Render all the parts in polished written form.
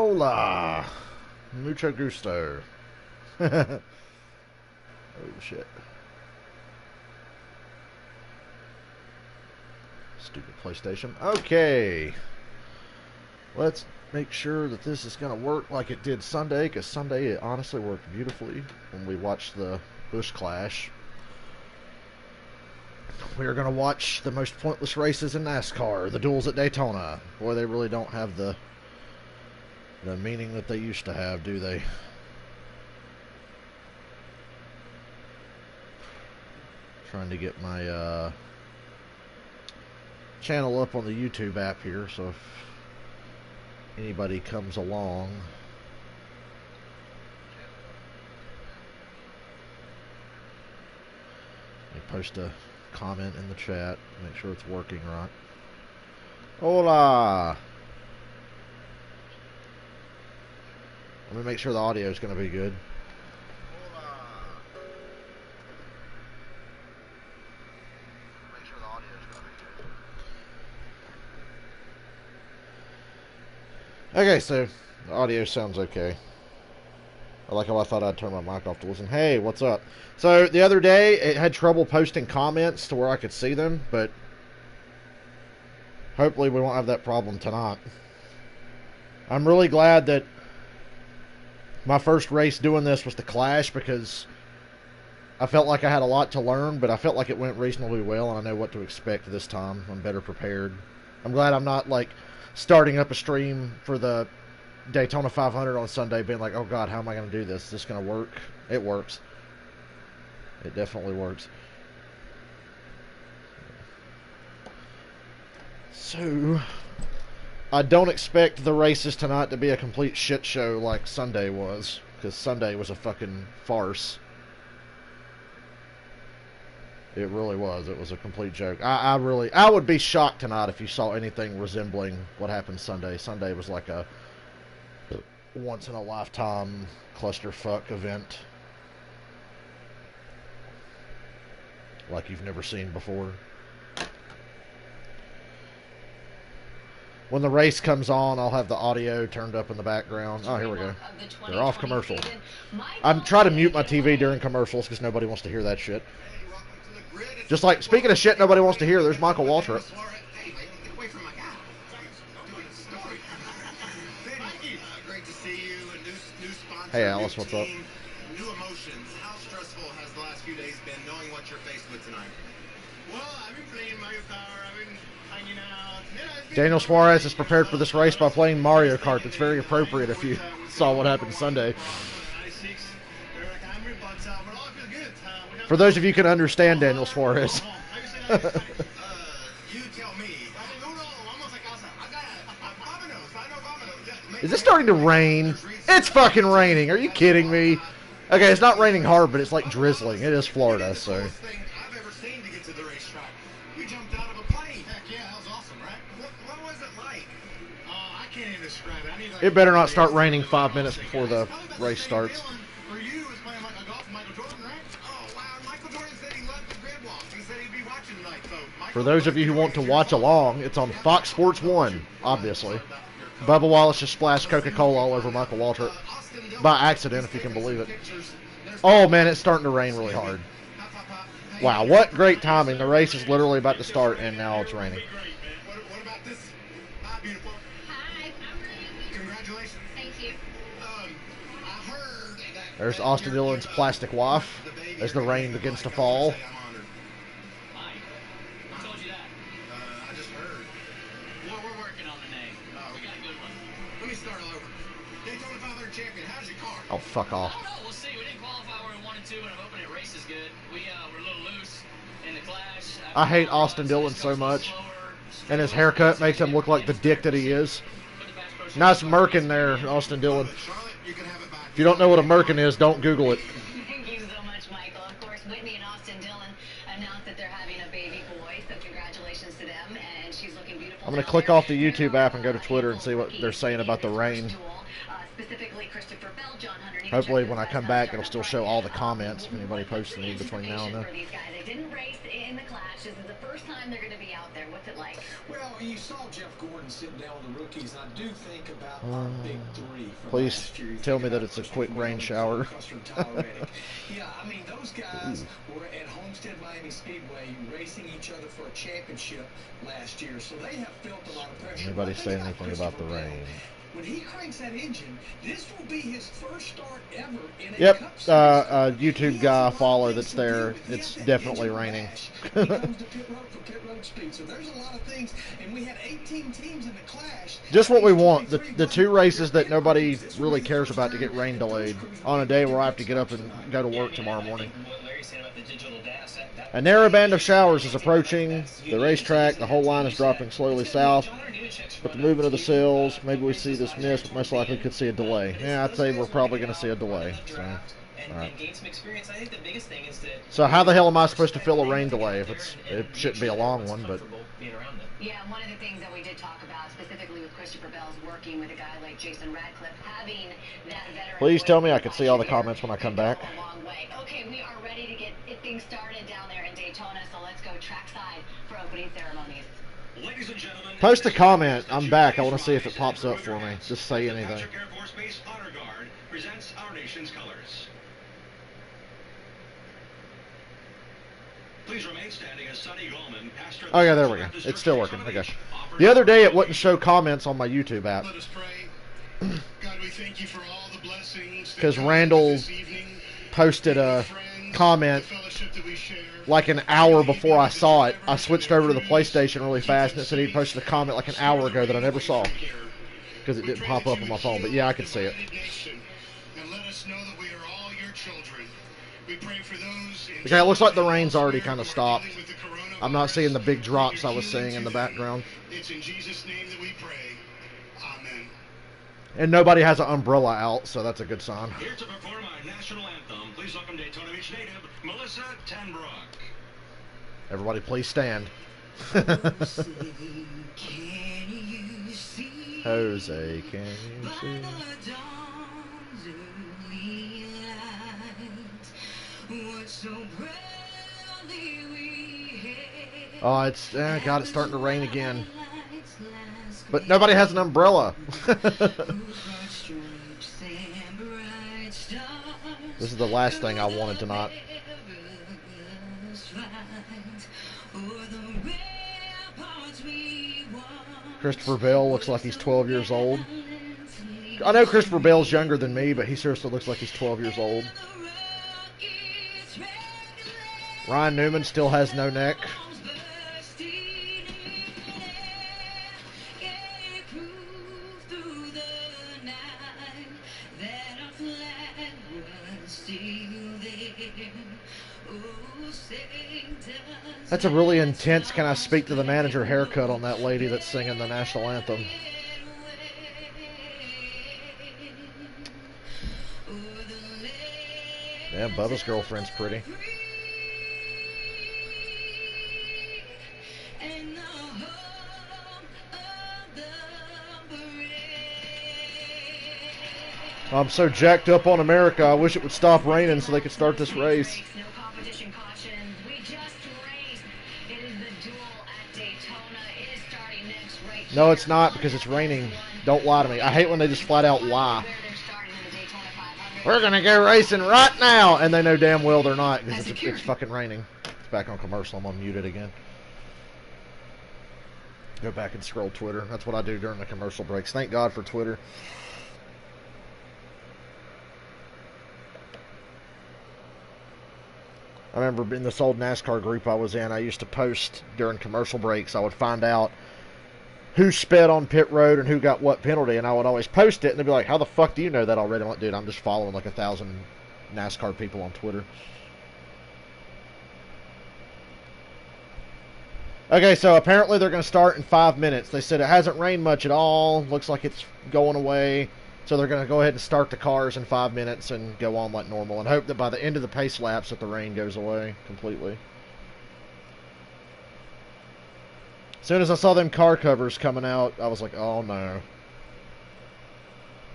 Hola. Mucho gusto. Oh, shit. Stupid PlayStation. Okay. Let's make sure that this is going to work like it did Sunday, because Sunday it honestly worked beautifully when we watched the Busch Clash. We are going to watch the most pointless races in NASCAR, the duels at Daytona. Boy, they really don't have the meaning that they used to have, do they? Trying to get my channel up on the YouTube app here, so if anybody comes along, they post a comment in the chat, make sure it's working right. Hola! Let me make sure the audio is going to be good. Okay, so the audio sounds okay. I like how I thought I'd turn my mic off to listen. Hey, what's up? So the other day, it had trouble posting comments to where I could see them, but hopefully we won't have that problem tonight. I'm really glad that my first race doing this was the Clash, because I felt like I had a lot to learn, but I felt like it went reasonably well, and I know what to expect this time. I'm better prepared. I'm glad I'm not, like, starting up a stream for the Daytona 500 on Sunday being like, oh god, how am I going to do this? Is this going to work? It works. It definitely works. So, I don't expect the races tonight to be a complete shit show like Sunday was, because Sunday was a fucking farce. It really was. It was a complete joke. I would be shocked tonight if you saw anything resembling what happened Sunday. Sunday was like a once-in-a-lifetime clusterfuck event. Like you've never seen before. When the race comes on, I'll have the audio turned up in the background. Oh, here we go. They're off commercial. I'm trying to mute my TV during commercials because nobody wants to hear that shit. Just like, speaking of shit nobody wants to hear, there's Michael Waltrip. Hey Alice, what's up? New emotions. How stressful has the last few days been knowing what you're faced with tonight? Well, I've been playing Mario Kart, I've been hanging out. Daniel Suarez is prepared for this race by playing Mario Kart. That's very appropriate if you saw what happened Sunday. For those of you who can understand Daniel Suarez. You tell me. Is it starting to rain? It's fucking raining. Are you kidding me? Okay, it's not raining hard, but it's like drizzling. It is Florida, so. I've ever seen to get to the racetrack. We jumped out of a plane. Heck yeah, that was awesome, right? What was it like? I can't even describe it. I need, like, it better not start raining 5 minutes before the race starts. For you, it was playing like a golf with Michael Jordan, right? Oh, wow. Michael Jordan said he loved the grid walk. He said he'd be watching tonight. So for those of you who want to watch along, it's on Fox Sports 1, obviously. Bubba Wallace just splashed Coca-Cola all over Michael Waltrip. By accident, if you can believe it. Oh, man, it's starting to rain really hard. Wow, what great timing. The race is literally about to start, and now it's raining. What about this? Hi, beautiful. Hi, how are you? Congratulations. Thank you. I heard that There's Austin Dillon's plastic wife as the rain begins to fall. Hi. Who told you that? I just heard. Well, we're working on the name. We got a good one. Let me start all over. Daytona 500 champion, how's your car? Oh, fuck I off. don't know. We'll see. We didn't qualify. We're in 1 and 2, and I'm hoping it races good. We're a little loose in the Clash. I hate Austin Dillon so much. And his haircut makes him look like the dick that he is. Nice merkin there, Austin Dillon. Charlotte, you can have it back. If you don't know what a merkin is, don't Google it. Thank you so much, Michael. Of course, Whitney and Austin Dillon announced that they're having a baby boy, so congratulations to them. And she's looking beautiful. I'm going to click off the YouTube app and go to Twitter and see what they're saying about the rain. specifically Christopher Bell, John Hunter. You can Hopefully check when those I guys come out, back, start it'll on still show Friday. all the comments if anybody posts any between now and then. For these guys, they didn't race in the Clash. This is the first time they're going to be out there. What's it like? Well, you saw Jeff Gordon sitting down with the rookies, and I do think about our big three from Please last year. You tell think me that about it's a Christian quick Bale, rain shower. Custer, Tyler Reddick. Yeah, I mean, those guys were at Homestead Miami Speedway racing each other for a championship last year, so they have felt a lot of pressure. Anybody But I say think anything about Christopher the Bell, rain? when he cranks that engine, this will be his first start ever in a Yep, Cup Series. YouTube guy follower that's there. It's definitely raining. He comes to pit road for pit road speed, so there's a lot of things, and we had 18 teams in the Clash. Just what we want. The two races that nobody really cares about to get rain delayed on a day where I have to get up and go to work tomorrow morning. A narrow band of showers is approaching the racetrack. The whole line is dropping slowly south. With the movement of the sails, maybe we see this mist, but most likely could see a delay. Yeah, I'd say we're probably going to see a delay. So, all right. So how the hell am I supposed to fill a rain delay if it shouldn't be a long one, but... Yeah, one of the things that we did talk about specifically with Christopher Bell's working with a guy like Jason Radcliffe, having that veteran. Please tell me I can see all the comments when I come back. A long way. Okay, we are ready to get things started down there in Daytona, so let's go trackside for opening ceremonies. Ladies and gentlemen, Post a comment. I'm back. I want to see if it pops up for me. Just say anything. Air Force Base Honor Guard presents our nation's colors. Please remain standing as Sonny Goldman, pastor. Oh yeah, there we go. It's still working. Okay. The other day it wouldn't show comments on my YouTube app. Let us pray. God, we thank you for all the blessings. Because Randall posted a comment like an hour before I saw it. I switched over to the PlayStation really fast, and it said he posted a comment like an hour ago that I never saw because it didn't pop up on my phone. But yeah, I could see it. And let us know that we are all your children. We pray for those. Okay, it looks like the rain's already kind of stopped. I'm not seeing the big drops I was seeing in the background. It's in Jesus' name that we pray. Amen. And nobody has an umbrella out, so that's a good sign. Here to perform our national anthem, please welcome Daytona Beach native Melissa Tanbrook. Everybody please stand. Jose, can you see? Oh, it's God, it's starting to rain again. But nobody has an umbrella. This is the last thing I wanted tonight. Christopher Bale looks like he's 12 years old. I know Christopher Bale's younger than me, but he seriously looks like he's 12 years old. Ryan Newman still has no neck. That's a really intense, can I speak to the manager haircut on that lady that's singing the national anthem. Yeah, Bubba's girlfriend's pretty. I'm so jacked up on America, I wish it would stop raining so they could start this race. No competition caution. We just raced. It is the duel at Daytona. It is starting next right No, it's not because it's raining. Don't lie to me. I hate when they just flat out lie. We're going to go racing right now. And they know damn well they're not because it's fucking raining. It's back on commercial. I'm unmuted again. Go back and scroll Twitter. That's what I do during the commercial breaks. Thank God for Twitter. I remember in this old NASCAR group I was in, I used to post during commercial breaks. I would find out who sped on pit road and who got what penalty, and I would always post it, and they'd be like, how the fuck do you know that already? I'm like, dude, I'm just following like 1,000 NASCAR people on Twitter. Okay, so apparently they're going to start in 5 minutes. They said it hasn't rained much at all. Looks like it's going away. So they're going to go ahead and start the cars in 5 minutes and go on like normal and hope that by the end of the pace laps that the rain goes away completely. As soon as I saw them car covers coming out, I was like, oh no.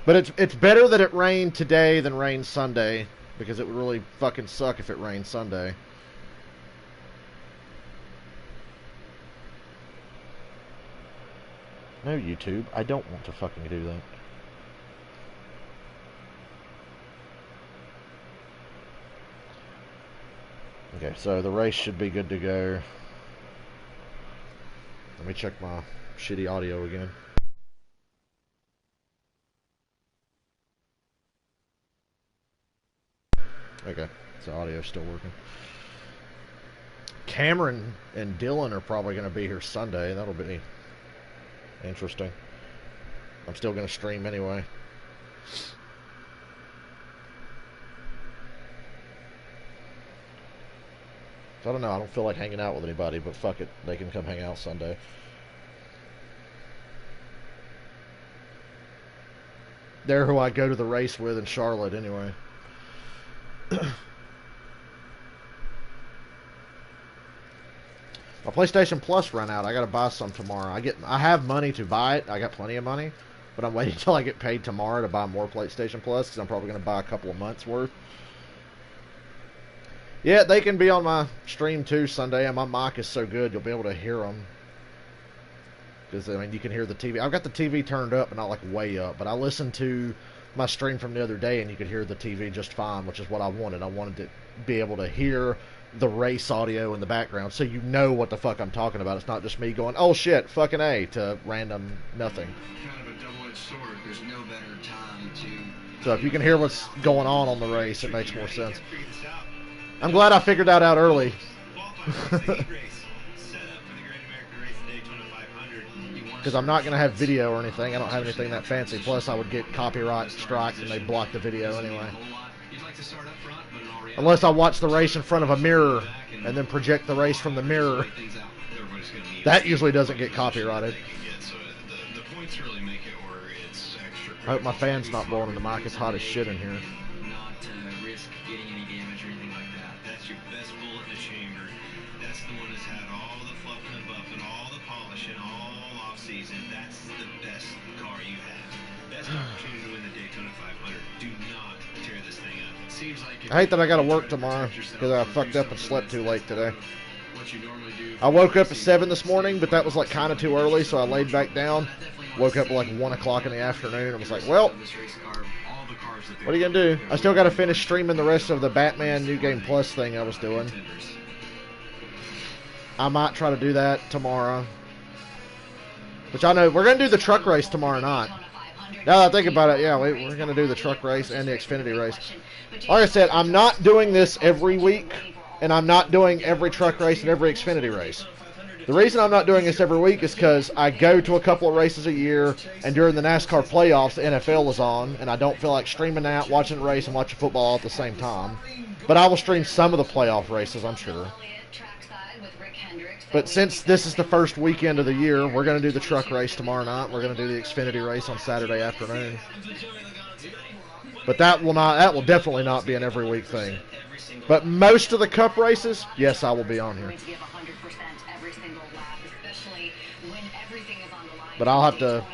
But it's better that it rained today than rain Sunday, because it would really fucking suck if it rained Sunday. No, YouTube, I don't want to fucking do that. Okay, so the race should be good to go. Let me check my shitty audio again. Okay, so audio's still working. Cameron and Dylan are probably going to be here Sunday. That'll be interesting. I'm still going to stream anyway. So I don't know. I don't feel like hanging out with anybody, but fuck it. They can come hang out Sunday. They're who I go to the race with in Charlotte anyway. My PlayStation Plus ran out. I gotta buy some tomorrow. I have money to buy it. I got plenty of money, but I'm waiting until I get paid tomorrow to buy more PlayStation Plus because I'm probably gonna buy a couple of months worth. Yeah, they can be on my stream too Sunday, and my mic is so good you'll be able to hear them. Because I mean, you can hear the TV. I've got the TV turned up, but not like way up. But I listened to my stream from the other day, and you could hear the TV just fine, which is what I wanted. I wanted to be able to hear the race audio in the background, so you know what the fuck I'm talking about. It's not just me going, "Oh shit, fucking A," to random nothing. Kind of a double-edged sword. There's no better time to. So if you can hear what's going on the race, it makes more sense. I'm glad I figured that out early. Because I'm not going to have video or anything. I don't have anything that fancy. Plus, I would get copyright strikes and they'd block the video anyway. Unless I watch the race in front of a mirror and then project the race from the mirror. That usually doesn't get copyrighted. I hope my fan's not blowing in the mic. It's hot as shit in here. I hate that I gotta work tomorrow because I fucked up and slept too late today. I woke up at 7 this morning, but that was like kind of too early, so I laid back down. Woke up at like 1 o'clock in the afternoon and was like, well, what are you gonna do? I still gotta finish streaming the rest of the Batman New Game Plus thing I was doing. I might try to do that tomorrow. Which I know, we're gonna do the truck race tomorrow night. Now that I think about it, yeah, we're going to do the truck race and the Xfinity race. Like I said, I'm not doing this every week, and I'm not doing every truck race and every Xfinity race. The reason I'm not doing this every week is because I go to a couple of races a year, and during the NASCAR playoffs, the NFL is on, and I don't feel like streaming that, watching the race, and watching football all at the same time. But I will stream some of the playoff races, I'm sure. But since this is the first weekend of the year, we're going to do the truck race tomorrow night. We're going to do the Xfinity race on Saturday afternoon. But that will definitely not be an every week thing. But most of the Cup races, yes, I will be on here. But I'll have to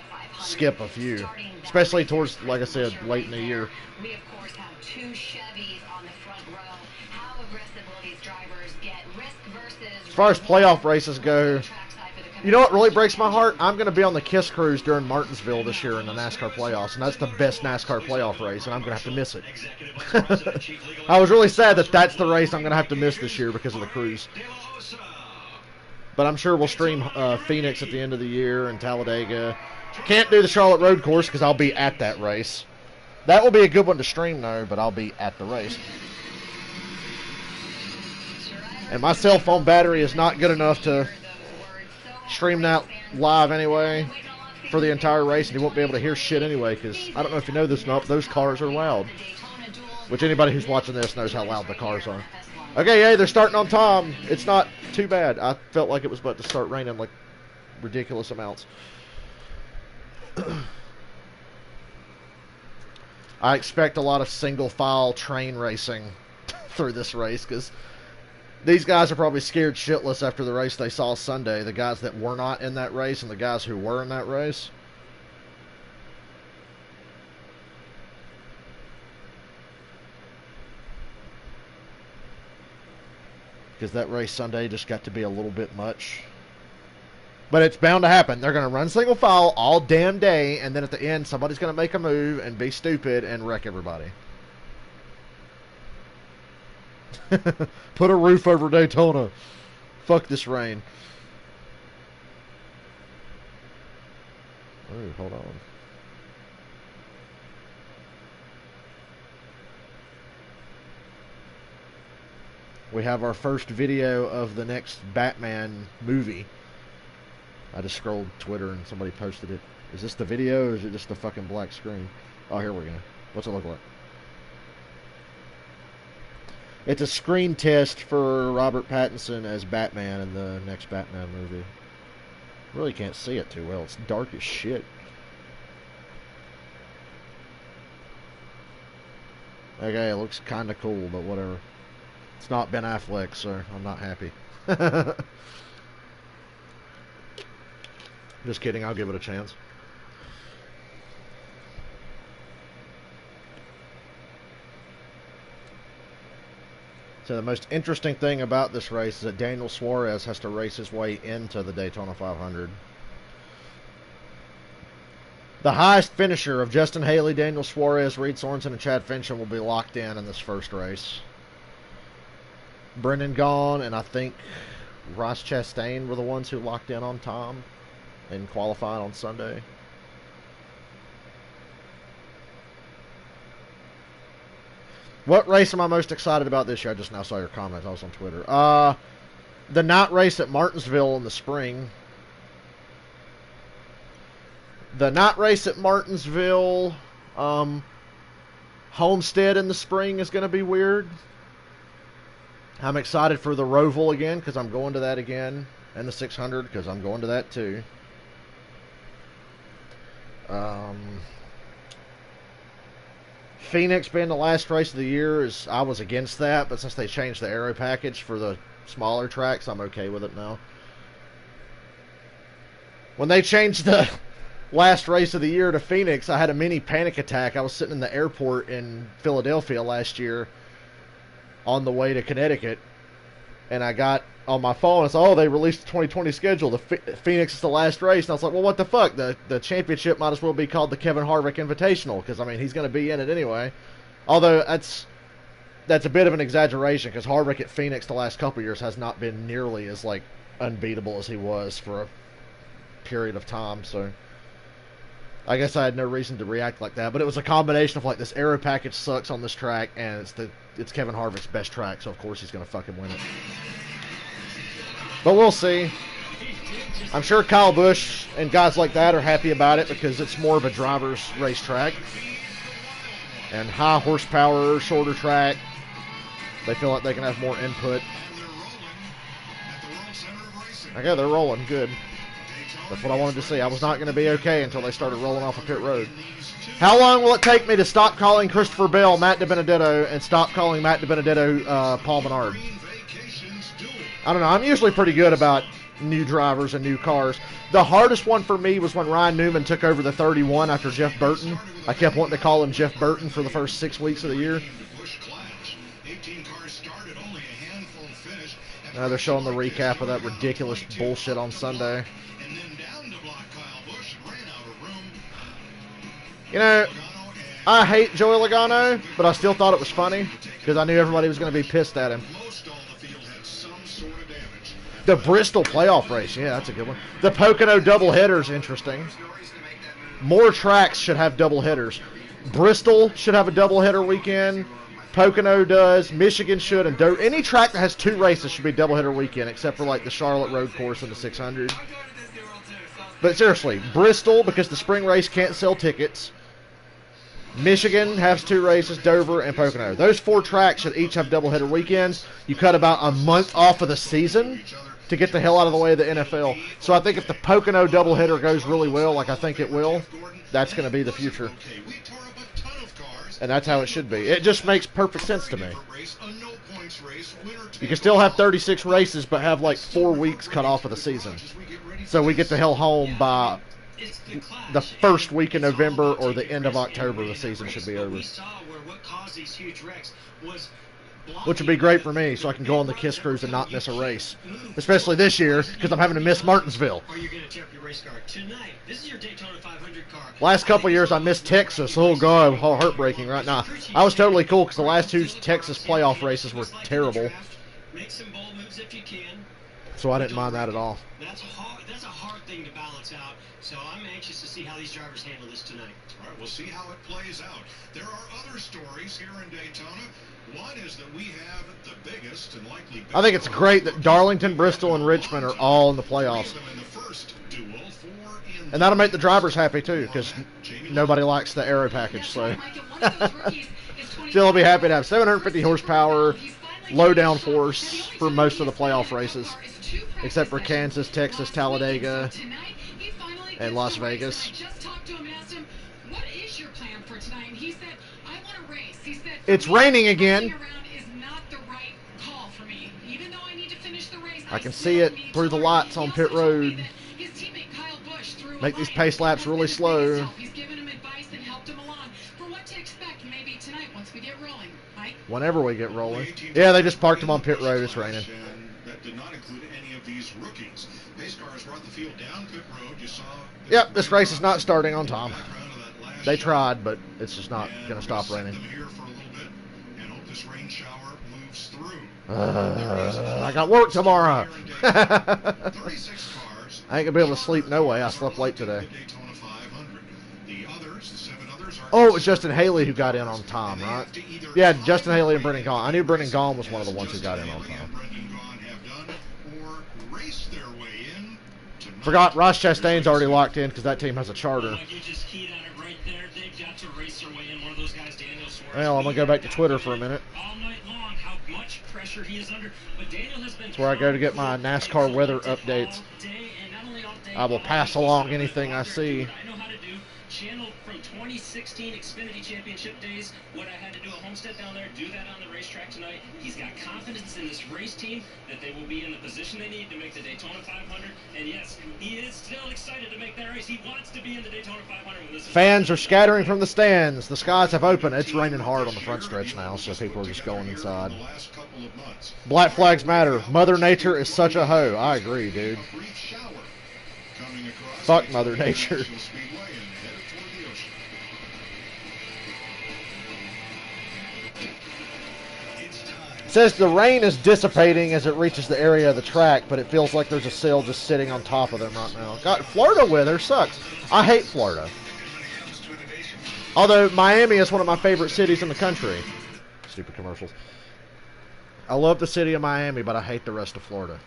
skip a few, especially towards, like I said, late in the year. We, of course, have two Chevys on the front row. How aggressive will these drivers get? Risk versus... As far as playoff races go, you know what really breaks my heart? I'm going to be on the KISS Cruise during Martinsville this year in the NASCAR playoffs, and that's the best NASCAR playoff race, and I'm going to have to miss it. I was really sad that that's the race I'm going to have to miss this year because of the cruise. But I'm sure we'll stream Phoenix at the end of the year and Talladega. Can't do the Charlotte Road Course because I'll be at that race. That will be a good one to stream, though, but I'll be at the race. And my cell phone battery is not good enough to stream that live anyway for the entire race, and you won't be able to hear shit anyway, because I don't know if you know this or not, but those cars are loud. Which anybody who's watching this knows how loud the cars are. Okay, hey, they're starting on Tom. It's not too bad. I felt like it was about to start raining like ridiculous amounts. I expect a lot of single file train racing through this race, because these guys are probably scared shitless after the race they saw Sunday, the guys that were not in that race and the guys who were in that race. because that race Sunday just got to be a little bit much. But it's bound to happen. They're going to run single file all damn day, and then at the end, somebody's going to make a move and be stupid and wreck everybody. Put a roof over Daytona. Fuck this rain. Oh, hold on. We have our first video of the next Batman movie. I just scrolled Twitter and somebody posted it. Is this the video or is it just a fucking black screen? Oh, here we go. What's it look like? It's a screen test for Robert Pattinson as Batman in the next Batman movie. Really can't see it too well. It's dark as shit. Okay, it looks kind of cool, but whatever. It's not Ben Affleck, so I'm not happy. Just kidding, I'll give it a chance. So the most interesting thing about this race is that Daniel Suarez has to race his way into the Daytona 500. The highest finisher of Justin Haley, Daniel Suarez, Reed Sorensen, and Chad Fincham will be locked in this first race. Brendan Gaughan and I think Ross Chastain were the ones who locked in on Tom and qualified on Sunday. What race am I most excited about this year? I just now saw your comments. I was on Twitter. The night race at Martinsville in the spring. The night race at Martinsville, Homestead in the spring is going to be weird. I'm excited for the Roval again because I'm going to that again. And the 600 because I'm going to that too. Phoenix being the last race of the year, I was against that, but since they changed the aero package for the smaller tracks, I'm okay with it now. When they changed the last race of the year to Phoenix, I had a mini panic attack. I was sitting in the airport in Philadelphia last year on the way to Connecticut, and I got on my phone and said, oh, they released the 2020 schedule. The Phoenix is the last race. And I was like, well, what the fuck? The championship might as well be called the Kevin Harvick Invitational because, I mean, he's going to be in it anyway. Although that's a bit of an exaggeration because Harvick at Phoenix the last couple years has not been nearly as, like, unbeatable as he was for a period of time. So I guess I had no reason to react like that. But it was a combination of, like, this aero package sucks on this track and it's Kevin Harvick's best track, so of course he's going to fucking win it. But we'll see. I'm sure Kyle Busch and guys like that are happy about it because it's more of a driver's racetrack. And high horsepower, shorter track. They feel like they can have more input. Okay, they're rolling. Good. That's what I wanted to see. I was not going to be okay until they started rolling off a pit road. How long will it take me to stop calling Christopher Bell Matt DiBenedetto and stop calling Matt DiBenedetto Paul Menard? I don't know. I'm usually pretty good about new drivers and new cars. The hardest one for me was when Ryan Newman took over the 31 after Jeff Burton. I kept wanting to call him Jeff Burton for the first 6 weeks of the year. Now they're showing the recap of that ridiculous bullshit on Sunday. You know, I hate Joey Logano, but I still thought it was funny because I knew everybody was going to be pissed at him. The Bristol playoff race, yeah, that's a good one. The Pocono doubleheader is interesting. More tracks should have doubleheaders. Bristol should have a doubleheader weekend. Pocono does. Michigan should. And any track that has 2 races should be doubleheader weekend, except for like the Charlotte Road Course and the 600. But seriously, Bristol, because the spring race can't sell tickets. Michigan has 2 races, Dover and Pocono. Those 4 tracks should each have doubleheader weekends. You cut about a month off of the season to get the hell out of the way of the NFL. So I think if the Pocono doubleheader goes really well, like I think it will, that's going to be the future. And that's how it should be. It just makes perfect sense to me. You can still have 36 races, but have like 4 weeks cut off of the season. So we get the hell home by the first week in November or the end of October. The season should be over. What caused these huge wrecks was which would be great for me, so I can go on the Kiss Cruise and not miss a race. Especially this year, because I'm having to miss Martinsville. Are you going to tap your race car tonight? This is your Daytona 500 car. Last couple of years, I missed Texas. Oh, God, how heartbreaking right now. I was totally cool, because the last two Texas playoff races were terrible. Make some bold moves if you can. So I didn't mind that at all. That's a hard thing to balance out. So I'm anxious to see how these drivers handle this tonight. All right, we'll see how it plays out. There are other stories here in Daytona. One is that we have the biggest and likely. I think it's great that Darlington, Bristol, and Richmond are all in the playoffs. And that'll make the drivers happy, too, because nobody likes the aero package. So still be happy to have 750 horsepower, low downforce for most of the playoff races, except for Kansas, Texas, Talladega, and Las Vegas. It's raining again. I can see it through the lights on pit road. Make these pace laps really slow. Whenever we get rolling. Yeah, they just parked them on pit road. It's raining. That did not include any of these rookies. Pace cars brought the field down pit road. You saw. Yep, this race is not starting on time. They tried, but it's just not going to stop raining. I got work tomorrow. I ain't going to be able to sleep no way. I slept late today. Oh, it was Justin Haley who got in on time, right? Yeah, Justin Haley and Brendan Gaughan. I knew Brendan Gaughan was one of the ones who got in on time. Forgot Ross Chastain's already locked in because that team has a charter. Well, I'm going to go back to Twitter for a minute. That's where I go to get my NASCAR weather updates. I will pass along anything I see. Channel from 2016 Xfinity Championship days, what I had to do at Homestead down there, do that on the racetrack tonight. He's got confidence in this race team that they will be in the position they need to make the Daytona 500. And yes, he is still excited to make that race. He wants to be in the Daytona 500 when this is. Fans are scattering from the stands. The skies have opened. It's raining hard on the front stretch now, so people are just going inside. Black flags matter. Mother Nature is such a hoe. I agree, dude. Fuck Mother Nature. Says the rain is dissipating as it reaches the area of the track, but it feels like there's a sill just sitting on top of them right now. God, Florida weather sucks. I hate Florida. Although Miami is one of my favorite cities in the country. Stupid commercials. I love the city of Miami, but I hate the rest of Florida.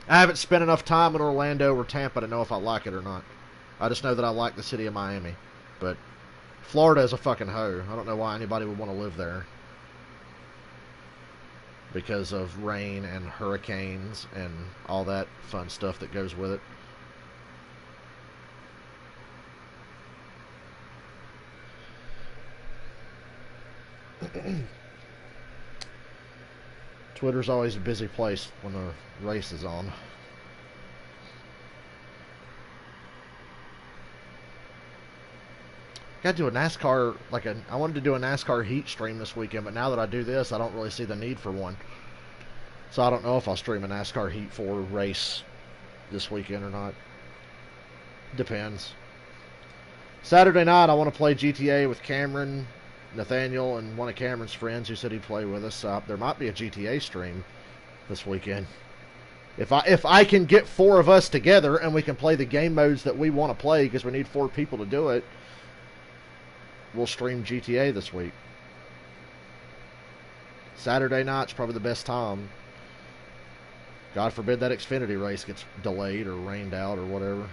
I haven't spent enough time in Orlando or Tampa to know if I like it or not. I just know that I like the city of Miami. But Florida is a fucking hoe. I don't know why anybody would want to live there. Because of rain and hurricanes and all that fun stuff that goes with it. Twitter's always a busy place when the race is on. Got to do a NASCAR, I wanted to do a NASCAR heat stream this weekend, but now that I do this, I don't really see the need for one. So I don't know if I'll stream a NASCAR Heat 4 race this weekend or not. Depends. Saturday night, I want to play GTA with Cameron, Nathaniel, and one of Cameron's friends who said he'd play with us. There might be a GTA stream this weekend. If I can get 4 of us together and we can play the game modes that we want to play, because we need 4 people to do it, we'll stream GTA this week. Saturday night's probably the best time. God forbid that Xfinity race gets delayed or rained out or whatever.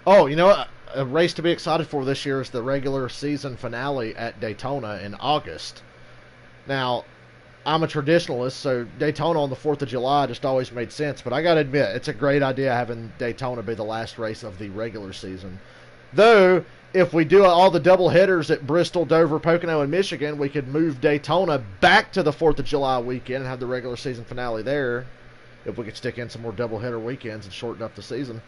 Oh, you know what? A race to be excited for this year is the regular season finale at Daytona in August. Now, I'm a traditionalist, so Daytona on the 4th of July just always made sense. But I got to admit, it's a great idea having Daytona be the last race of the regular season. Though, if we do all the double headers at Bristol, Dover, Pocono, and Michigan, we could move Daytona back to the 4th of July weekend and have the regular season finale there. if we could stick in some more doubleheader weekends and shorten up the season.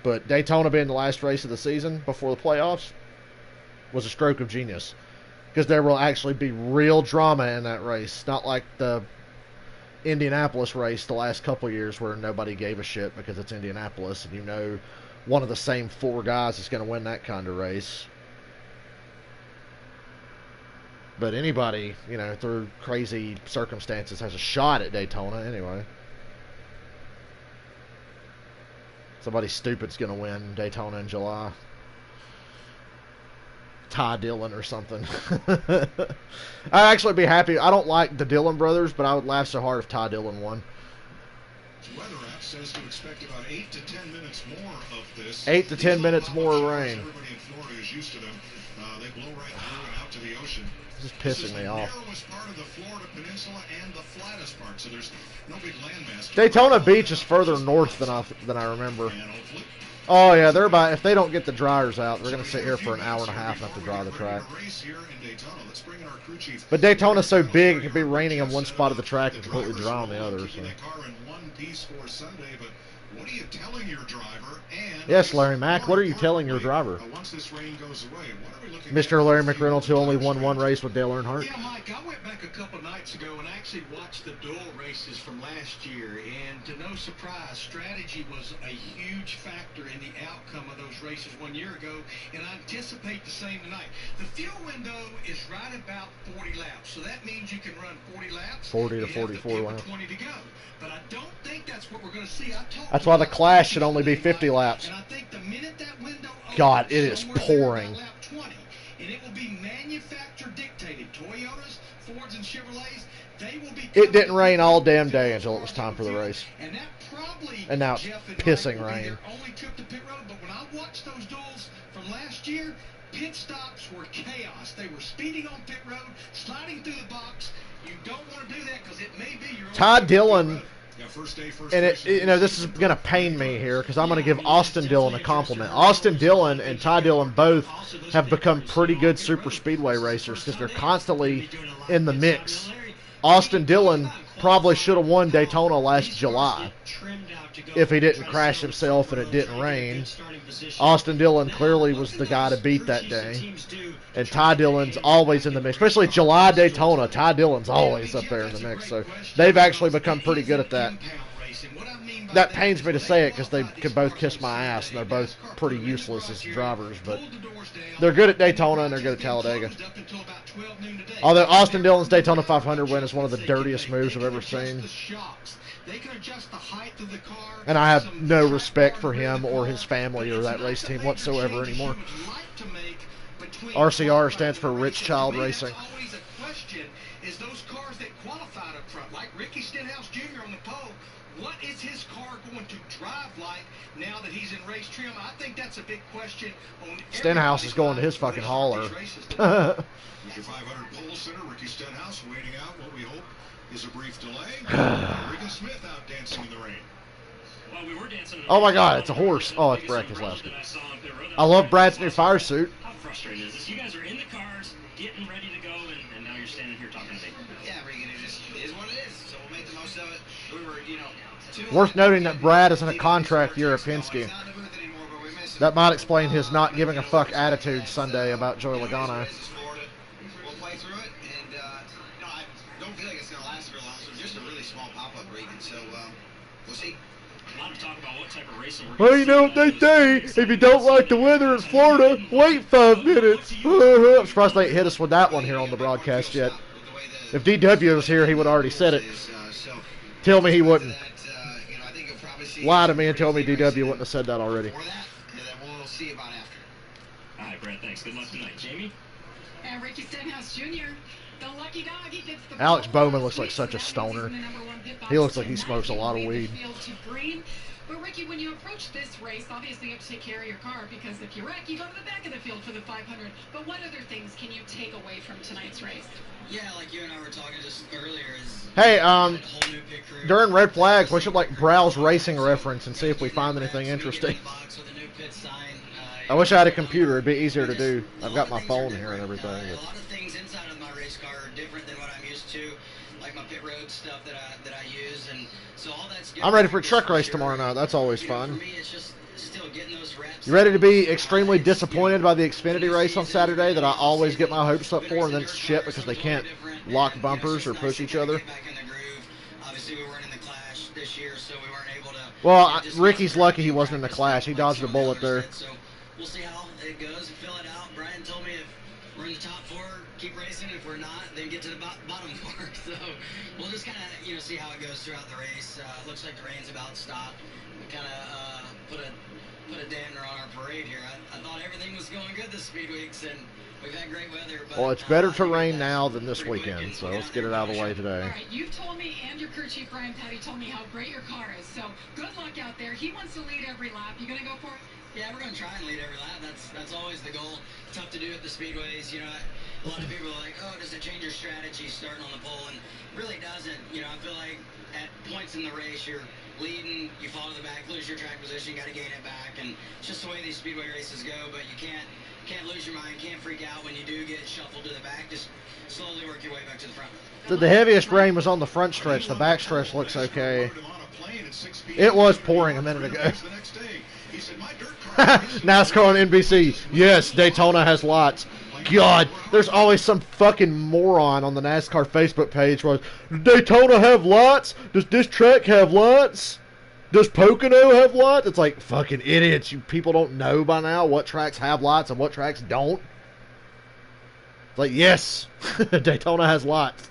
But Daytona being the last race of the season before the playoffs was a stroke of genius, because there will actually be real drama in that race, not like the Indianapolis race the last couple years where nobody gave a shit because it's Indianapolis and you know one of the same four guys is going to win that kind of race. But anybody, you know, through crazy circumstances has a shot at Daytona anyway. Somebody stupid's going to win Daytona in July. Ty Dillon or something. I'd actually be happy. I don't like the Dillon brothers, but I would laugh so hard if Ty Dillon won. Weather app says to expect about 8 to 10 minutes more of this. 8 to 10 minutes more rain. Everybody in Florida is used to them. They blow right through and out to the ocean. This is pissing me off. This is the narrowest part of the Florida Peninsula and the flattest part, so there's no big landmass. Daytona Beach is further north than I remember. And hopefully, Oh yeah, they're about, if they don't get the dryers out, they're going to sit here for an hour and a half and have to dry the track. But Daytona's so big, it could be raining on one spot of the track and completely dry on the other. So. Yes, Larry Mack, what are you telling your driver? Mr. Larry McReynolds, who only won one race with Dale Earnhardt? Yeah, Mike, I went back a couple nights ago and actually watched the duel races from last year, and to no surprise, strategy was a huge factor in the outcome of those races 1 year ago, and I anticipate the same tonight. The fuel window is right about 40 laps, so that means you can run 40 laps. 40 to 44 laps. 20 to go. But I don't think that's what we're going to see. That's why the Clash should only be 50 laps. And I think the minute that window opens, God, it is pouring. lap 20, and it will be manufacturer dictated. Toyotas, Fords, and Chevrolets, they will be. It didn't rain all damn day until it was time for the race. And that probably, And now it's pissing rain. Only trip to pit road, but when I watched those duels from last year, pit stops were chaos. They were speeding on pit road, sliding through the box. You don't want to do that because it may be your. Ty Dillon. Yeah, first day, And it, you know, this is going to pain me here because I'm going to give Austin Dillon a compliment. Austin Dillon and Ty Dillon both have become pretty good super speedway racers because they're constantly in the mix. Austin Dillon probably should have won Daytona last July if he didn't crash himself and it didn't rain. Austin Dillon clearly was the guy to beat that day. And Ty Dillon's always in the mix, especially July Daytona. Ty Dillon's always up there in the mix. So they've actually become pretty good at that. That pains me to say it because they could both kiss my ass and they're both pretty useless as drivers. But they're good at Daytona and they're good at Talladega. Although Austin Dillon's Daytona 500 win is one of the dirtiest moves I've ever seen. And I have no respect for him or his family or that race team whatsoever anymore. RCR stands for Rich Child Racing. Always a question is those cars that qualified up front, like Ricky Stenhouse Jr. on the pole. What is his car going to drive like now that he's in race trim? I think that's a big question. Stenhouse is going to his fucking hauler. With your 500 pole center, Ricky Stenhouse waiting out what we hope is a brief delay. Regan Smith out dancing in the rain. Well, we were dancing in the Oh my rain. God, it's a horse. Oh, it's Brad Keselowski. That I saw on pit road. I love Brad's new fire suit. How frustrating is this? You guys are in the cars, getting ready to go, and now you're standing here talking to me. Yeah, Regan, it just is what it is. So we'll make the most of it. We were, Worth noting that Brad is in a contract year at Penske. That might explain his not giving a fuck attitude Sunday about Joey Logano. We'll play through it, and I don't feel like it's going to last very long. So just a really small pop-up, Regan. So we'll see. A lot of talk about what type of racing we're Well, you know what they say. If you don't like the weather in Florida, wait 5 minutes. I'm surprised they ain't hit us with that one here on the broadcast yet. If DW was here, he would have already said it. Tell me he wouldn't. Lie to me and tell me DW wouldn't have said that already. For that, and then we'll see about after. All right, Brad, thanks. Good luck tonight. Jamie? And Ricky Stenhouse Jr., the lucky dog, he gets the Alex ball. Bowman looks like such a stoner. He looks like he smokes a lot of weed. But Ricky, when you approach this race, obviously you have to take care of your car because if you wreck, you go to the back of the field for the 500. But what other things can you take away from tonight's race? Yeah, like you and I were talking just earlier. Hey, during Red Flags, we should like browse racing reference and see if we find anything interesting. I wish I had a computer. It'd be easier to do. I've got my phone here and everything. A lot of things inside of my race car are different than what I'm used to. Like my pit pit road stuff that I use, and so all that's good. I'm ready for a truck For race sure. tomorrow night. That's always You know, fun. for me, it's just still getting those reps. You ready to be in. extremely It's, disappointed by the Xfinity new race on season, Saturday that I new always get season, my hopes up been for, and then racing it's dirt shit cars, because they something can't totally different, lock and, bumpers you or know, it's push nice each to kinda other? get back in the groove. Obviously, we weren't in the Clash this year, so we weren't able to. Well, Just get Ricky's some lucky he driving wasn't in the practice Clash. done He like dodged some a of the bullet others there. did. So we'll see how it goes and fill it out. Brian told me if we're in the top 4, keep racing. If we're not, then get to the bottom 4. So we'll just kind of see how it goes throughout the race. Looks like the rain's about stopped. We kind of put a dampener on our parade here. I thought everything was going good this speed weeks, and we've had great weather. But, Well, it's better to you got rain that now than this pretty quick, weekend, and so we'll let's out get there it out and of the way finish up. today. All right, you've told me, and your crew chief Brian Petty told me how great your car is. So good luck out there. He wants to lead every lap. You gonna go for it? Yeah, we're going to try and lead every lap. That's always the goal. Tough to do at the speedways. A lot of people are like, oh, does it change your strategy starting on the pole? And it really doesn't. I feel like at points in the race, you're leading, you fall to the back, lose your track position, you got to gain it back. And it's just the way these speedway races go. But you can't lose your mind, can't freak out when you do get shuffled to the back. Just slowly work your way back to the front. The heaviest rain was on the front stretch. The back stretch looks okay. It was pouring a minute ago. NASCAR on NBC. Yes, Daytona has lots. God, there's always some fucking moron on the NASCAR Facebook page where, does Daytona have lots? Does this track have lots? Does Pocono have lots? It's like, fucking idiots. You people don't know by now what tracks have lots and what tracks don't. It's like, yes, Daytona has lots.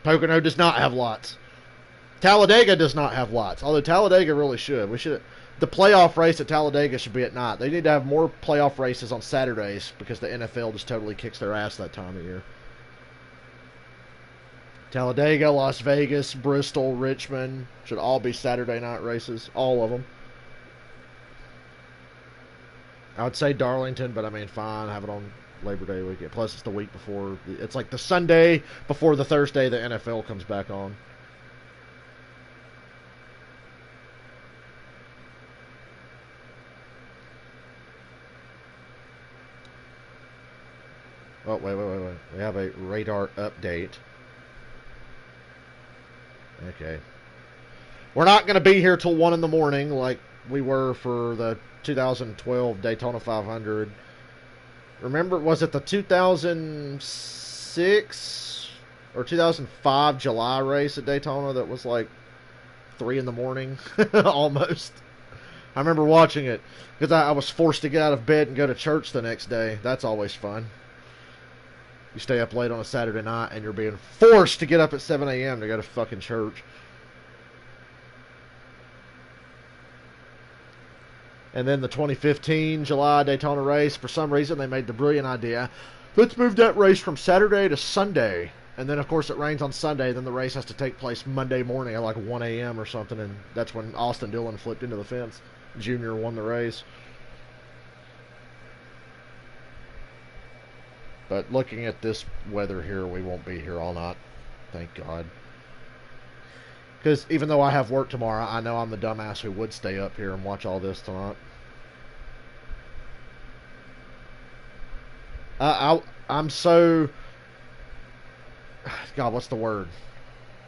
Pocono does not have lots. Talladega does not have lots, although Talladega really should. The playoff race at Talladega should be at night. They need to have more playoff races on Saturdays because the NFL just totally kicks their ass that time of year. Talladega, Las Vegas, Bristol, Richmond should all be Saturday night races. All of them. I would say Darlington, but I mean, fine, have it on Labor Day weekend. Plus, it's the week before. It's like the Sunday before the Thursday the NFL comes back on. Oh, wait. We have a radar update. Okay. We're not going to be here till 1 in the morning like we were for the 2012 Daytona 500. Remember, was it the 2006 or 2005 July race at Daytona that was like 3 in the morning? Almost. I remember watching it because I was forced to get out of bed and go to church the next day. That's always fun. You stay up late on a Saturday night and you're being forced to get up at 7 a.m. to go to fucking church. And then the 2015 July Daytona race, for some reason they made the brilliant idea, let's move that race from Saturday to Sunday. And then, of course, it rains on Sunday. Then the race has to take place Monday morning at like 1 a.m. or something. And that's when Austin Dillon flipped into the fence. Junior won the race. But looking at this weather here, we won't be here all night. Thank God. Because even though I have work tomorrow, I know I'm the dumbass who would stay up here and watch all this tonight. I'm so... God, what's the word?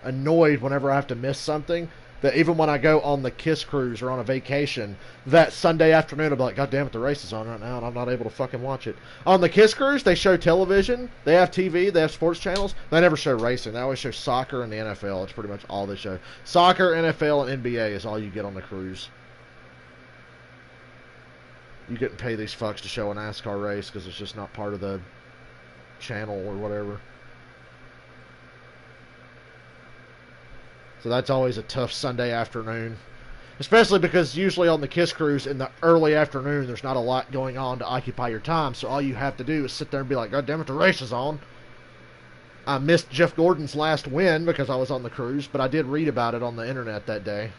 Annoyed whenever I have to miss something. That even when I go on the KISS cruise or on a vacation, that Sunday afternoon I'll be like, God damn it, the race is on right now and I'm not able to fucking watch it. On the KISS cruise, they show television, they have TV, they have sports channels. They never show racing. They always show soccer and the NFL. It's pretty much all they show. Soccer, NFL, and NBA is all you get on the cruise. You couldn't pay these fucks to show a NASCAR race because it's just not part of the channel or whatever. So that's always a tough Sunday afternoon. Especially because usually on the KISS cruise in the early afternoon, there's not a lot going on to occupy your time. So all you have to do is sit there and be like, God damn it, the race is on. I missed Jeff Gordon's last win because I was on the cruise, but I did read about it on the internet that day.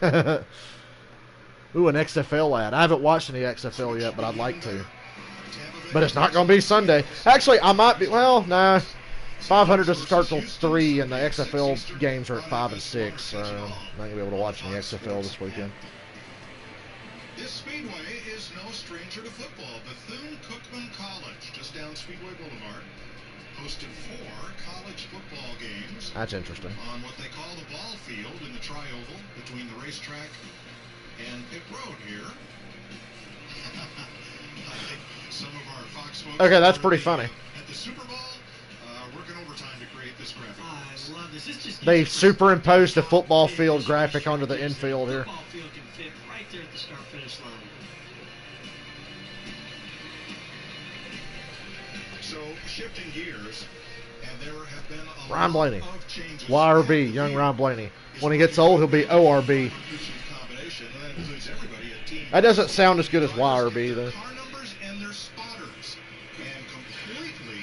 Ooh, an XFL ad. I haven't watched any XFL yet, but I'd like to. But it's not going to be Sunday. Actually, I might be. Well, nah. 500 doesn't start till 3, and the XFL games are at 5 and 6, so I'm not going to be able to watch any XFL this weekend. This speedway is no stranger to football. Bethune-Cookman College, just down Speedway Boulevard. hosted 4 college football games That's interesting. on what they call the ball field in the tri-oval between the racetrack and pit road here. I think some of our Fox folks Okay, that's pretty funny. At the Super Bowl, working overtime to create this graphic. I love this. This just They superimposed the football field graphic onto the infield here. Football field can fit right there at the start-finish line. So, shifting gears, and there have been a Ryan lot Blaney. of changes. YRB, young Ryan Blaney. When he gets old, he'll be ORB. Combination, and that includes everybody at team. That doesn't sound as good as YRB, though. Car numbers and their spotters, and completely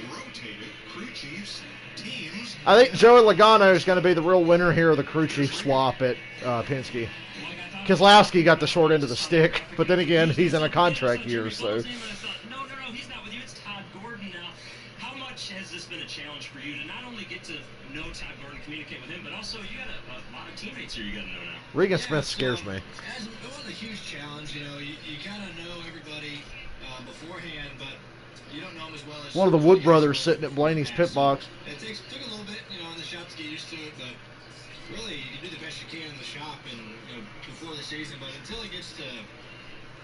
rotated crew chiefs teams. I think Joey Logano is going to be the real winner here of the crew chief swap at Penske. Keselowski got the short end of the stick, but then again, he's in a contract year, so. No, he's not with you. It's Todd Gordon now. How much has this been a challenge for you to not only get to know Todd Gordon, communicate with him, but also you got a lot of teammates here you got to know now? Regan Smith scares me. It wasn't a huge challenge, you know. You kind of know everybody beforehand, but you don't know them as well as One of the Wood brothers sitting at Blaney's pit box. It took a little bit, you know, in the shop to get used to it, but really you do the best you can in the shop and before the season. But until it gets to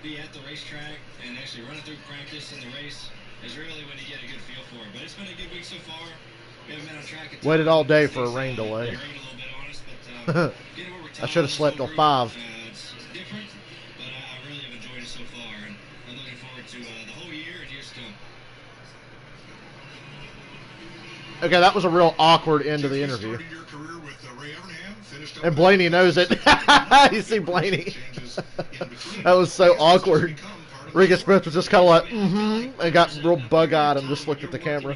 be at the racetrack and actually running through practice and the race is really when you get a good feel for it. But it's been a good week so far. We haven't been on track. Waited all day for a rain delay. It rained a little bit on us, but I should have slept till 5. It's different, but I really have enjoyed it so far, and I'm looking forward to the whole year and years to come. Okay, that was a real awkward end to the interview. And Blaney knows it. You see Blaney. That was so awkward. Regan Smith was just kind of like, and got real bug-eyed and just looked at the camera.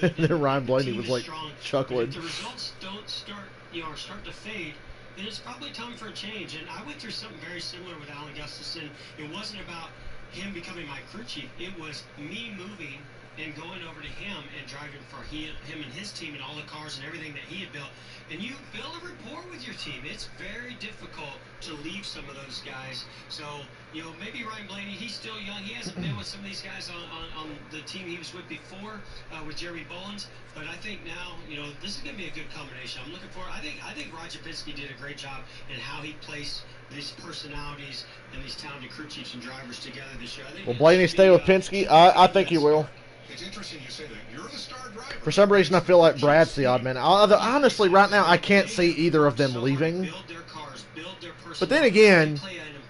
And then Ryan Blaney was like chuckling. If the results don't start, or start to fade, then it's probably time for a change. And I went through something very similar with Alan Gustafson. It wasn't about him becoming my crew chief. It was me moving and going over to him and driving for him and his team and all the cars and everything that he had built. And you build a rapport with your team. It's very difficult to leave some of those guys. So, maybe Ryan Blaney, he's still young. He hasn't been with some of these guys on the team he was with before, with Jeremy Bolins. But I think now, this is going to be a good combination. I'm looking for. I think Roger Penske did a great job in how he placed these personalities and these talented crew chiefs and drivers together this year. Will Blaney stay with Penske? I think he will. It's interesting you say that. You're the star driver. For some reason, I feel like Brad's the odd man. Honestly, right now, I can't see either of them leaving. But then again,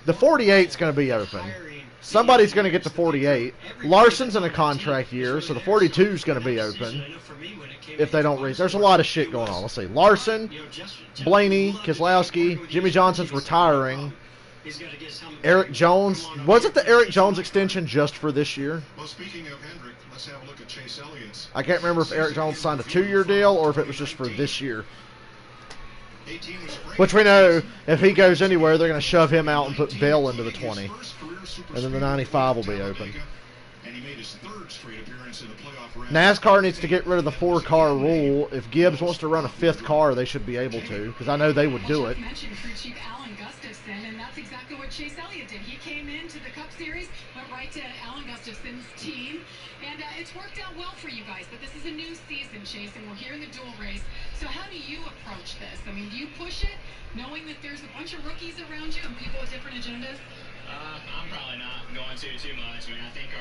the 48's going to be open. Somebody's going to get the 48. Larson's in a contract year, so the 42's going to be open if they don't reach. There's a lot of shit going on. Let's see. Larson, Blaney, Keselowski, Jimmy Johnson's retiring. Eric Jones. Was it the Eric Jones extension just for this year? Well, speaking of Hendrick, let's have a look at Chase Elliott's. I can't remember if Eric Jones signed a 2-year deal or if it was just for this year. Which we know, if he goes anywhere, they're going to shove him out and put Bell into the 20. And then the 95 will be open. NASCAR needs to get rid of the 4-car rule. If Gibbs wants to run a 5th car, they should be able to, because I know they would do it. You mentioned crew chief Alan Gustafson, and that's exactly what Chase Elliott did. He came into the Cup Series, went right to Alan Gustafson's team, and it's worked out well for you guys. But this is a new season, Chase, and we're here in the dual race. So how do you approach this? I mean, do you push it, knowing that there's a bunch of rookies around you and people with different agendas? I'm probably not going to too much. I mean, I think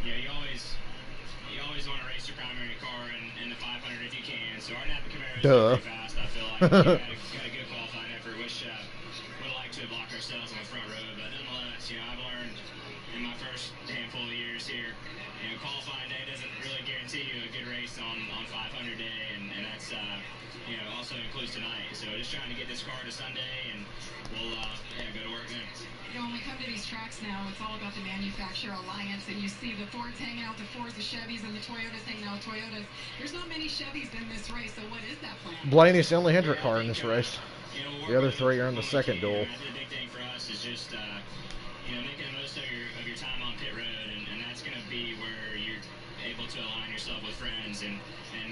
you always want to race your primary car in the 500 if you can. So our Napa Camaro's pretty fast. I feel like we got a good qualifying effort, which we'd like to block ourselves on the front row. But nonetheless, I've learned in my first handful of years here, qualifying day doesn't really guarantee you a good race on 500 day, and that's also includes tonight. So just trying to get this car to Sunday, and we'll go to work then. When we come to these tracks now, it's all about the manufacturer alliance, and you see the Fords hanging out with the Fords, the Chevys, and the Toyotas hanging out with Toyotas. There's not many Chevys in this race, so what is that plan? Blaney's the only Hendrick car in this race. The other 3 are in the second duel. The big thing for us is just making the most of your time on pit road, and that's going to be where able to align yourself with friends and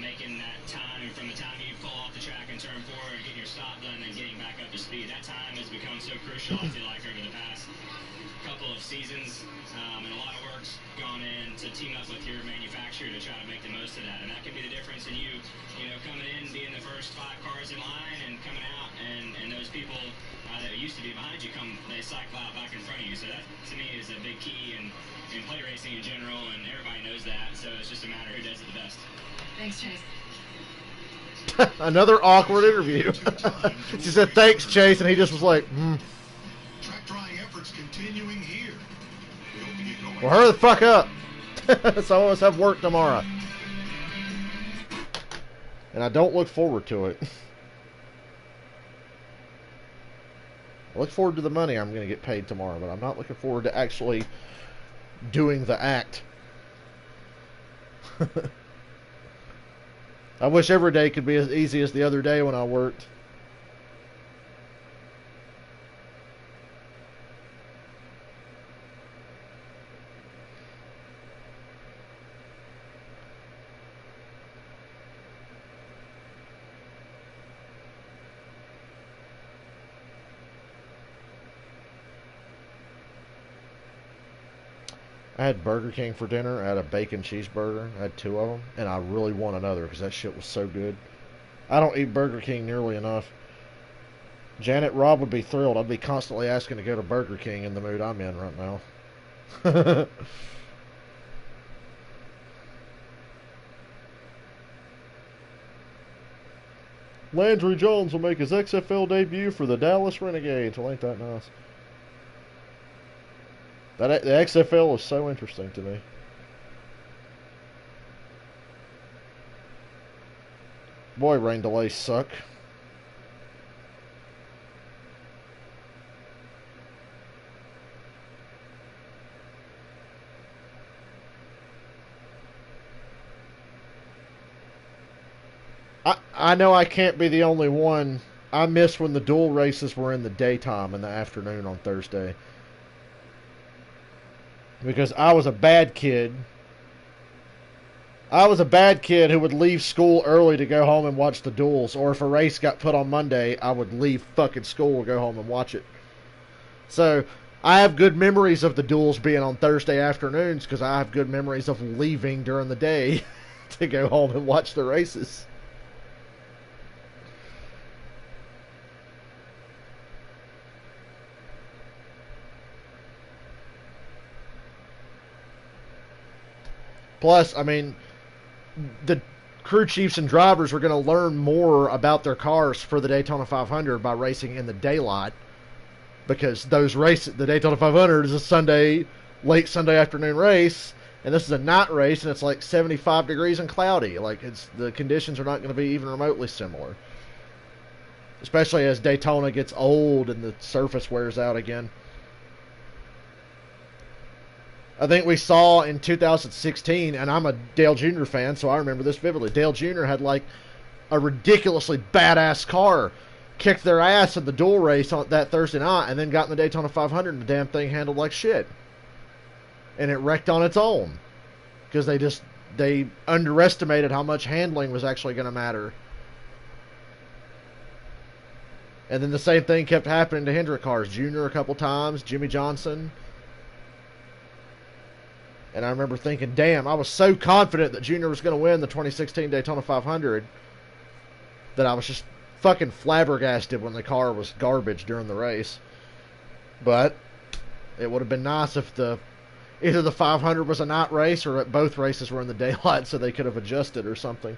making that time from the time you pull off the track and turn forward and get your stop done and getting back up to speed. That time has become so crucial, I feel like, over the past couple of seasons, and a lot of work's gone in to team up with your manufacturer to try to make the most of that. And that could be the difference in you coming in, being the first 5 cars in line, and coming out, and those people that used to be behind you they cycle out back in front of you. So that, to me, is a big key in play racing in general, and everybody knows that. So it's just a matter of who does it the best. Thanks, Chase. Another awkward interview. She said, "Thanks, Chase," and he just was like, Track drying efforts continuing here. We hope to get going. Well, hurry the fuck up. Some of us have work tomorrow. And I don't look forward to it. I look forward to the money I'm going to get paid tomorrow, but I'm not looking forward to actually doing the act. I wish every day could be as easy as the other day when I worked. I had Burger King for dinner. I had a bacon cheeseburger. I had 2 of them, and I really want another because that shit was so good. I don't eat Burger King nearly enough. Janet Robb would be thrilled. I'd be constantly asking to go to Burger King in the mood I'm in right now. Landry Jones will make his XFL debut for the Dallas Renegades. Well, ain't that nice? The XFL is so interesting to me. Boy, rain delays suck. I know I can't be the only one. I miss when the dual races were in the daytime in the afternoon on Thursday. Because I was a bad kid. I was a bad kid who would leave school early to go home and watch the duels. Or if a race got put on Monday, I would leave fucking school and go home and watch it. So, I have good memories of the duels being on Thursday afternoons because I have good memories of leaving during the day to go home and watch the races. Plus, I mean, the crew chiefs and drivers are going to learn more about their cars for the Daytona 500 by racing in the daylight, because those races, the Daytona 500 is a late Sunday afternoon race, and this is a night race, and it's like 75 degrees and cloudy. Like, the conditions are not going to be even remotely similar, especially as Daytona gets old and the surface wears out again. I think we saw in 2016, and I'm a Dale Jr. fan, so I remember this vividly. Dale Jr. had like a ridiculously badass car, kicked their ass in the dual race on that Thursday night, and then got in the Daytona 500, and the damn thing handled like shit. And it wrecked on its own. Because they underestimated how much handling was actually going to matter. And then the same thing kept happening to Hendrick cars. Junior a couple times, Jimmy Johnson. And I remember thinking, damn, I was so confident that Junior was going to win the 2016 Daytona 500 that I was just fucking flabbergasted when the car was garbage during the race. But it would have been nice if either the 500 was a night race or both races were in the daylight so they could have adjusted or something.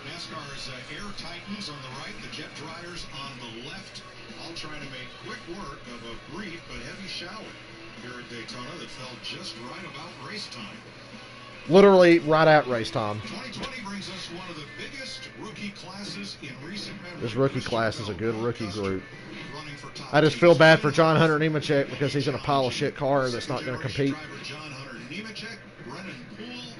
NASCAR's Air Titans on the right, the jet dryers on the left, all trying to make quick work of a brief but heavy shower here at Daytona that fell just right about race time. Literally right at race time. 2020 brings us one of the biggest rookie classes in recent memory. This rookie class is a good rookie group. I just feel bad for John Hunter Nemechek because he's in a pile of shit car that's not going to compete. John Hunter Nemechek, Brennan Poole,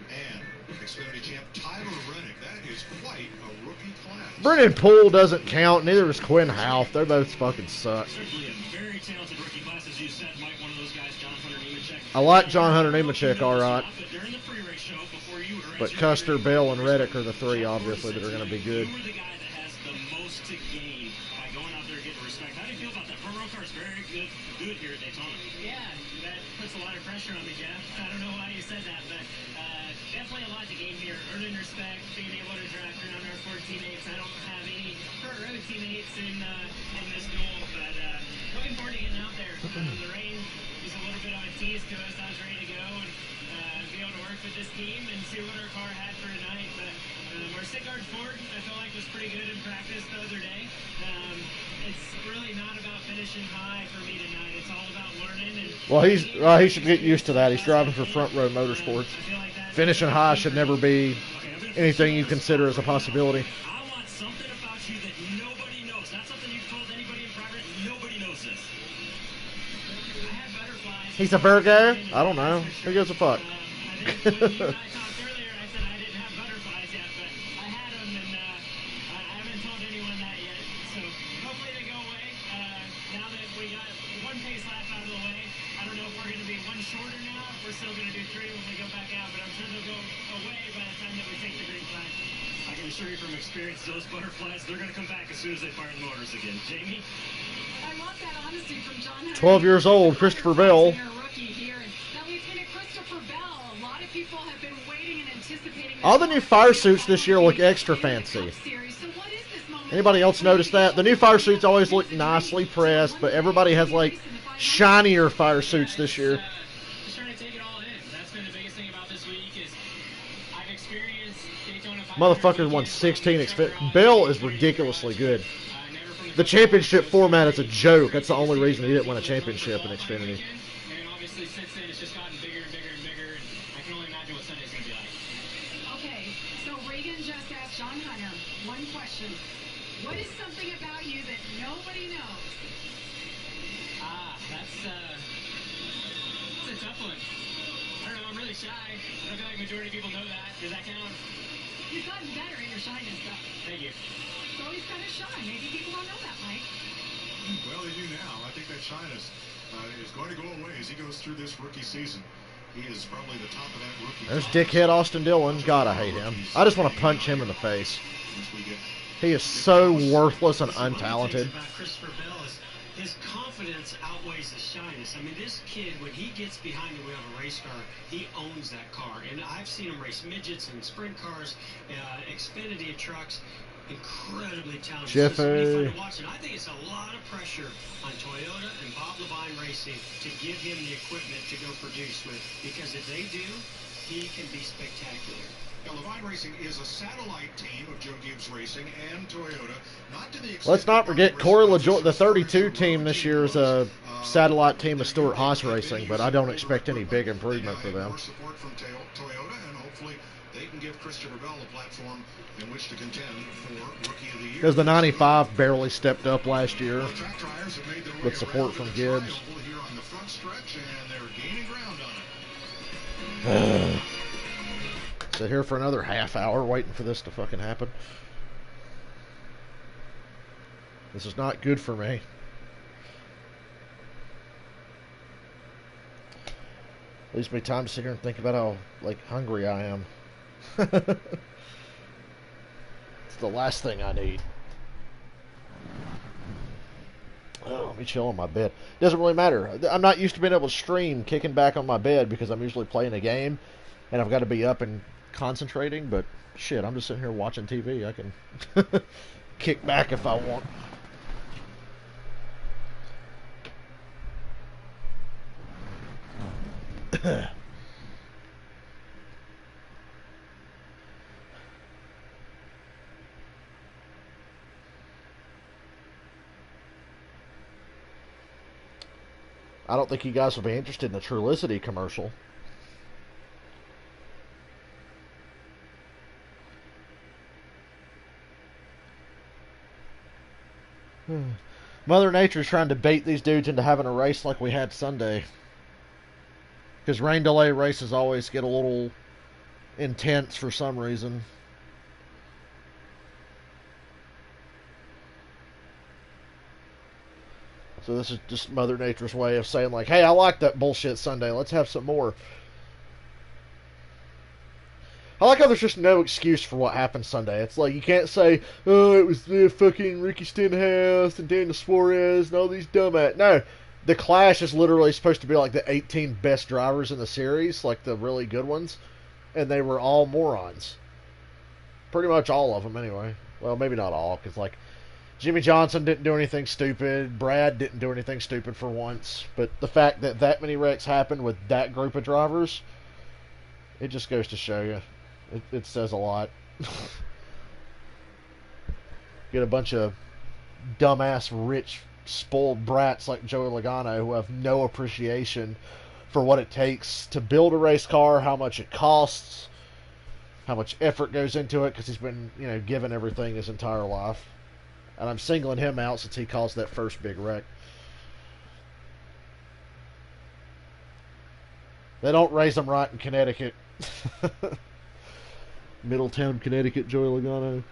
and Xfinity champ Tyler Reddick. That is quite a rookie class. Brennan Poole doesn't count. Neither is Quinn Houff. They both fucking suck. Certainly a very talented rookie class, as you said, Mike. One of those guys, John Hunter Nemechek. I like John Hunter Nemechek, all right. But during the pre-race show, before you were But Custer, Bell, and Reddick are the three, obviously, that are going to be good. You were the guy that has the most to gain by going out there and getting respect. How do you feel about that? Front row car is very good here at Daytona. Yeah, that puts a lot of pressure on me, Jeff. I don't know why you said that, but definitely a lot to gain here. Earning respect, being able to drive around our four teammates. I don't have any front row teammates in this duel, but looking forward to getting out there. The rain was a little bit of a tease to us. I was ready to go and be able to work with this team and see what our car had for tonight. But our Sigard Ford, I feel like, was pretty good in practice the other day. It's really not about finishing high for me tonight. It's all about learning. And well, he should get used to that. He's driving for Front Row Motorsports. Finishing high should never be anything you consider as a possibility. I want something about you that nobody knows. Not something you've told anybody in private. Nobody knows this. I had butterflies. He's a Virgo? I don't know. Who gives a fuck? I think when you and I talked earlier, I said I didn't have butterflies yet, but I had them, and I haven't told anyone that yet. So hopefully they go away. Now that we got one pace lap out of the way, I don't know if we're going to be one shorter now, if we're still going to do three when we go back out, but I'm sure they'll go away by the time that we take the green flag. I can assure you from experience, those butterflies, they're going to come back as soon as they fire the motors again. Jamie? I love that honesty from John Hunter. 12 years old, Christopher Bell. All the new fire suits this year look extra fancy. Anybody else notice that? The new fire suits always look nicely pressed, but everybody has like shinier fire suits this year. Just trying to take it all in. That's been the biggest thing about this week is I've experienced Daytona 500 Motherfucker won 16 Bell is ridiculously good. The championship format is a joke. That's the only reason he didn't win a championship in Xfinity. And obviously since then it's just gotten bigger and bigger and bigger, and I can only imagine what Sunday's going to be like. Okay, so Reagan just asked John Hunter one question. What is something about you that nobody knows? That's a tough one. I don't know, I'm really shy. I don't feel like the majority of people know that. Does that count? You've gotten better in your shyness, though. Thank you. So he's kind of shy. Maybe people don't know that, Mike. Well, they do now. I think that shyness is going to go away as he goes through this rookie season. He is probably the top of that rookie. There's dickhead Austin Dillon. God, I hate him. I just want to punch him in the face. He is so worthless and untalented. About Christopher Bell is his confidence outweighs his shyness. I mean, this kid, when he gets behind the wheel of a race car, he owns that car. And I've seen him race midgets and sprint cars, Xfinity trucks. Incredibly talented. Jeff, So it's really fun to watch, and I think it's a lot of pressure on Toyota and Bob Levine Racing to give him the equipment to go produce with, because if they do, he can be spectacular. Now, Levine Racing is a satellite team of Joe Gibbs Racing and Toyota. Not to the extent Let's not forget Corey LaJoie. The 32 team this year is a satellite team of Stuart Haas Racing, but I don't expect any big improvement for them. More support from Toyota, and hopefully they can give Christopher Bell a platform in which to contend for Rookie of the Year. Because the 95 barely stepped up last year with support from Gibbs. Here on the front stretch, and they're gaining ground on it. Sit here for another half hour waiting for this to fucking happen. This is not good for me. Leaves me time to sit here and think about how hungry I am. It's the last thing I need. Oh, let me chill on my bed. Doesn't really matter. I'm not used to being able to stream kicking back on my bed because I'm usually playing a game and I've got to be up and concentrating, but shit, I'm just sitting here watching TV. I can kick back if I want. I don't think you guys will be interested in the Trulicity commercial. Mother Nature's trying to bait these dudes into having a race like we had Sunday. Because rain delay races always get a little intense for some reason. So this is just Mother Nature's way of saying, like, hey, I like that bullshit Sunday. Let's have some more. I like how there's just no excuse for what happened Sunday. It's like you can't say, oh, it was the fucking Ricky Stenhouse and Daniel Suarez and all these dumbass. No, the Clash is literally supposed to be like the 18 best drivers in the series, like the really good ones, and they were all morons. Pretty much all of them, anyway. Well, maybe not all, because like Jimmy Johnson didn't do anything stupid. Brad didn't do anything stupid for once. But the fact that that many wrecks happened with that group of drivers, it just goes to show you. It says a lot. Get a bunch of dumbass, rich, spoiled brats like Joey Logano who have no appreciation for what it takes to build a race car, how much it costs, how much effort goes into it, because he's been, given everything his entire life. And I'm singling him out since he caused that first big wreck. They don't raise them right in Connecticut. Middletown, Connecticut, Joey Logano.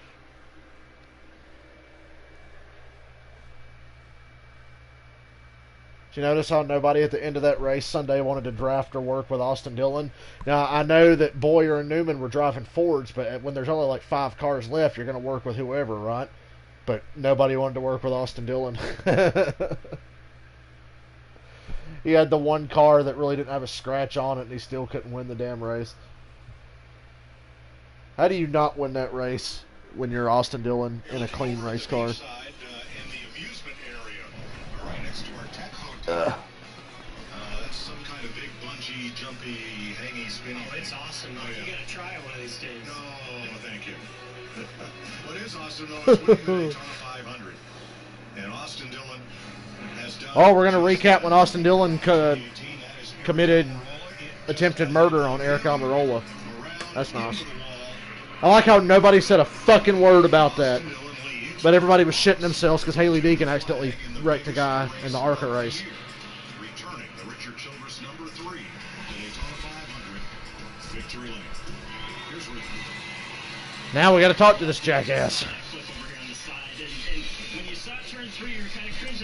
Did you notice how nobody at the end of that race Sunday wanted to draft or work with Austin Dillon? Now, I know that Boyer and Newman were driving Fords, but when there's only like 5 cars left, you're going to work with whoever, right? But nobody wanted to work with Austin Dillon. He had the one car that really didn't have a scratch on it, and he still couldn't win the damn race. How do you not win that race when you're Austin Dillon in a clean race car? In the amusement area, right next to our tech hotel. That's some kind of big bungee, jumpy, hangy, spinny. Oh, it's awesome. Oh, yeah. You gotta try it one of these days. No, thank you. What is awesome though is winning the Daytona 500, and Austin Dillon has done. Oh, we're gonna recap when Austin Dillon committed attempted murder on Eric Almirola. That's nice. I like how nobody said a fucking word about that. But everybody was shitting themselves because Haley Deacon accidentally wrecked a guy in the ARCA race. Returning the Richard Childress number 3, the Daytona 500 victory lane. Here's Ricky. Now we got to talk to this jackass.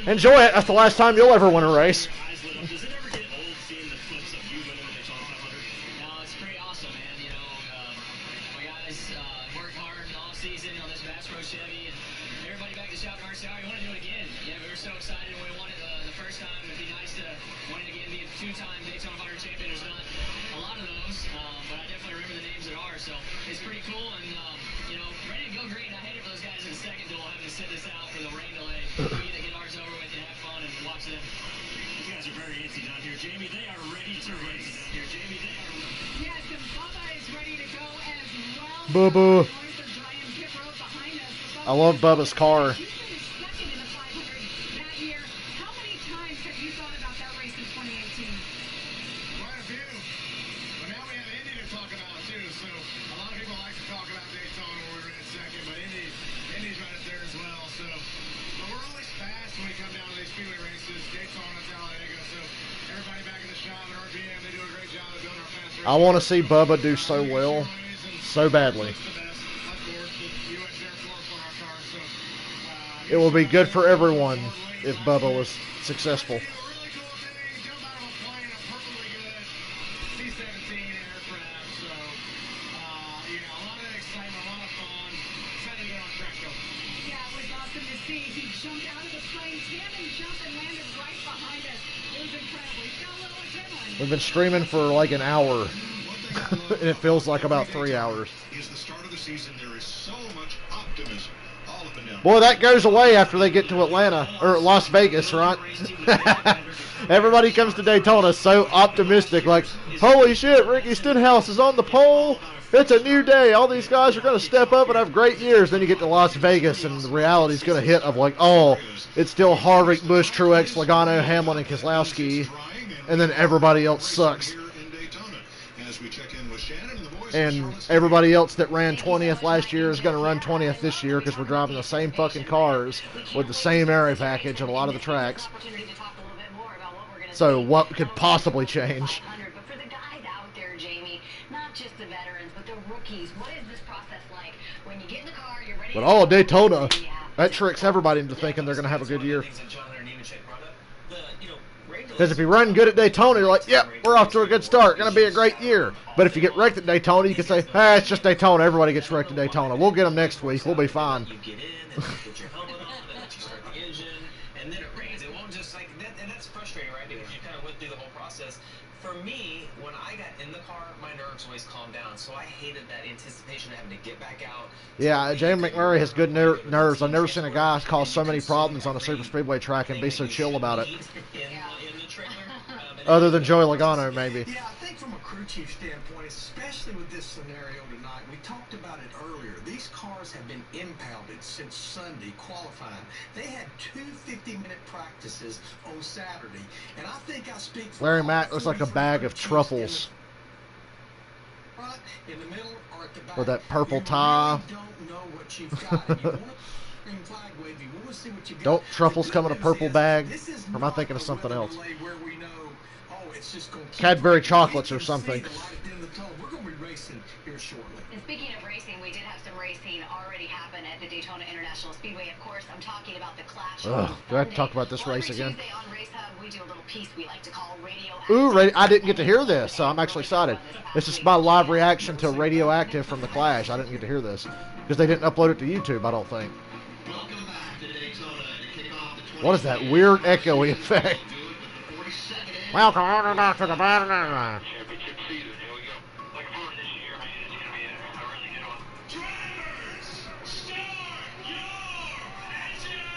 Enjoy it. That's the last time you'll ever win a race. Bubba. I love Bubba's car. I want to see Bubba do so well, so badly. It will be good for everyone if Bubba was successful. We've been streaming for like an hour, and it feels like about 3 hours. Boy, that goes away after they get to Atlanta, or Las Vegas, right? Everybody comes to Daytona so optimistic, like, holy shit, Ricky Stenhouse is on the pole. It's a new day. All these guys are going to step up and have great years. Then you get to Las Vegas, and the reality's going to hit of like, oh, it's still Harvick, Busch, Truex, Logano, Hamlin, and Keselowski. And then everybody else sucks. And everybody else that ran 20th last year is going to run 20th this year because we're driving the same fucking cars with the same area package at a lot of the tracks. So what could possibly change? But for the guys out there, Jamie, not just the veterans, but the rookies, what is this process like? When you get in the car, you're ready But all Daytona, that tricks everybody into thinking they're going to have a good year. Because if you run good at Daytona, you're like, yep, we're off to a good start. Going to be a great year. But if you get wrecked at Daytona, you can say, hey, it's just Daytona. Everybody gets wrecked at Daytona. We'll get them next week. We'll be fine. You get in, and you put your helmet on, and let you start the engine, and then it rains. It won't just like that, and that's frustrating, right? Because you kind of went through the whole process. For me, when I got in the car, my nerves always calmed down, so I hated that anticipation of having to get back out. Yeah, Jamie McMurray has good nerves. I've never seen a guy cause so many problems on a super speedway track and be so chill about it. In the trailer, Other than Joey Logano, maybe. Yeah, I think from a crew chief standpoint, especially with this scenario tonight, we talked about it earlier. These cars have been impounded since Sunday qualifying. They had two 50-minute practices on Saturday, and I think I speak for Larry all Mack looks like a 43 bag crew of chiefs truffles. in the front, in the middle, or at the back. With that purple You tie. really don't know what you've got. And you want to green flag wave, you want to see what you got. Don't truffles The come in a good purple news bag? is, this is Or am I not thinking of a something weather else? delay where we know, oh, it's just gonna keep Cadbury raining. chocolates We or can something. see the light at the end of the tunnel. We're going to be racing here shortly. And speaking of racing, we did have some racing already happen at the Daytona International Speedway. Of course, I'm talking about the Clash. Ugh, do I have to talk about this Well, race every again? Tuesday on Race Hub, we do a little piece we like to call Radio Ooh, Active. I didn't get to hear this, so I'm actually excited. This is my live reaction to Radioactive from the Clash. I didn't get to hear this because they didn't upload it to YouTube, I don't think. Welcome back to Daytona to kick off the What is that weird echoey effect? Welcome back to the banner. championship season. Here we go. Looking forward to this year, man. It's going to be a really good one. Drivers, start your engines!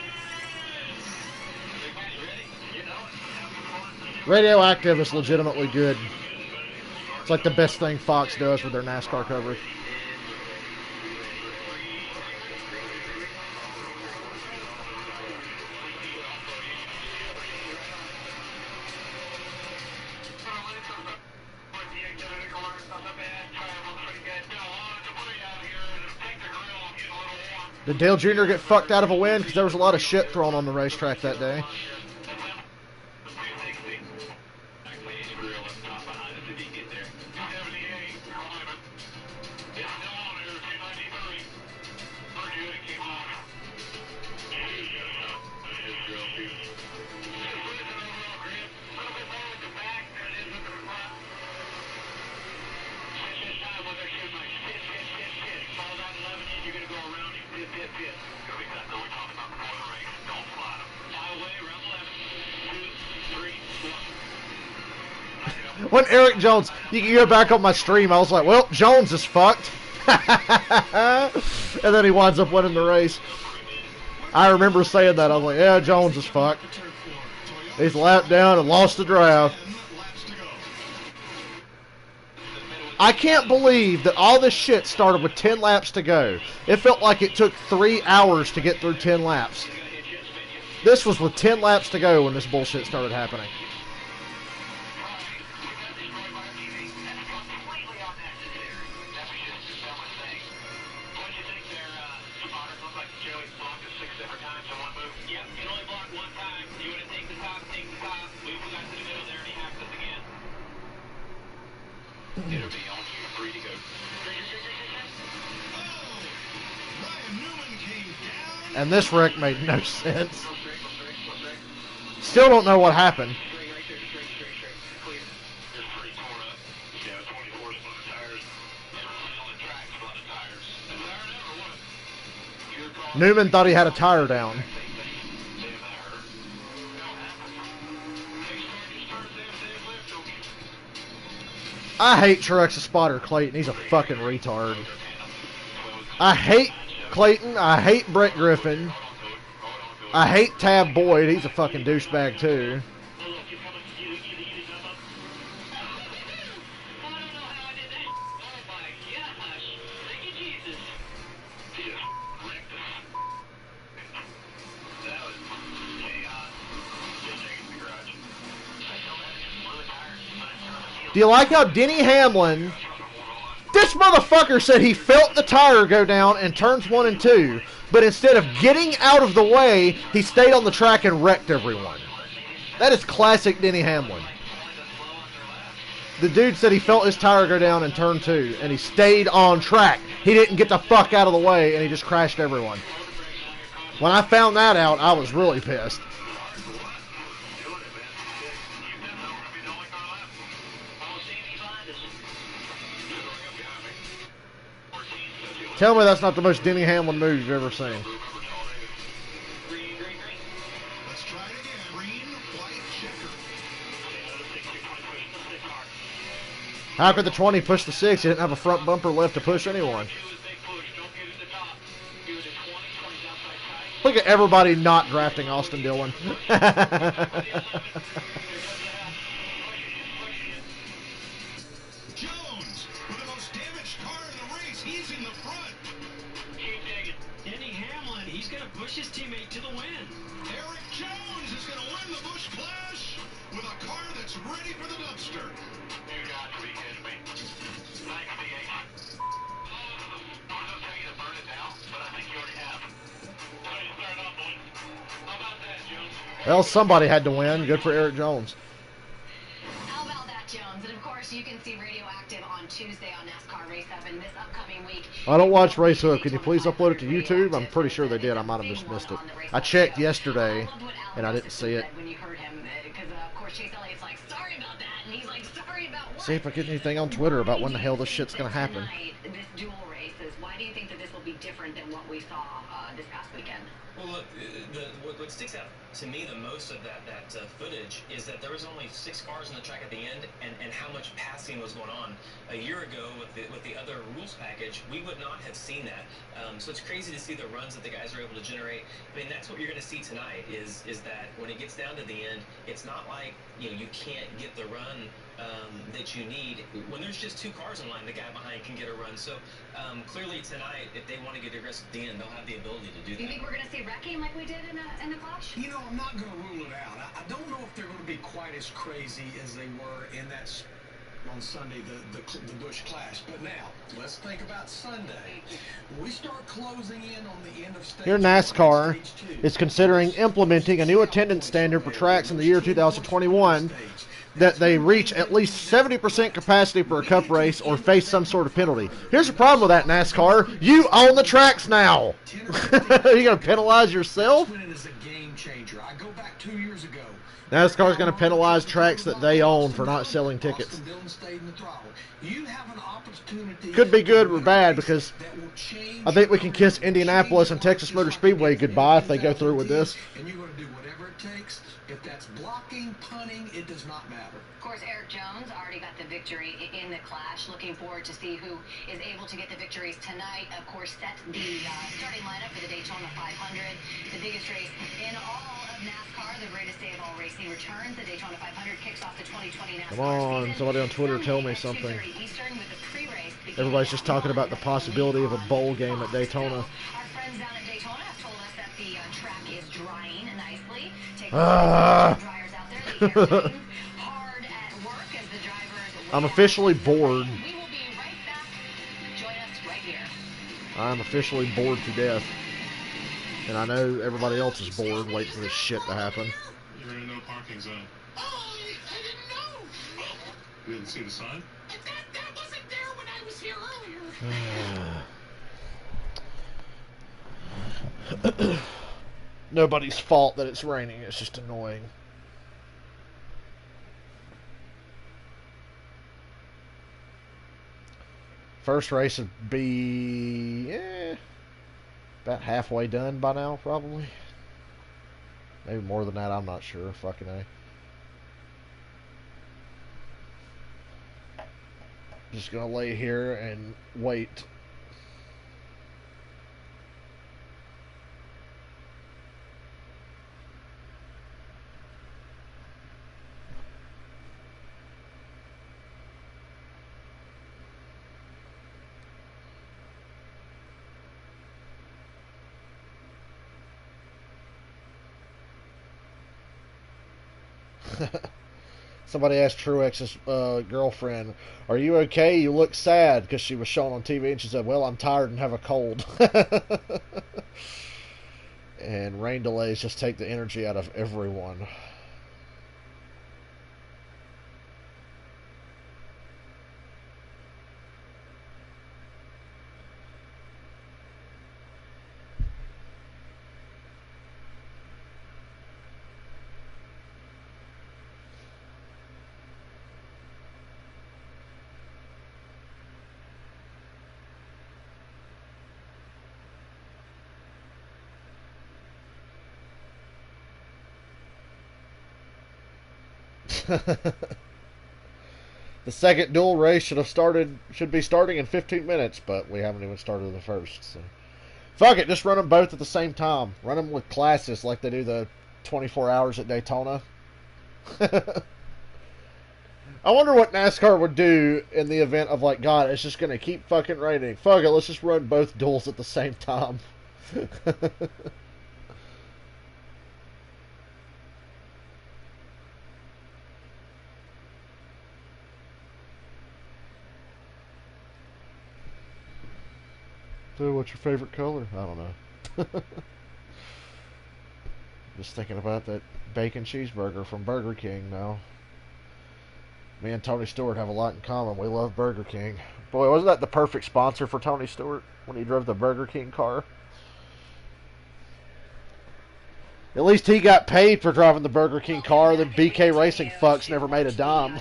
Everybody ready? You know it. Radioactive is legitimately good. It's like the best thing Fox does with their NASCAR coverage. Did Dale Jr. get fucked out of a win? Because there was a lot of shit thrown on the racetrack that day. When Eric Jones, you can go back on my stream, I was like, well, Jones is fucked. And then he winds up winning the race. I remember saying that. I was like, yeah, Jones is fucked. He's lapped down and lost the draft. I can't believe that all this shit started with 10 laps to go. It felt like it took 3 hours to get through 10 laps. This was with 10 laps to go when this bullshit started happening. And this wreck made no sense. Still don't know what happened. Newman thought he had a tire down. I hate Truex spotter Clayton. He's a fucking retard. I hate Clayton. I hate Brett Griffin. I hate Tab Boyd. He's a fucking douchebag too. Do you like how Denny Hamlin, this motherfucker said he felt the tire go down in turns 1 and 2, but instead of getting out of the way, he stayed on the track and wrecked everyone. That is classic Denny Hamlin. The dude said he felt his tire go down in turn 2, and he stayed on track. He didn't get the fuck out of the way, and he just crashed everyone. When I found that out, I was really pissed. Tell me that's not the most Denny Hamlin move you've ever seen. Let's try it again. Green, white, checker. How could the 20 push the 6? He didn't have a front bumper left to push anyone. Look at everybody not drafting Austin Dillon. Jones with the most damaged car in the race. He's in the front. Denny Hamlin, he's going to push his teammate to the win. Eric Jones is going to win the Busch Clash with a car that's ready for the dumpster. You got to be kidding me. Nice V8. I was going to tell you to burn it down, but I think you already have. How do you start off, boys? How about that, Jones? Well, somebody had to win. Good for Eric Jones. How about that, Jones? And of course, you can see Radioactive on Tuesday on NASCAR Race 7 this upcoming week. I don't watch Race Hook. Can you please upload it to YouTube? I'm pretty sure they did. I might have just missed it. I checked yesterday, and I didn't see it. When you heard him, because of course Chase Elliott's like, sorry about that, and he's like, sorry about what? See if I get anything on Twitter about when the hell this shit's gonna happen. Tonight, this dual races, why do you think that this will be different than what we saw this past weekend? Well, look, what sticks out to me the most of that footage is that there was only 6 cars on the track at the end, and how much passing was going on. A year ago, with the other rules package, we would not have seen that. So it's crazy to see the runs that the guys are able to generate. I mean, that's what you're going to see tonight. Is that when it gets down to the end, it's not like you can't get the run that you need. When there's just 2 cars in line, the guy behind can get a run. So clearly tonight, if they want to get aggressive at the end, they'll have the ability to do that. Do you think we're going to see wrecking like we did in the Clash? You know, I'm not going to rule it out. I don't know if they're going to be quite as crazy as they were in that on Sunday, the Busch Clash. But now, let's think about Sunday. We start closing in on the end of stage Here, NASCAR is considering implementing a new attendance standard for tracks in the year 2021 that they reach at least 70% capacity for a cup race or face some sort of penalty. Here's the problem with that, NASCAR. You own the tracks now. You're going to penalize yourself? Is a game changer. I go back 2 years ago. NASCAR is going to penalize tracks that they own for not selling tickets. Could be good or bad, because I think we can kiss Indianapolis and Texas Motor Speedway goodbye if they go through with this. And you're going to do whatever it takes. If that's blocking, punting, it does not matter. Of course, Eric Jones already got the victory in the Clash. Looking forward to see who is able to get the victories tonight. Of course, that's the starting lineup for the Daytona 500, the biggest race in all of NASCAR. The greatest day of all racing returns. The Daytona 500 kicks off the 2020 NASCAR Come on, season. somebody on Twitter tell me something. Eastern with the pre-race Everybody's just talking about the possibility of a bowl game at Daytona. Our friends down at Daytona have told us that the track is drying nicely. Take dryers out there. The air team hard at work as the drivers. I'm officially bored. We will be right back. Join us right here. I'm officially bored to death. And I know everybody else is bored waiting for this shit to happen. You're in a no parking zone. Oh, I didn't know. You didn't see the sign? That wasn't there when I was here earlier. Nobody's fault that it's raining. It's just annoying. First race would be about halfway done by now, probably. Maybe more than that, I'm not sure. Fucking A. Just gonna lay here and wait. Somebody asked Truex's girlfriend, "Are you okay? You look sad," because she was shown on TV, and she said, "Well, I'm tired and have a cold." And rain delays just take the energy out of everyone. The second duel race should be starting in 15 minutes, but we haven't even started the first. So. Fuck it, just run them both at the same time. Run them with classes like they do the 24 hours at Daytona. I wonder what NASCAR would do in the event of, like, God, it's just going to keep fucking raining. Fuck it, let's just run both duels at the same time. So, what's your favorite color? I don't know. Just thinking about that bacon cheeseburger from Burger King now. Me and Tony Stewart have a lot in common. We love Burger King. Boy, wasn't that the perfect sponsor for Tony Stewart when he drove the Burger King car? At least he got paid for driving the Burger King car. The BK Racing fucks never made a dime.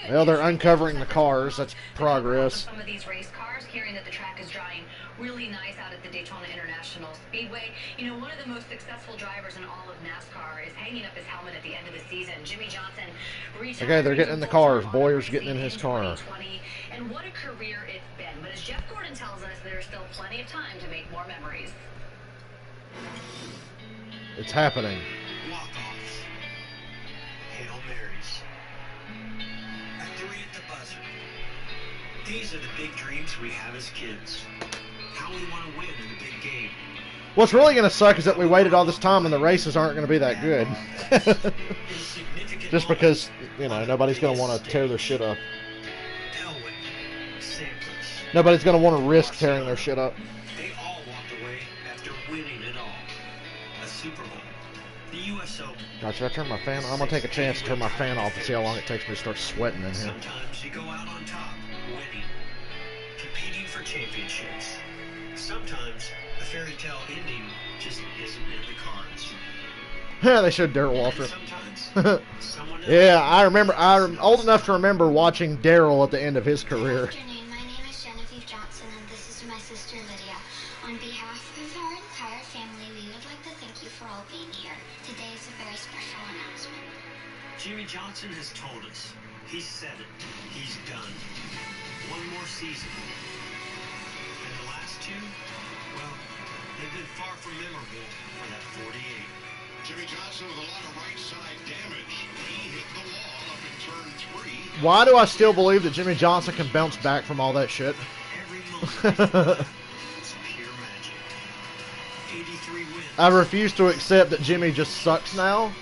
Well, they're uncovering the cars. That's progress. Some of these race cars, hearing that the track is drying really nice out at the Daytona International Speedway. You know, one of the most successful drivers in all of NASCAR is hanging up his helmet at the end of the season. Jimmy Johnson retired. Okay, they're getting in the cars. Boyer's getting in his car. And what a career it's been. But as Jeff Gordon tells us, there's still plenty of time to make more memories. It's happening. Walk-offs. Hail Marys. A 3 at the buzzer. These are the big dreams we have as kids. How we want to win in the big game. What's really going to suck is that we waited all this time and the races aren't going to be that good. Just because, you know, nobody's going to want to tear their shit up. Nobody's going to want to risk tearing their shit up. They all walked away after winning it all. A Super Bowl. The U.S. Open. God, should I turn my fan on? I'm going to take a chance to turn my fan off and see how long it takes me to start sweating in here. Sometimes you go out on top, winning. Competing for championships. Sometimes a fairy tale ending just isn't in the cards. Yeah, they showed Darrell Waltrip. Yeah, I'm old enough to remember watching Darrell at the end of his career. My name is Genevieve Johnson, and this is my sister Lydia. On behalf of our entire family, we would like to thank you for all being here. Today is a very special announcement. Jimmy Johnson has told us. He said it. He's done. One more season. And the last two, well, they've been far from memorable for that 48. Jimmy Johnson with a lot of right side damage. He hit the wall up in turn 3. Why do I still believe that Jimmy Johnson can bounce back from all that shit? Every moment it's pure magic. 83 wins. I refuse to accept that Jimmy just sucks now.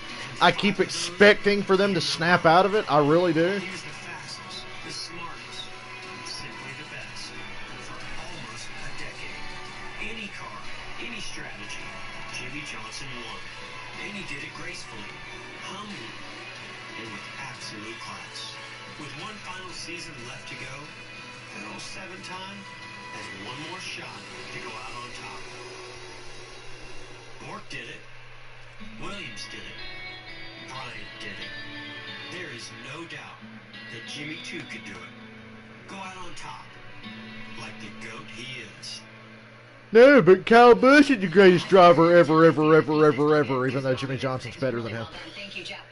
I keep expecting for them to snap out of it. I really do. He's the fastest, the smartest, simply the best for almost a decade. Any car, any strategy, Jimmy Johnson won. And he did it gracefully, humbly, and with absolute class. With one final season left to go, that old 7-time has one more shot to go out on top. Bork did it. Williams did it. Bryant did it. There is no doubt that Jimmy too could do it. Go out on top, like the GOAT he is. No, but Kyle Busch is the greatest driver ever, even though Jimmy Johnson's better than him. Thank you, Jeff.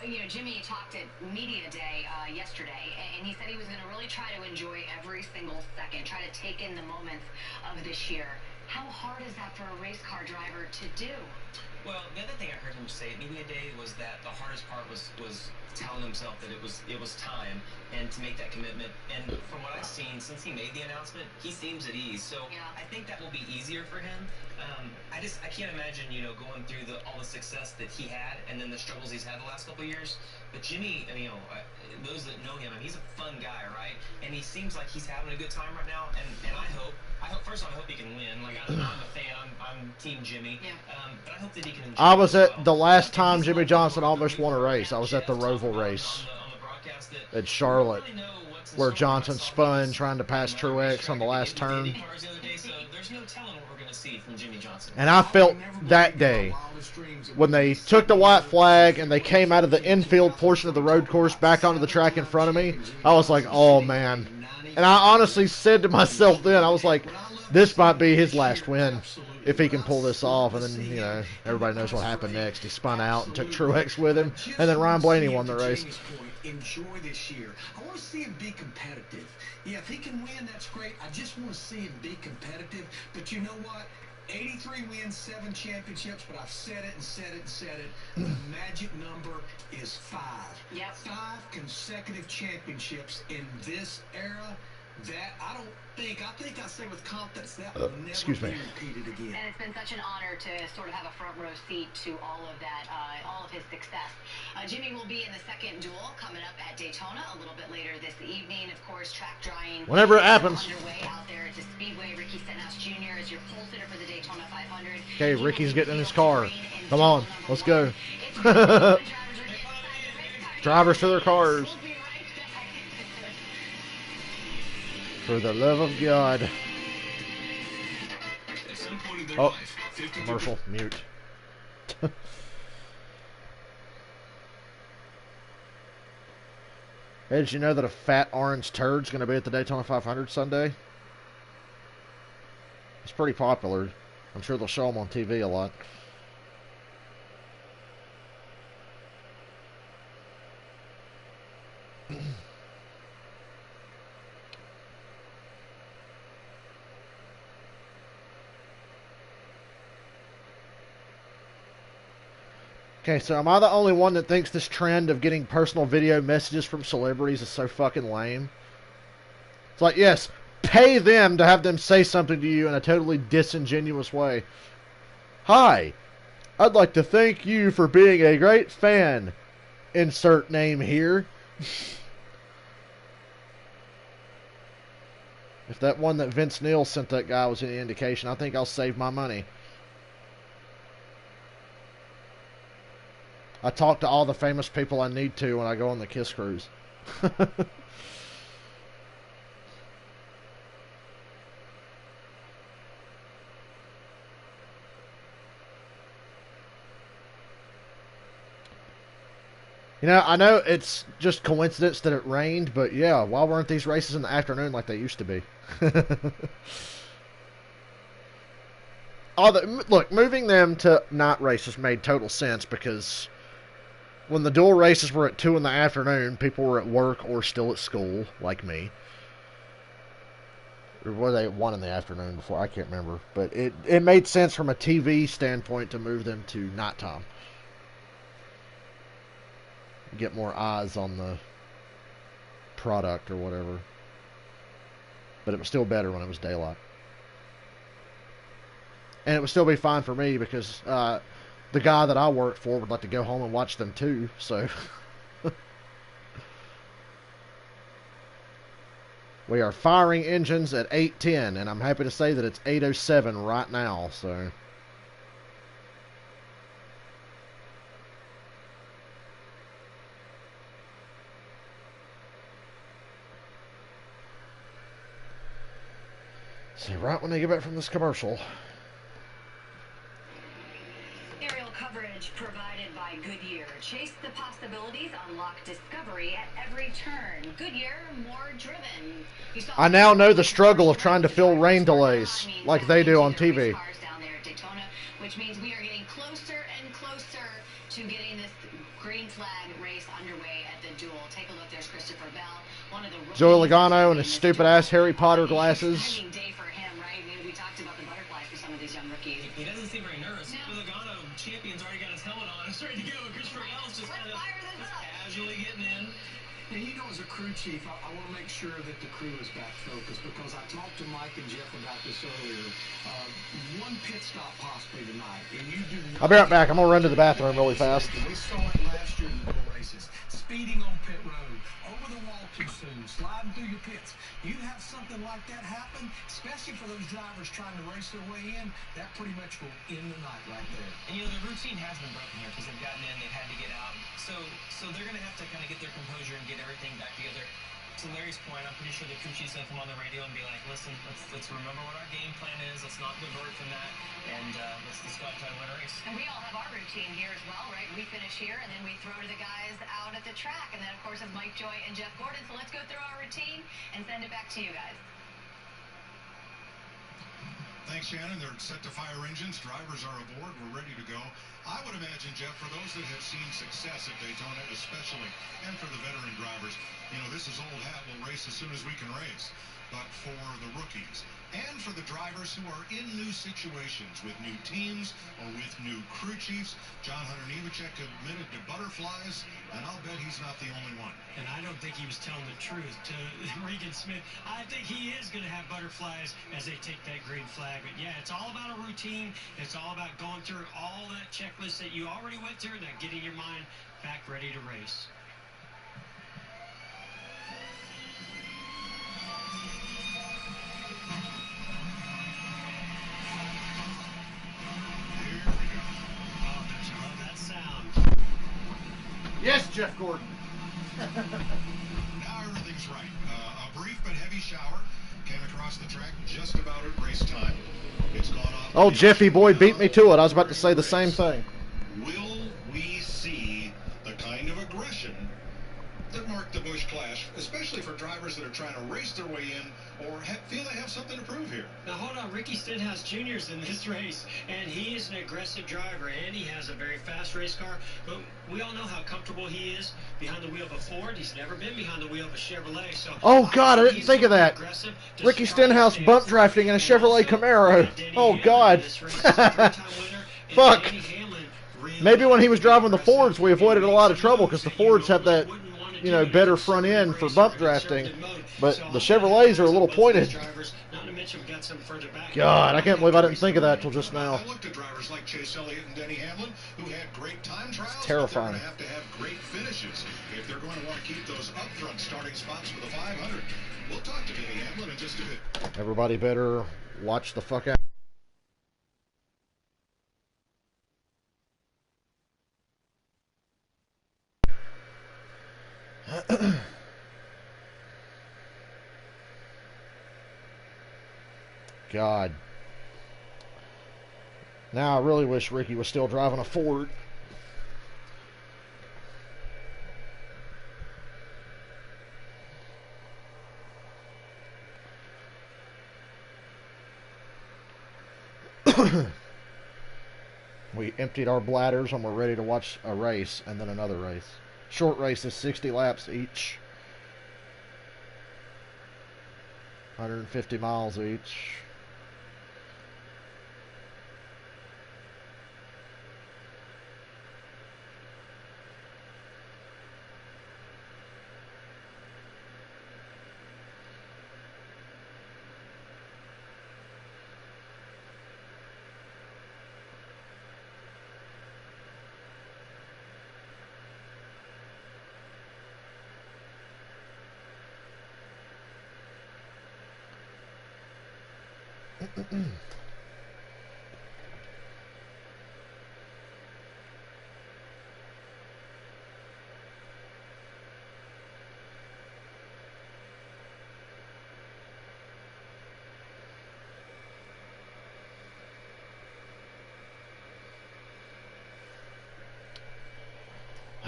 You know, Jimmy talked at Media Day yesterday, and he said he was going to really try to enjoy every single second, try to take in the moments of this year. How hard is that for a race car driver to do? Well, the other thing I heard him say at Media Day was that the hardest part was telling himself that it was time and to make that commitment. And from what I've seen since he made the announcement, he seems at ease. So Yeah. I think that will be easier for him. I can't imagine, going through all the success that he had and then the struggles he's had the last couple of years. But Jimmy, those that know him, he's a fun guy, right? And he seems like he's having a good time right now. And I hope first of all, I hope he can win. Like, I'm a fan. I'm Team Jimmy. Yeah. But I hope that he can enjoy I was it as at well. the last time Jimmy Johnson almost won a race. I was at the Roval race On the broadcast that at Charlotte, we don't really know what's in where store. Johnson I saw spun these trying to pass Truex on the last turn. Indy cars the other day, so there's no telling what we're going to see from Jimmy Johnson. And I felt that day when they took the white flag and they came out of the infield portion of the road course back onto the track in front of me, I was like, oh man. And I honestly said to myself then, I was like, this might be his last win. if he can pull this off. And then, you know, everybody knows what happened next. He spun out and took Truex with him, and then Ryan Blaney won the race. Enjoy this year. I want to see him be competitive. Yeah, if he can win, that's great. I just want to see him be competitive. But you know what? 83 wins, 7 championships, but I've said it and said it and said it. The magic number is 5. Yep. 5 consecutive championships in this era. That I think I say with confidence that will never be repeated again. And it's been such an honor to sort of have a front row seat to all of that, all of his success. Jimmy will be in the second duel coming up at Daytona a little bit later this evening. Of course, track drying whenever it happens. Underway out there at the Speedway. Ricky Stenhouse Jr. is your pole sitter for the Daytona 500. Okay, Ricky's getting in his car. Come on, let's go. Drivers to their cars. For the love of God. Oh, commercial, mute. Hey, did you know that a fat orange turd's going to be at the Daytona 500 Sunday? It's pretty popular. I'm sure they'll show them on TV a lot. Okay, so am I the only one that thinks this trend of getting personal video messages from celebrities is so fucking lame? It's like, yes, pay them to have them say something to you in a totally disingenuous way. Hi, I'd like to thank you for being a great fan. Insert name here. If that one that Vince Neil sent that guy was any indication, I think I'll save my money. I talk to all the famous people I need to when I go on the Kiss Cruise. You know, I know it's just coincidence that it rained, but yeah, why weren't these races in the afternoon like they used to be? Look, moving them to night races made total sense because when the dual races were at 2 in the afternoon, people were at work or still at school, like me. Or were they at 1 in the afternoon before? I can't remember. But it made sense from a TV standpoint to move them to nighttime. Get more eyes on the product or whatever. But it was still better when it was daylight. And it would still be fine for me because the guy that I work for would like to go home and watch them too, so. We are firing engines at 8:10, and I'm happy to say that it's 8:07 right now, so. See, right when they get back from this commercial. Aerial coverage provided by Goodyear. Chase the possibilities, unlock discovery at every turn. Goodyear, more driven. I now know the struggle of trying to fill rain delays like they do on TV. Down there at Daytona, which means we are getting closer and closer to getting this green flag race underway at the duel. Take a look. There's Christopher Bell, one of the Joey Logano and his stupid ass Harry Potter glasses. Day for him, right? We talked about the butterflies for some of these young rookies. He doesn't seem very nervous. No. Logano, champion's already got his helmet on. It's ready to go. Christopher Bell's just kind of casually getting in. And you know, as a crew chief, I want to make sure that the crew is back focused because I talked to Mike and Jeff about this earlier. One pit stop possibly tonight, and you do. I'll be right back. I'm gonna run to the bathroom really fast. We saw it last year in the races. Speeding on pit road, over the wall too soon, sliding through your pits. You have something like that happen, especially for those drivers trying to race their way in. That pretty much will end the night right there. And you know, the routine has been broken here because they've gotten in, they've had to get out. So they're going to have to kind of get their composure and get everything back together. To Larry's point, I'm pretty sure the crew chief's going to come on the radio and be like, listen, let's remember what our game plan is. Let's not divert from that. And let's go out and try to win a race. And we all have our routine here as well, right? We finish here, and then we throw to the guys out at the track. And then, of course, it's Mike Joy and Jeff Gordon. So let's go through our routine and send it back to you guys. Thanks, Shannon. They're set to fire engines. Drivers are aboard. We're ready to go. I would imagine, Jeff, for those that have seen success at Daytona especially, and for the veteran drivers, you know, this is old hat. We'll race as soon as we can race. But for the rookies and for the drivers who are in new situations with new teams or with new crew chiefs, John Hunter Nemechek admitted to butterflies, and I'll bet he's not the only one. And I don't think he was telling the truth to Regan Smith. I think he is going to have butterflies as they take that green flag. But yeah, it's all about a routine. It's all about going through all that checklist that you already went through and then getting your mind back ready to race. Yes, Jeff Gordon. Now everything's right. A brief but heavy shower came across the track just about at race time. It's gone off. Oh, Jeffy boy beat me to it. I was about to say the same thing. Will we see the kind of aggression that marked the Busch Clash, especially for drivers that are trying to race their way in or feel they have something to prove here? Now hold on, Ricky Stenhouse Jr. is in this race, and he is an aggressive driver, and he has a very fast race car, but we all know how comfortable he is behind the wheel of a Ford. He's never been behind the wheel of a Chevrolet. So oh God, I didn't think of that. Ricky Stenhouse bump drafting in a Chevrolet Camaro. Oh God. Fuck. Maybe when he was driving the Fords, we avoided a lot of trouble because the Fords have that, you know, better front end for bump drafting, but the Chevrolets are a little pointed. God, I can't believe I didn't think of that till just now. I looked at drivers like Chase Elliott and Denny Hamlin who had great time trials. It's terrifying. They're going to have great finishes if they're going to want to keep those upfront starting spots for the 500. We'll talk to Denny Hamlin in just a bit. Everybody better watch the fuck out. God. Now I really wish Ricky was still driving a Ford. We emptied our bladders and we're ready to watch a race and then another race. Short races, 60 laps each. 150 miles each.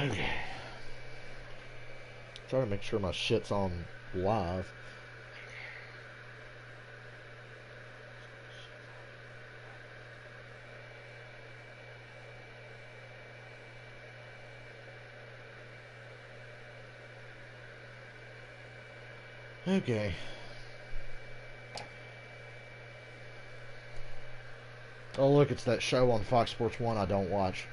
Okay. Trying to make sure my shit's on live. Okay. Oh look, it's that show on Fox Sports 1 I don't watch.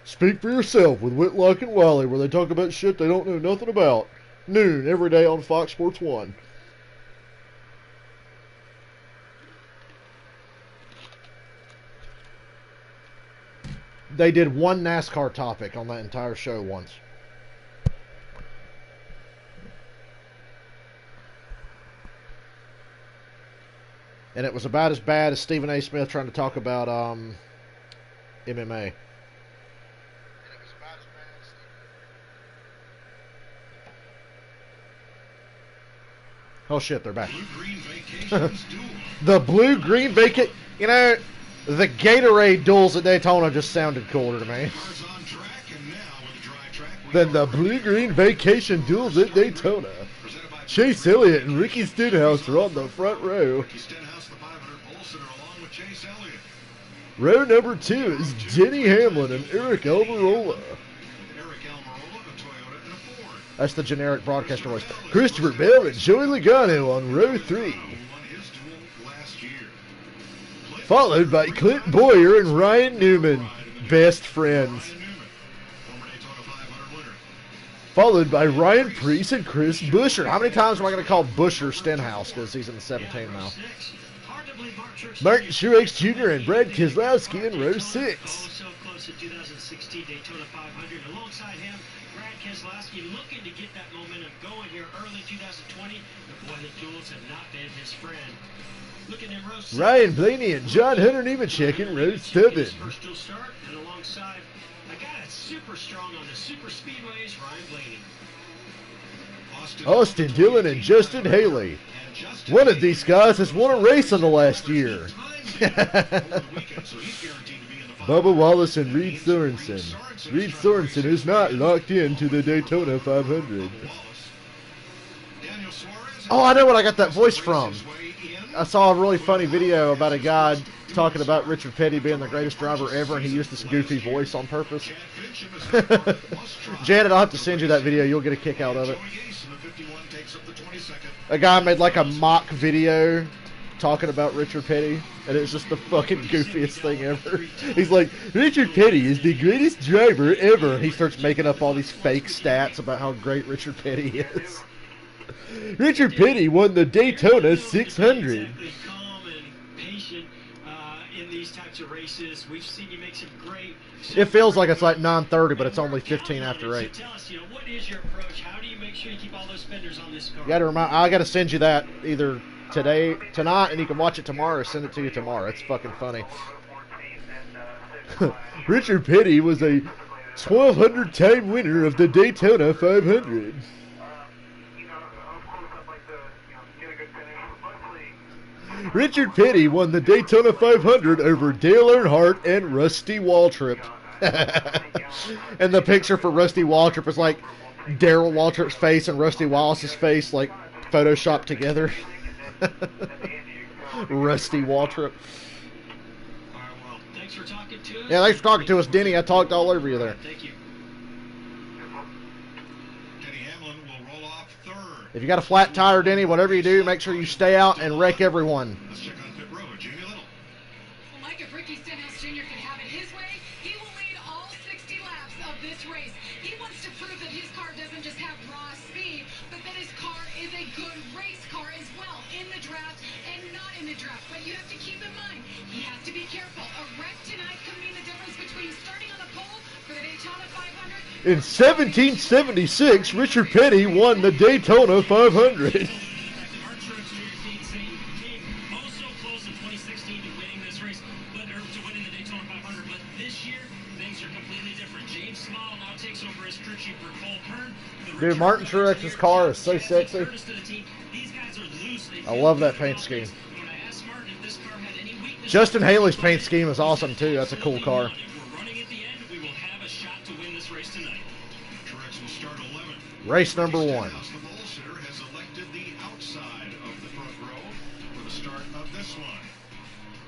Speak for Yourself with Whitlock and Wiley, where they talk about shit they don't know nothing about. Noon, every day on Fox Sports 1. They did one NASCAR topic on that entire show once. And it was about as bad as Stephen A. Smith trying to talk about MMA. Oh shit, they're back. The blue-green vacation. You know, the Gatorade duels at Daytona just sounded cooler to me than the blue-green vacation duels at Daytona. Presented by Chase Elliott and Ricky Stenhouse are on the front row. Ricky Stenhouse, the 500 pole sitter, along with Chase Elliott. Row number 2 is Denny Hamlin and Eric Almirola. Eric Almirola, a Toyota and a Ford. That's the generic broadcaster voice. Christopher Bell and Joey Logano on row 3. Who won his duel last year. Followed by Clint Boyer and Ryan Newman, best friends. Ryan Newman, former Daytona 500 winner. Followed by Ryan Preece and Chris Buescher. How many times am I going to call Buescher Stenhouse because he's in the 17 now? Martin Truex Jr. and Brad Keselowski in row 6. So close to 2016 Daytona 500. Alongside him, Brad Keselowski looking to get that momentum going here early 2020. But boy, the Duels have not been his friend. Looking at row 6. Ryan Blaney and John Hunter Nemechek in row 7. First dual start, and alongside a guy that's super strong on the super speedways, Ryan Blaney. Austin Dillon and Justin Haley. One of these guys has won a race in the last year. Bubba Wallace and Reed Sorensen. Reed Sorensen is not locked into the Daytona 500. Oh, I know what I got that voice from. I saw a really funny video about a guy talking about Richard Petty being the greatest driver ever, and he used this goofy voice on purpose. Janet, I'll have to send you that video. You'll get a kick out of it. A guy made like a mock video talking about Richard Petty, and it's just the fucking goofiest thing ever. He's like, Richard Petty is the greatest driver ever. And he starts making up all these fake stats about how great Richard Petty is. Richard Petty won the Daytona 600. Calm and patient in these types of races. We've seen you make some great. It feels like it's like 9:30, but it's only 15 after 8. So tell us, what is your approach? How do you make sure you keep all those fenders on this car? You gotta remind. I gotta send you that either tonight, and you can watch it tomorrow, or send it to you tomorrow. It's fucking funny. Richard Petty was a 1,200-time winner of the Daytona 500. Richard Petty won the Daytona 500 over Dale Earnhardt and Rusty Waltrip. And the picture for Rusty Waltrip is like Darrell Waltrip's face and Rusty Wallace's face like photoshopped together. Rusty Waltrip. All right, well, thanks for talking to us. Yeah, thanks for talking to us, Denny. I talked all over you there. Thank you. Denny Hamlin will roll off third. If you got a flat tire, Denny, whatever you do, make sure you stay out and wreck everyone. Let's check on pit road. Jamie Little. Well, Mike, if Ricky Stenhouse Jr. can have it his way, he will lead all 60 laps of this race. He wants to prove that his car doesn't just have raw speed, but that his car is a good race car as well, in the draft and not in the draft. But you have to keep in mind, he has to be careful. A wreck tonight could mean the difference between starting on the pole for the Daytona 500. In 1776, Richard Petty won the Daytona 500. Also close in 2016 to winning this race, to winning the Daytona 500. But this year, things are completely different. James Small now takes over as crew chief for Cole Kern. Dude, Martin Truex's car is so sexy. I love that paint scheme. Justin Haley's paint scheme is awesome too. That's a cool car. Race number 1. The bullsitter has elected the outside of the front row for the start of this one.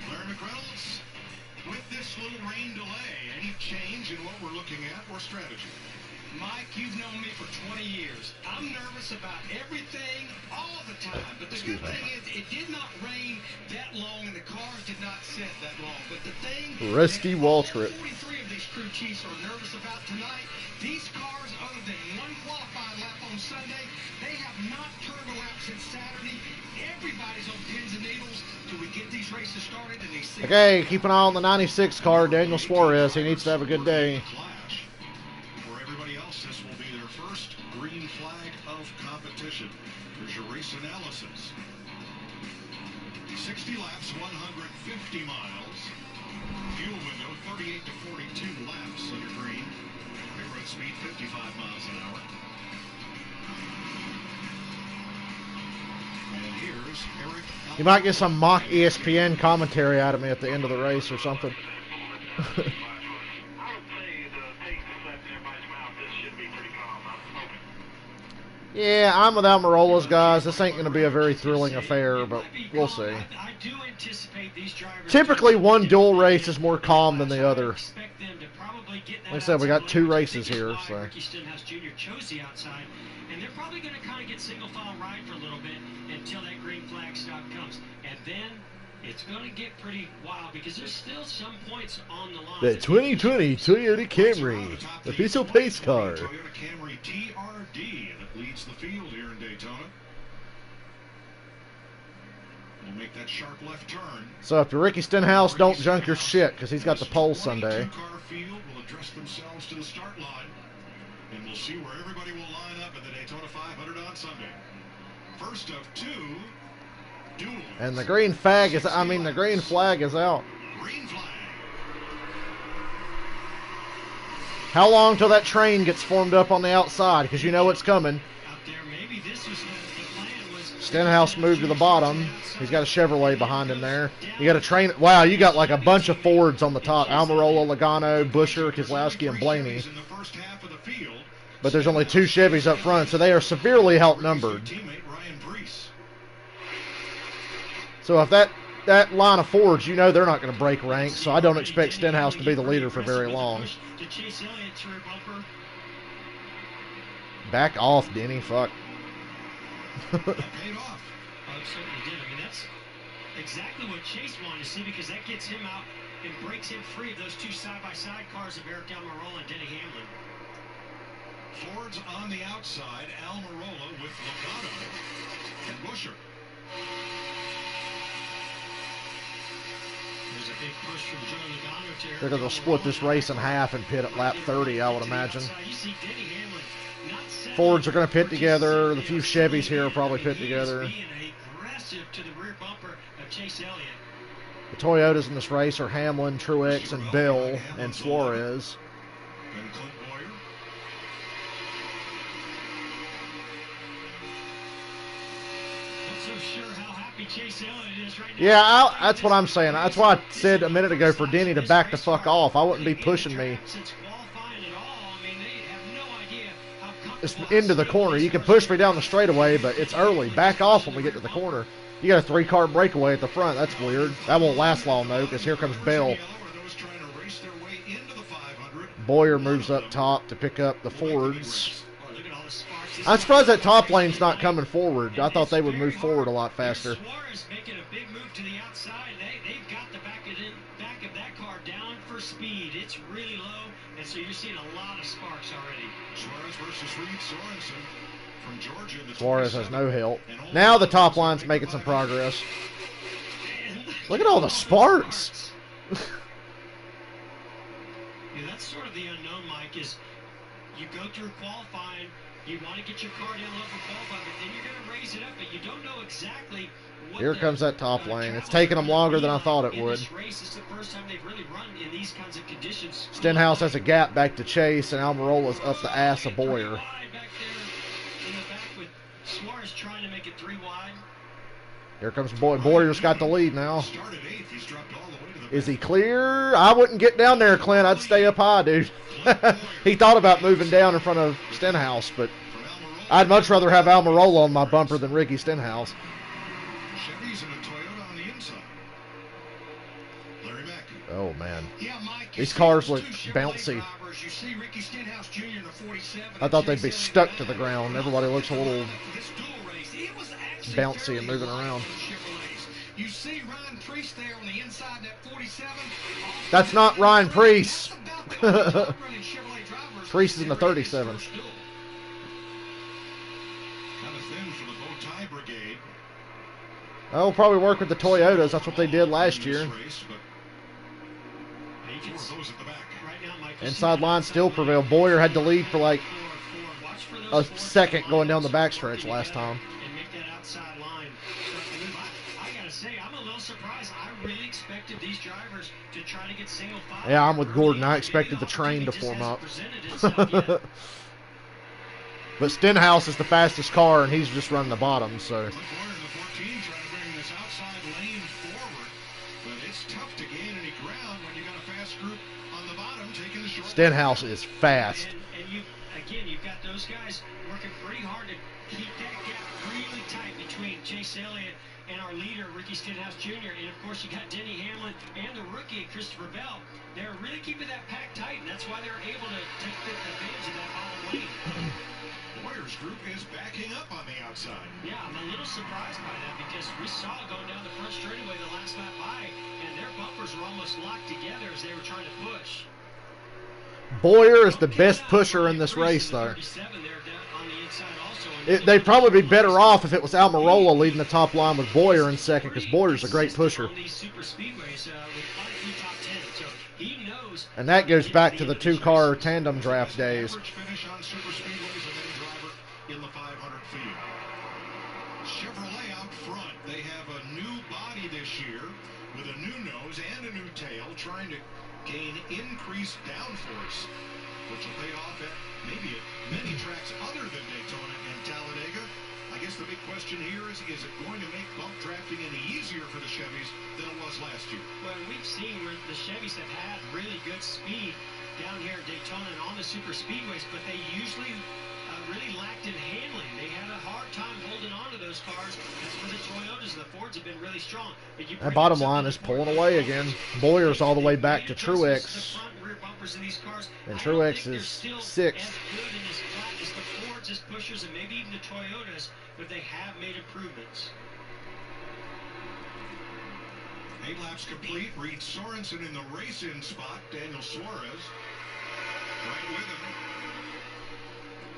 Larry McReynolds, with this little rain delay, any change in what we're looking at or strategy? Mike, you've known me for 20 years. I'm nervous about everything all the time. But the good thing is it did not rain that long and the cars did not sit that long. But the thing Rusty that Waltrip. all 43 of these crew chiefs are nervous about tonight, these cars, other than one qualifying lap on Sunday, they have not turned a lap since Saturday. Everybody's on pins and needles till we get these races started. And these Okay, keep an eye on the 96 car, Daniel Suarez. He needs to have a good day. Clash. For everybody else, this will be their first green flag of competition. Here's your race analysis. 60 laps, 150 miles. Fuel window, 38 to 42 laps under green. Pit speed, 55 miles an hour. And here's Eric. You might get some mock ESPN commentary out of me at the end of the race or something. Yeah, I'm with Almirola's guys. This ain't going to be a very thrilling affair, but we'll see. I do anticipate these drivers. Typically, one dual race is more calm than the other. Expect them to probably get that Like I said, we got outside 2 lane, which I races think is here, why so. Ricky Stenhouse Jr. chose the outside, and they're probably going to kind of get single file right for a little bit until that green flag stop comes, and then it's going to get pretty wild because there's still some points on the line. The 2020 Toyota Camry, the official pace car. Toyota Camry TRD that leads the field here in Daytona. We'll make that sharp left turn. So if you're Ricky Stenhouse, don't junk your shit because he's got the pole Sunday. Car field will address themselves to the start line, and we'll see where everybody will line up at the Daytona 500 on Sunday. First of 2. Duels. And the green flag is, the green flag is out. Green flag. How long till that train gets formed up on the outside? Because you know it's coming. Out there, maybe this was the plan was Stenhouse moved to the bottom. He's got a Chevrolet behind him there. You got a train. Wow, you got like a bunch of Fords on the top. Almirola, Logano, Buscher, Keselowski, and Blaney. But there's only 2 Chevys up front, so they are severely outnumbered. So if that line of Fords, you know they're not going to break ranks, so I don't expect Stenhouse to be the leader for very long. Back off, Denny. Fuck. That paid off. Oh, it certainly did. I mean, that's exactly what Chase wanted to see because that gets him out and breaks him free of those 2 side-by-side cars of Eric Almirola and Denny Hamlin. Ford's on the outside. Almirola with Logano and Buscher. There's a big push from Joe Logano to Eric They're going to split this race in half and pit at lap 30, I would imagine. You see Denny Hamlin not settling Fords are going to pit together. The few Chevys here will probably pit together. being aggressive to the rear bumper of Chase Elliott. The Toyotas in this race are Hamlin, Truex, and Bell, and Suarez. And Clint Boyer. Not so sure how happy Chase Elliott is right now. Yeah, that's what I'm saying. That's why I said a minute ago for Denny to back the fuck off. I wouldn't be pushing me. Since qualifying at all, I mean, they have no idea how It's comfortable into the corner. You can push me down the straightaway, but it's early. Back off when we get to the corner. You got a 3-car breakaway at the front. That's weird. That won't last long, though, because here comes Bell. Boyer moves up top to pick up the Fords. I'm surprised that top lane's not coming forward. I thought they would move forward a lot faster. Suarez making a big move to the outside. They've got the back of that car down for speed. It's really low, and so you're seeing a lot of sparks already. Suarez versus Reed Sorensen from Georgia. Suarez has no help. Now the top line's making some progress. Look at all the sparks. Yeah, that's sort of the unknown, Mike, is you go through qualifying, you want to get your car down low for qualifying, but then you're going to raise it up, but you don't know exactly what Here comes that top lane. It's taking them longer than I thought it would. This race is the first time they've really run in these kinds of conditions. Stenhouse has a gap back to Chase, and Almirola's up the ass of Boyer. Back there in the back with Suarez trying to make it 3 wide. Here comes Boyer's got the lead now. Started 8th. He's dropped all the way to the Is he clear? I wouldn't get down there, Clint. I'd stay up high, dude. He thought about moving down in front of Stenhouse, but I'd much rather have Almirola on my bumper than Ricky Stenhouse. Chevys and a Toyota on the inside. Larry Mack. Oh, man. Yeah, Mike, These cars look bouncy. you see Ricky Stenhouse Jr. in the 47. I thought they'd be stuck to the ground. Everybody looks a little This dual race, it was actually bouncy and moving around. You see Ryan Priest there on the inside of that 47. That's not Ryan Priest. That's about the only top-running Chevrolet drivers Priest is in the in Ricky's 37. first duel. Kind of thin for the bow tie brigade. Oh, probably work with the Toyotas. That's what they did last year. Race, but four of those at the back. Right now, Mike, Inside line still prevailed. Boyer had the lead for like a second going down the backstretch last time. and make that outside line. I gotta say, I'm a little surprised. I really expected these drivers to try to get single file. Yeah, I'm with Gordon. I expected the train to form up. But Stenhouse is the fastest car, and he's just running the bottom, so. Clint Boyer in the 14 trying to bring this outside lane forward, but it's tough to gain any ground when you got a fast group on the bottom taking the short. Stenhouse is fast. And you've got those guys working pretty hard to Chase Elliott and our leader, Ricky Stenhouse Jr., and of course you got Denny Hamlin and the rookie, Christopher Bell. They're really keeping that pack tight, and that's why they're able to take advantage of that bottom lane. Boyer's group is backing up on the outside. Yeah, I'm a little surprised by that because we saw it going down the front straightaway the last lap by, and their bumpers were almost locked together as they were trying to push. Boyer is the best pusher in this race, though. They'd probably be better off if it was Almirola leading the top line with Boyer in second, because Boyer's a great pusher. And that goes back to the two-car tandem draft days. Chevrolet out front. They have a new body this year with a new nose and a new tail, trying to gain increased downforce, which will pay off at maybe at many tracks other than Daytona and Talladega. I guess the big question here is it going to make bump drafting any easier for the Chevys than it was last year? Well, we've seen where the Chevys have had really good speed down here at Daytona and on the super speedways, but they usually really lacked in handling. They had a hard time holding on to those cars. That's where the Toyotas and the Fords have been really strong. That bottom line is pulling away again. Boyer's all the way back to Truex. And Truex is sixth. As the Fords, as pushers, and maybe even the Toyotas, but they have made improvements. 8 laps complete. Reed Sorensen in the race-in spot. Daniel Suarez right with him.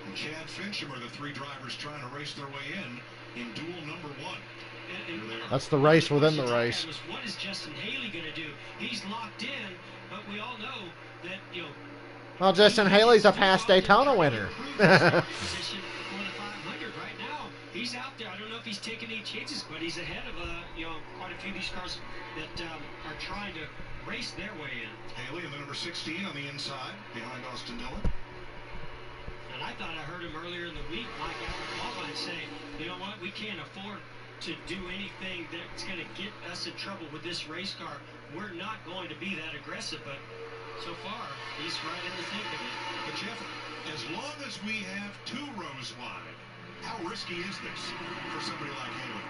And Chad Fincham are the three drivers trying to race their way in duel number 1. That's the race within the race. What is Justin Haley going to do? He's locked in, but we all know that, well, Justin Haley's a past Daytona winner. He's out there. I don't know if he's taking any chances, but he's ahead of quite a few of these cars that are trying to race their way in. Haley in the number 16 on the inside behind Austin Dillon. And I thought I heard him earlier in the week, Mike Allen say, you know what, we can't afford to do anything that's going to get us in trouble with this race car. We're not going to be that aggressive, but so far, he's right in the thick of it. But Jeff, as long as we have 2 rows wide, how risky is this for somebody like Haley?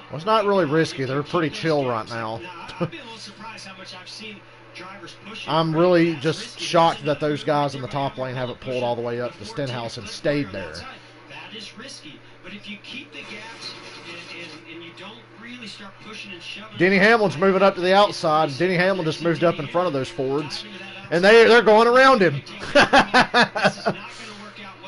Well, it's not really risky. They're pretty chill right now. I've been a little surprised how much I've seen drivers pushing. I'm really just shocked that those guys in the top lane haven't pulled all the way up to Stenhouse and stayed there. That is risky, but if you keep the gaps and you don't really start pushing and shoving. Denny Hamlin's moving up to the outside. Denny Hamlin just moved up in front of those Fords, and they're going around him.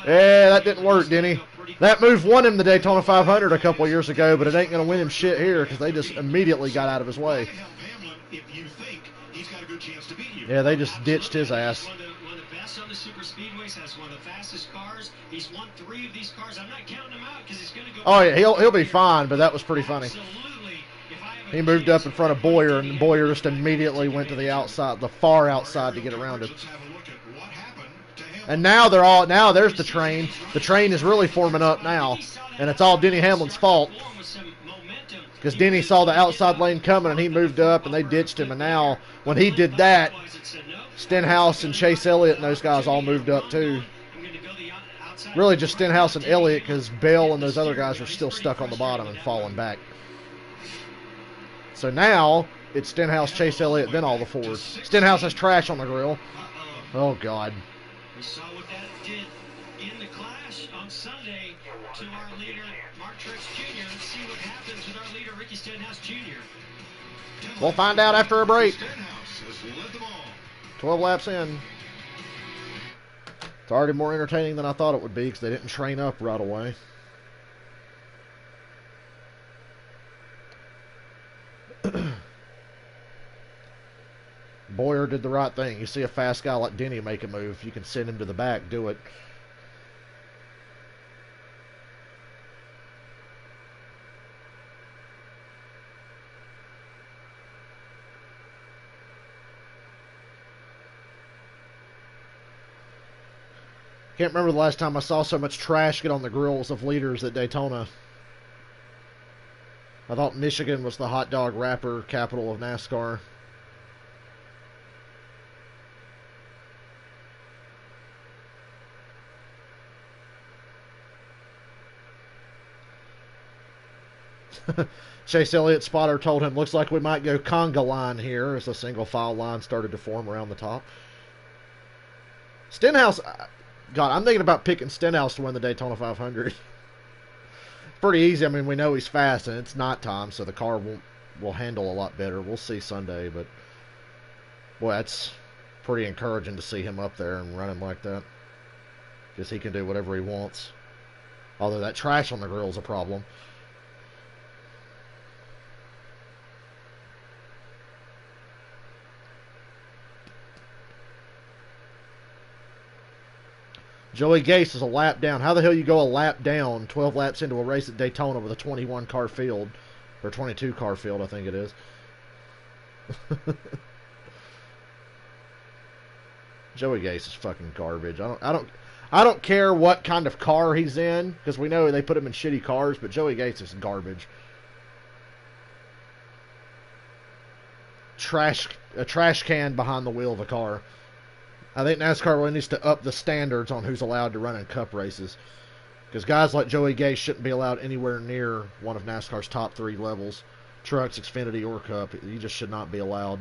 Yeah, that didn't work, Denny. That move won him the Daytona 500 a couple years ago, but it ain't going to win him shit here because they just immediately got out of his way. Yeah, they just ditched his ass. One of the best on the super speedways, has one of the fastest cars. He's won 3 of these cars. I'm not counting him out because he's going to go. Oh yeah, he'll be fine, but that was pretty funny. He moved up in front of Boyer, and Boyer just immediately went to the outside, the far outside, to get around him. And now there's the train. The train is really forming up now, and it's all Denny Hamlin's fault because Denny saw the outside lane coming and he moved up and they ditched him. And now when he did that, Stenhouse and Chase Elliott and those guys all moved up too. Really just Stenhouse and Elliott because Bell and those other guys are still stuck on the bottom and falling back. So now it's Stenhouse, Chase Elliott, then all the Fords. Stenhouse has trash on the grill. Oh God. We saw what that did in the clash on Sunday to our leader, Mark Truex Jr. Let's see what happens with our leader, Ricky Stenhouse Jr. We'll find out after a break. 12 laps in. It's already more entertaining than I thought it would be because they didn't train up right away. Boyer did the right thing. You see a fast guy like Denny make a move, you can send him to the back, do it. Can't remember the last time I saw so much trash get on the grills of leaders at Daytona. I thought Michigan was the hot dog wrapper capital of NASCAR. Chase Elliott's spotter told him, looks like we might go conga line here, as a single file line started to form around the top. Stenhouse, God, I'm thinking about picking Stenhouse to win the Daytona 500. Pretty easy. I mean, we know he's fast, and it's night time, so the car will handle a lot better. We'll see Sunday, but boy, that's pretty encouraging to see him up there and running like that, because he can do whatever he wants. Although that trash on the grill is a problem. Joey Gase is a lap down. How the hell you go a lap down 12 laps into a race at Daytona with a 21 car field, or 22 car field, I think it is. Joey Gase is fucking garbage. I don't care what kind of car he's in, because we know they put him in shitty cars, but Joey Gase is garbage. A trash can behind the wheel of a car. I think NASCAR really needs to up the standards on who's allowed to run in cup races, because guys like Joey Gase shouldn't be allowed anywhere near one of NASCAR's top 3 levels. Trucks, Xfinity, or Cup. You just should not be allowed.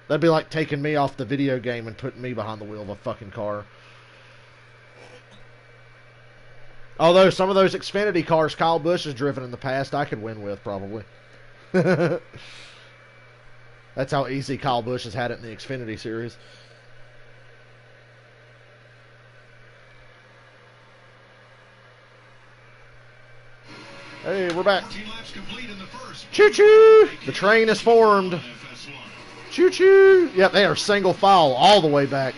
That'd be like taking me off the video game and putting me behind the wheel of a fucking car. Although some of those Xfinity cars Kyle Busch has driven in the past, I could win with, probably. That's how easy Kyle Busch has had it in the Xfinity series. Hey, we're back. Choo-choo! The train is formed. Choo-choo! Yep, they are single file all the way back.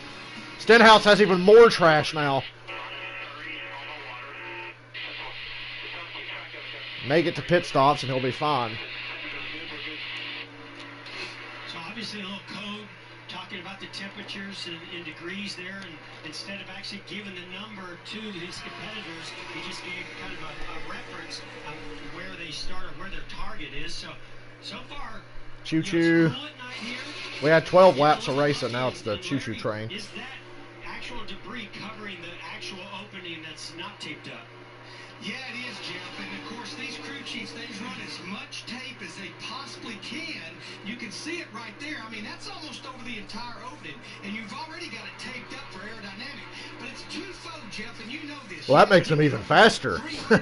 Stenhouse has even more trash now. Make it to pit stops and he'll be fine. So obviously a little code talking about the temperatures in degrees there, and instead of actually giving the number to his competitors, he just gave kind of a reference of where they start or where their target is. So far, choo-choo. We had 12 laps of racing, now it's the choo-choo train. Is that actual debris covering the actual opening that's not taped up? Yeah, it is, Jeff. And of course, these crew chiefs, they run as much tape as they possibly can. You can see it right there. I mean, that's almost over the entire opening. And you've already got it taped up for aerodynamic. But it's twofold, Jeff, and you know this. Well, that makes them even faster. Obviously,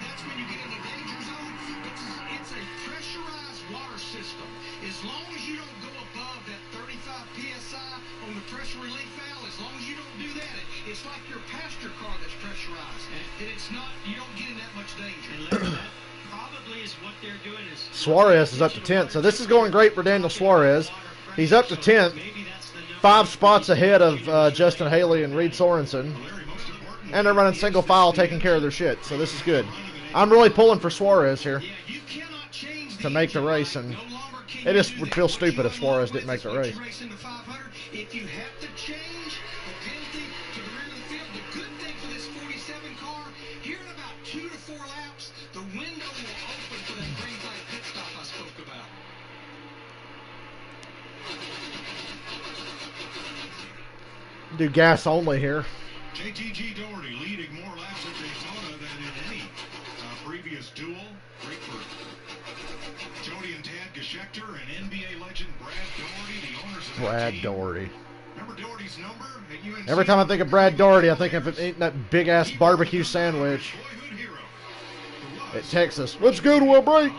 that's when you get in the danger zone. But it's a pressurized water system. As long as you don't go above that 35 PSI on the pressure relief valve, as long as you don't do that, it's like your passenger car that's pressurized. And it's not, you don't get in that much danger. And Larry, that probably is what they're doing. Suarez is up to 10th. So this is going great for Daniel Suarez. He's up to 10th. 5 spots ahead of Justin Haley and Reed Sorensen. And they're running single file, taking care of their shit. So this is good. I'm really pulling for Suarez here to make the race. And it just would feel stupid if Suarez didn't make the race. If you have to change the penalty to the rear of the field, the good thing for this 47 car, here in about 2 to 4 laps, the window will open for that green flag pit stop I spoke about. Do gas only here. JTG Doherty leading more laps at Daytona than in any previous duel. Great for Jody and Tad Geschecter and NBA legend Brad Doherty, the owners of Brad Doherty. Remember Doherty's number at UNC? Every time I think of Brad Doherty, I think of eating that big-ass barbecue sandwich at Texas. Let's go to a break.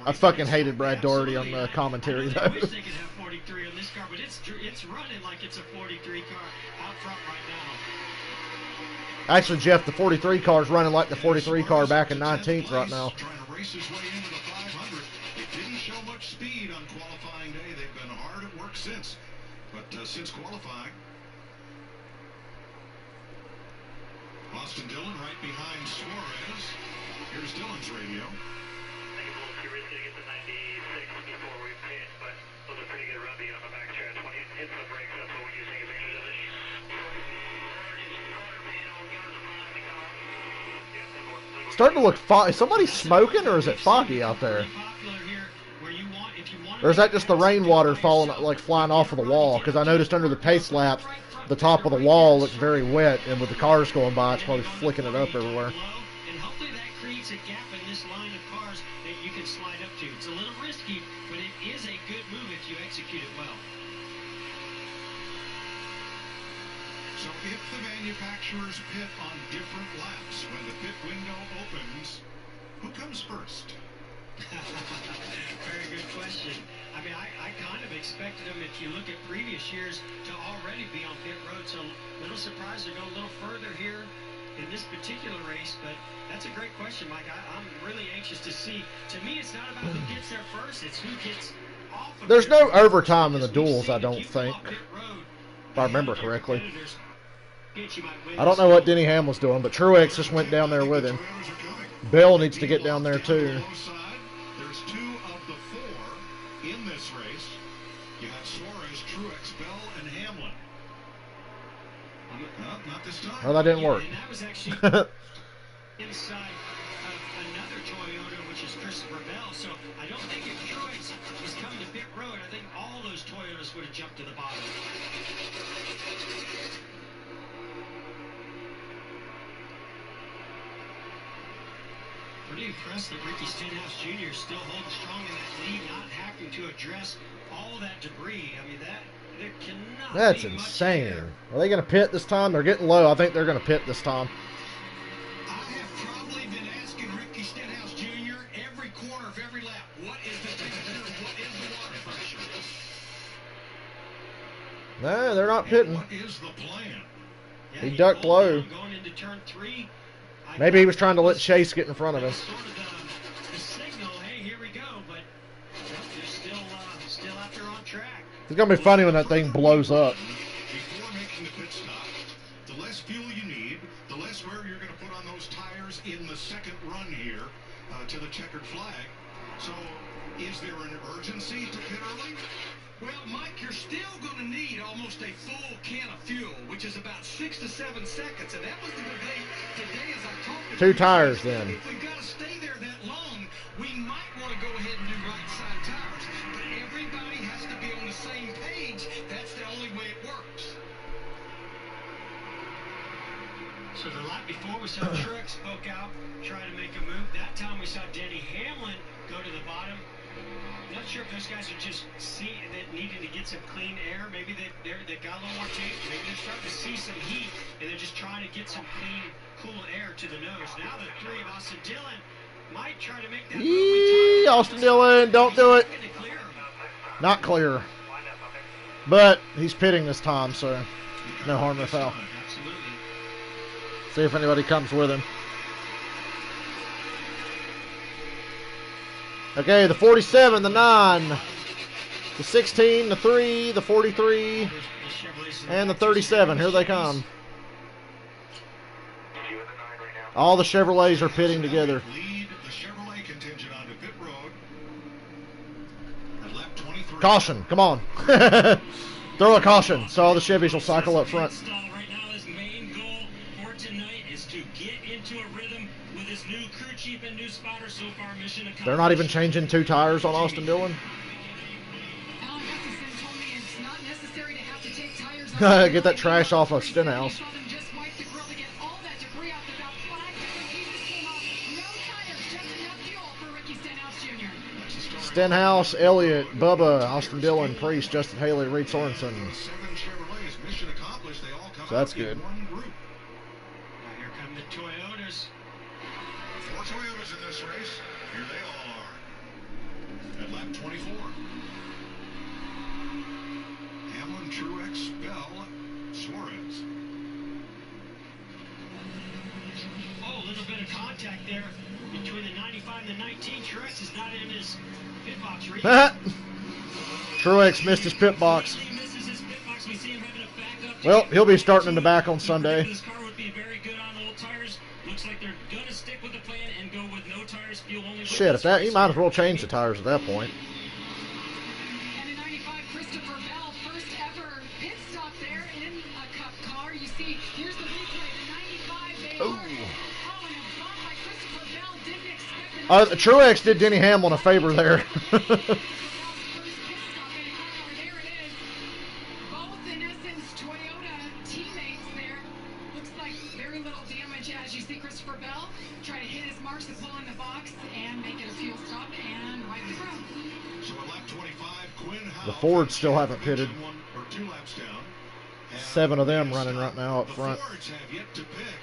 I fucking hated Brad Doherty on the commentary, though. I wish they could have 43 on this car, but it's running like it's a 43 car out front right now. Actually, Jeff, the 43 car is running like the 43 car back in 19th right now. Trying to race his way into the 500. It didn't show much speed on qualifying day. They've been hard at work since. But since qualifying, Austin Dillon right behind Suarez. Here's Dillon's radio. I think it's a little too risky to get to 96 before we pit, but it was a pretty good run being on the backstretch. When he hits the brakes, that's what we're using advantage of it. Starting to look foggy. Is somebody smoking, or is it foggy out there? Or is that just the rainwater falling, like flying off of the wall? Because I noticed under the pace lap, the top of the wall looked very wet, and with the cars going by, it's probably flicking it up everywhere. And hopefully that creates a gap in this line of cars that you can slide up to. It's a little risky, but it is a good move if you execute it well. So if the manufacturers pit on different laps, when the pit window opens, who comes first? Very good question. I mean, I kind of expected them, if you look at previous years, to already be on pit road. So a little surprised to go a little further here in this particular race. But that's a great question, Mike. I'm really anxious to see. To me, it's not about who gets there first. It's who gets off of There's pit no road. overtime in the Because we've duels, seen I if don't you go think. off pit road If I remember ahead of your correctly. competitors, you might win I don't this know what duel. Denny Hamlin's doing, but Truex just went down there with him. Bell needs to get down there too. There's 2 of the 4 in this race. You have Suarez, Truex, Bell, and Hamlin. Not this time. Well, that didn't work. And that was actually inside of another Toyota, which is Christopher Bell. So I don't think if Truex was coming to pit road, I think all those Toyotas would have jumped to the bottom. Pretty impressed that Ricky Stenhouse Jr. is still holding strong in that lead, not having to address all that debris. I mean, there cannot That's be much insane. air. Are they going to pit this time? They're getting low. I think they're going to pit this time. I have probably been asking Ricky Stenhouse Jr. every corner of every lap, what is the temperature, what is the water pressure? No, they're not pitting. What is the plan? Yeah, He ducked pulled low. down going into turn 3. Maybe he was trying to let Chase get in front of him. Sort of the signal, hey, here we go, but they're still out there on track. It's going to be funny when that thing blows up. Before making the pit stop, the less fuel you need, the less wear you're going to put on those tires in the second run here to the checkered flag. So, is there an urgency to pit early? Well, Mike, you're still going to need almost a full can of fuel, which is about 6 to 7 seconds. And that was the debate today as I talked to 2 tires then. If we've got to stay there that long, we might want to go ahead and do right side tires. But everybody has to be on the same page. That's the only way it works. So the lap before we saw Truex spoke out, try to make a move. That time we saw Denny Hamlin go to the bottom. Not sure if those guys are just needing to get some clean air. Maybe they've got a little more tape. Maybe they're starting to see some heat, and they're just trying to get some clean, cool air to the nose. Now the 3 of Austin Dillon might try to make that move. Yee, Austin Dillon, don't do it. Not clear. But he's pitting this time, so no harm, no foul. Absolutely. See if anybody comes with him. Okay, the 47, the 9, the 16, the 3, the 43, and the 37. Here they come. All the Chevrolets are pitting together. Lead the Chevrolet contingent onto pit road at lap 23. Caution, come on. Throw a caution so all the Chevys will cycle up front. Right now, his main goal for tonight is to get into a rhythm with his new crew chief and new spotter. So far, mission accomplished. They're not even changing 2 tires on Austin Dillon. Alan Gustafson told me it's not necessary to have to take tires off. Get that trash off of Stenhouse. Saw them just wipe the grill to get all that debris off the belt flag. He just came off. No tires, just enough fuel for Ricky Stenhouse Jr. Stenhouse, Elliott, Bubba, Austin Dillon, Priest, Justin Haley, Reed Sorensen. 7 Chevrolets, mission accomplished. They all come So that's out in good. one group. Now here come the Toyotas. 4 Toyotas in this race. Here they all are. At lap 24. Hamlin, Truex, Bell, Suarez. Oh, a little bit of contact there between the 95 and the 19. Truex is not in his pit box. Truex missed his pit box. He misses his pit box. We see him having a backup. Well, he'll be starting in the back on Sunday. This car would be very good on old tires. Looks like they're going to stick with the plan and go with no tires, fuel only. Shit, if that, you might as well change the tires at that point. And in 95, Christopher Bell, first ever pit stop there in a Cup car. You see, here's the replay. The 95, they are. Oh, and a bump by Christopher Bell. Didn't expect the Truex did Denny Hamlin a favor there. as you see Christopher Bell try to hit his marks to pull in the box and make it a fuel stop and wipe the chrome. So at lap 25, Quinn Howe The Fords still haven't pitted. 2 laps down. 7 of them running right now up front. The Fords have yet to pick.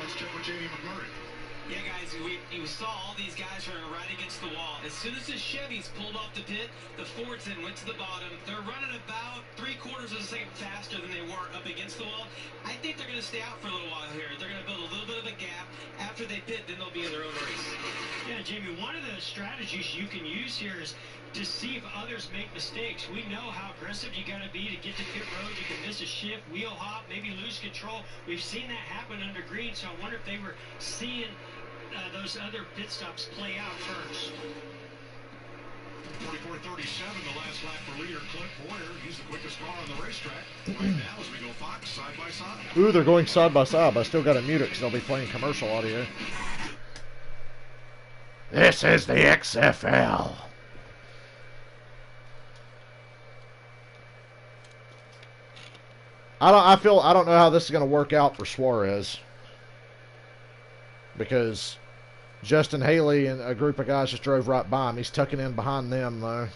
Let's check with Jamie McMurray. Yeah, guys, we saw all these guys running right against the wall. As soon as the Chevys pulled off the pit, the Fords then went to the bottom. They're running about 3/4 of a second faster than they were up against the wall. I think they're going to stay out for a little while here. They're going to build a little bit of a gap. After they pit, then they'll be in their own race. Yeah, Jamie, one of the strategies you can use here is to see if others make mistakes. We know how aggressive you got to be to get to pit road. You can miss a shift, wheel hop, maybe lose control. We've seen that happen under green, so I wonder if they were seeing those other pit stops play out first. 44.37, the last lap for leader Clint Boyer. He's the quickest car on the racetrack. Right now, as we go Fox side by side. Ooh, they're going side by side, but I still got to mute it because they'll be playing commercial audio. This is the XFL. I don't know how this is going to work out for Suarez, because Justin Haley and a group of guys just drove right by him. He's tucking in behind them, though.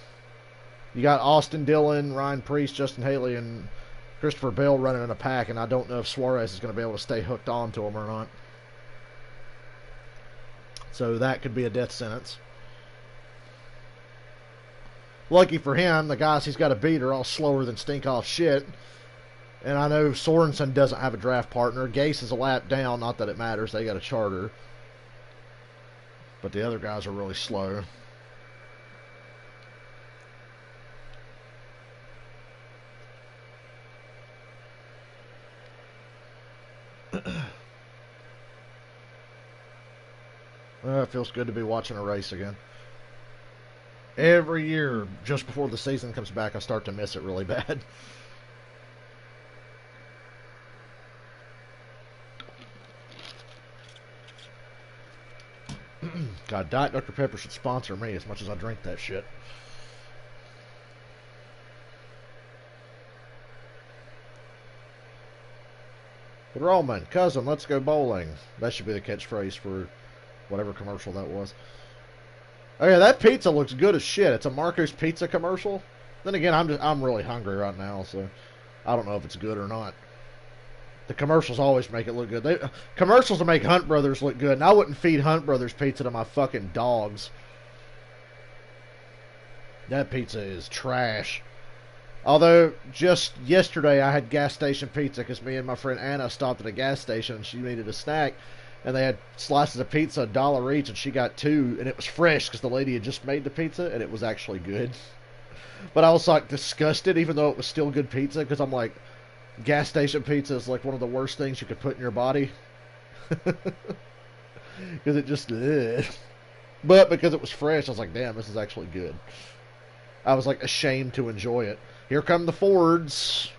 You got Austin Dillon, Ryan Preece, Justin Haley, and Christopher Bell running in a pack, and I don't know if Suarez is going to be able to stay hooked on to him or not. So that could be a death sentence. Lucky for him, the guys he's got to beat are all slower than stink off shit. And I know Sorensen doesn't have a draft partner. Gase is a lap down. Not that it matters. They got a charter. But the other guys are really slow. It feels good to be watching a race again. Every year, just before the season comes back, I start to miss it really bad. God, Diet Dr. Pepper should sponsor me as much as I drink that shit. Roman, cousin, let's go bowling. That should be the catchphrase for whatever commercial that was. Oh yeah, that pizza looks good as shit. It's a Marco's Pizza commercial. Then again, I'm really hungry right now, so I don't know if it's good or not. The commercials always make it look good. Commercials will make Hunt Brothers look good, and I wouldn't feed Hunt Brothers pizza to my fucking dogs. That pizza is trash. Although, just yesterday I had gas station pizza because me and my friend Anna stopped at a gas station and she needed a snack. And they had slices of pizza, $1 each, and she got 2. And it was fresh because the lady had just made the pizza, and it was actually good. But I was, like, disgusted, even though it was still good pizza, because I'm like, gas station pizza is like one of the worst things you could put in your body. Because it just, ugh. But because it was fresh, I was like, damn, this is actually good. I was like ashamed to enjoy it. Here come the Fords.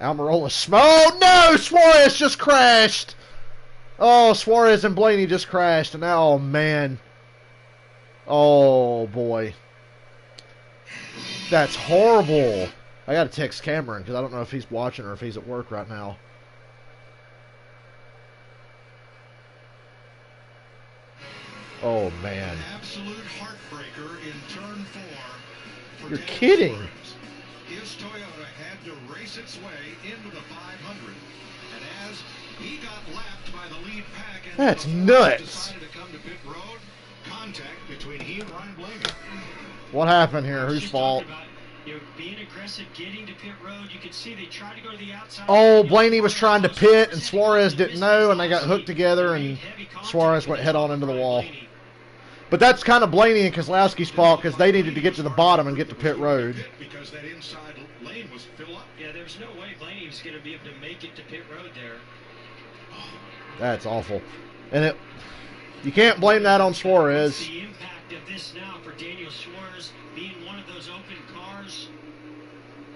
Almirola oh no, Suarez just crashed. Oh, Suarez and Blaney just crashed, and now, oh man. Oh boy. That's horrible. I gotta text Cameron because I don't know if he's watching or if he's at work right now. Oh man. Absolute heartbreaker in turn 4. You're kidding. His Toyota had to race its way into the 500. And as he got lapped by the lead pack, and that's the nuts. decided to come to pit road, contact between he and Ryan Blaney. What happened here? Whose fault? Being aggressive, getting to pit road. You could see they tried to go to the outside. Oh, Blaney was trying to pit, and Suarez didn't know, and they got hooked together, and Suarez went head on into the wall. But that's kind of Blaney and Keselowski's fault because they needed to get to the bottom and get to pit road. Because that inside lane was filled up. Yeah, there's no way Blaney was going to be able to make it to pit road there. That's awful. And you can't blame that on Suarez. The impact of this now for Daniel Suarez being one of those open cars,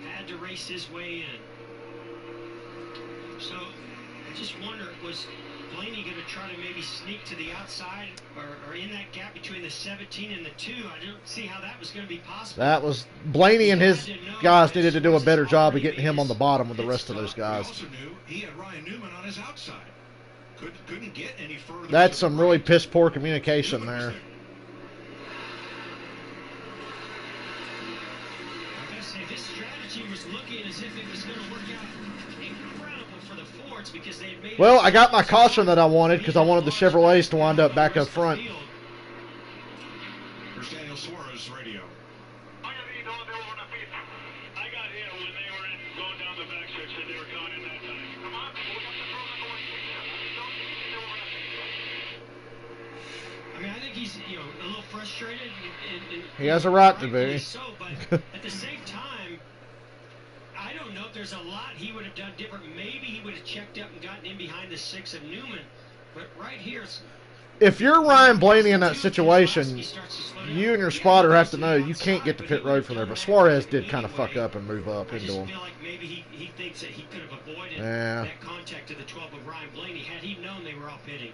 had to race his way in. So I just wonder, was Blaney going to try to maybe sneak to the outside or in that gap between the 17 and the 2? I don't see how that was going to be possible. That was Blaney and his guys needed to do a better job of getting him on the bottom with the rest of those guys. He also knew he had Ryan Newman on his outside. Couldn't get any further. That's some really piss poor communication there. I gotta say, this strategy was looking as if it was going to work out incredible for the Fords because they had made. Well, I got my caution that I wanted because I wanted the Chevrolets to wind up back up front. Here's Daniel Suarez radio. I got hit when they were going down the backstretch and they were gone in that time. Come on, we got the program going. I mean, I think he's, a little frustrated. He has a right to be. So, but at the same time, I don't know if there's a lot he would have done different. Maybe he would have checked up and gotten in behind the 6 of Newman. But right here, if you're Ryan Blaney in that situation, you and your spotter have to know you can't get to pit road from there. But Suarez did kind of fuck up and move up into him. I just feel like maybe he thinks that he could have avoided that contact to the 12 of Ryan Blaney had he known they were all pitting.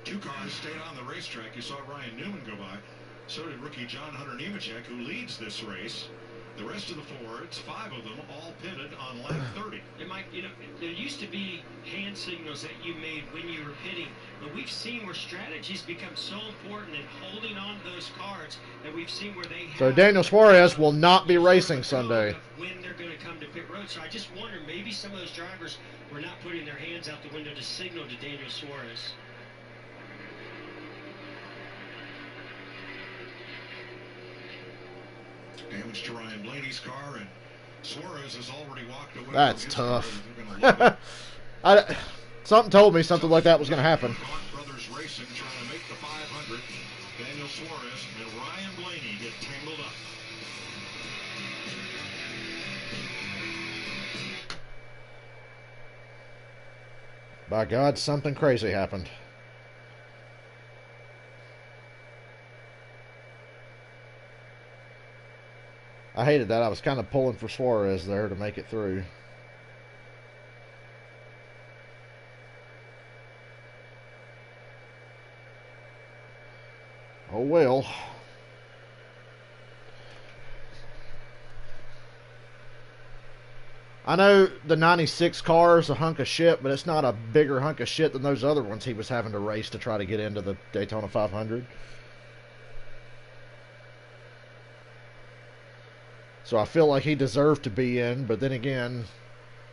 2 cars stayed on the racetrack. You saw Ryan Newman go by. So did rookie John Hunter Nemechek, who leads this race. The rest of the Fords, 5 of them, all pitted on lap 30. It might, there used to be hand signals that you made when you were pitting, but we've seen where strategies become so important in holding on to those cards that we've seen where they have. So Daniel Suarez will not be racing Sunday. When they're going to come to pit road. So I just wonder, maybe some of those drivers were not putting their hands out the window to signal to Daniel Suarez. Damage to Ryan Blaney's car, and Suarez has already walked away. That's tough. Something told me something like that was going to happen. Brothers Racing trying to make the 500. Daniel Suarez and Ryan Blaney get tangled up. By God, something crazy happened. I hated that. I was kind of pulling for Suarez there to make it through. Oh well. I know the 96 car is a hunk of shit, but it's not a bigger hunk of shit than those other ones he was having to race to try to get into the Daytona 500. So I feel like he deserved to be in, but then again,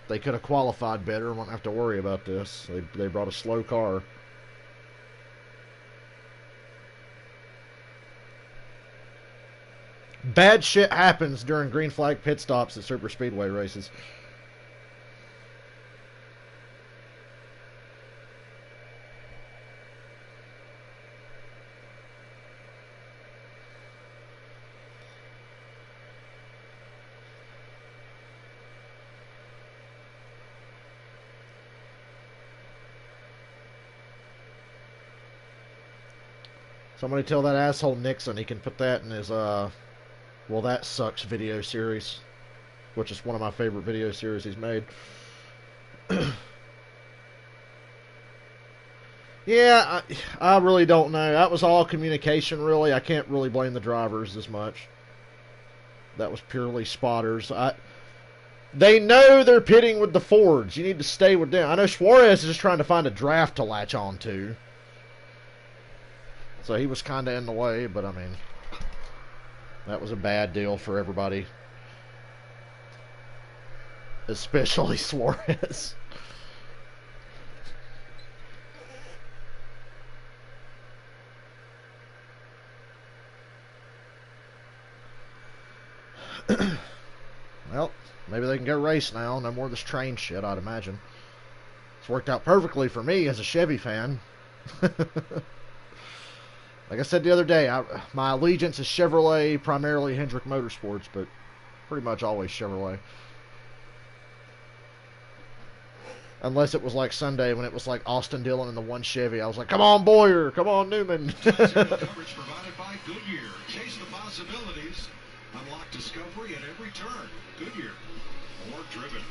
they could have qualified better and won't have to worry about this. They brought a slow car. Bad shit happens during green flag pit stops at super speedway races. Somebody tell that asshole Nixon he can put that in his, well, that sucks video series, which is one of my favorite video series he's made. Yeah, I really don't know. That was all communication, really. I can't really blame the drivers as much. That was purely spotters. They know they're pitting with the Fords. You need to stay with them. I know Suarez is just trying to find a draft to latch on to. So he was kind of in the way, but I mean, that was a bad deal for everybody. Especially Suarez. Well, maybe they can go race now. No more of this train shit, I'd imagine. It's worked out perfectly for me as a Chevy fan. Like I said the other day, my allegiance is Chevrolet, primarily Hendrick Motorsports, but pretty much always Chevrolet. Unless it was like Sunday when it was like Austin Dillon and the one Chevy. I was like, come on, Boyer, come on, Newman. Coverage provided by Goodyear. Chase the possibilities. Unlock discovery at every turn. Goodyear. More driven.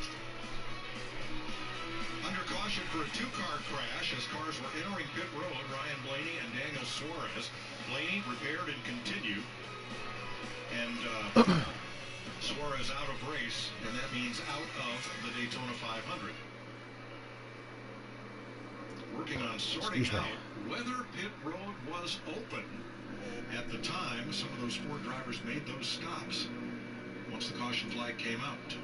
Under caution for a 2-car crash as cars were entering pit road, Ryan Blaney and Daniel Suarez. Blaney repaired and continued. And Suarez out of race, and that means out of the Daytona 500. working on sorting Excuse me. out whether pit road was open. At the time, some of those Ford drivers made those stops once the caution flag came out.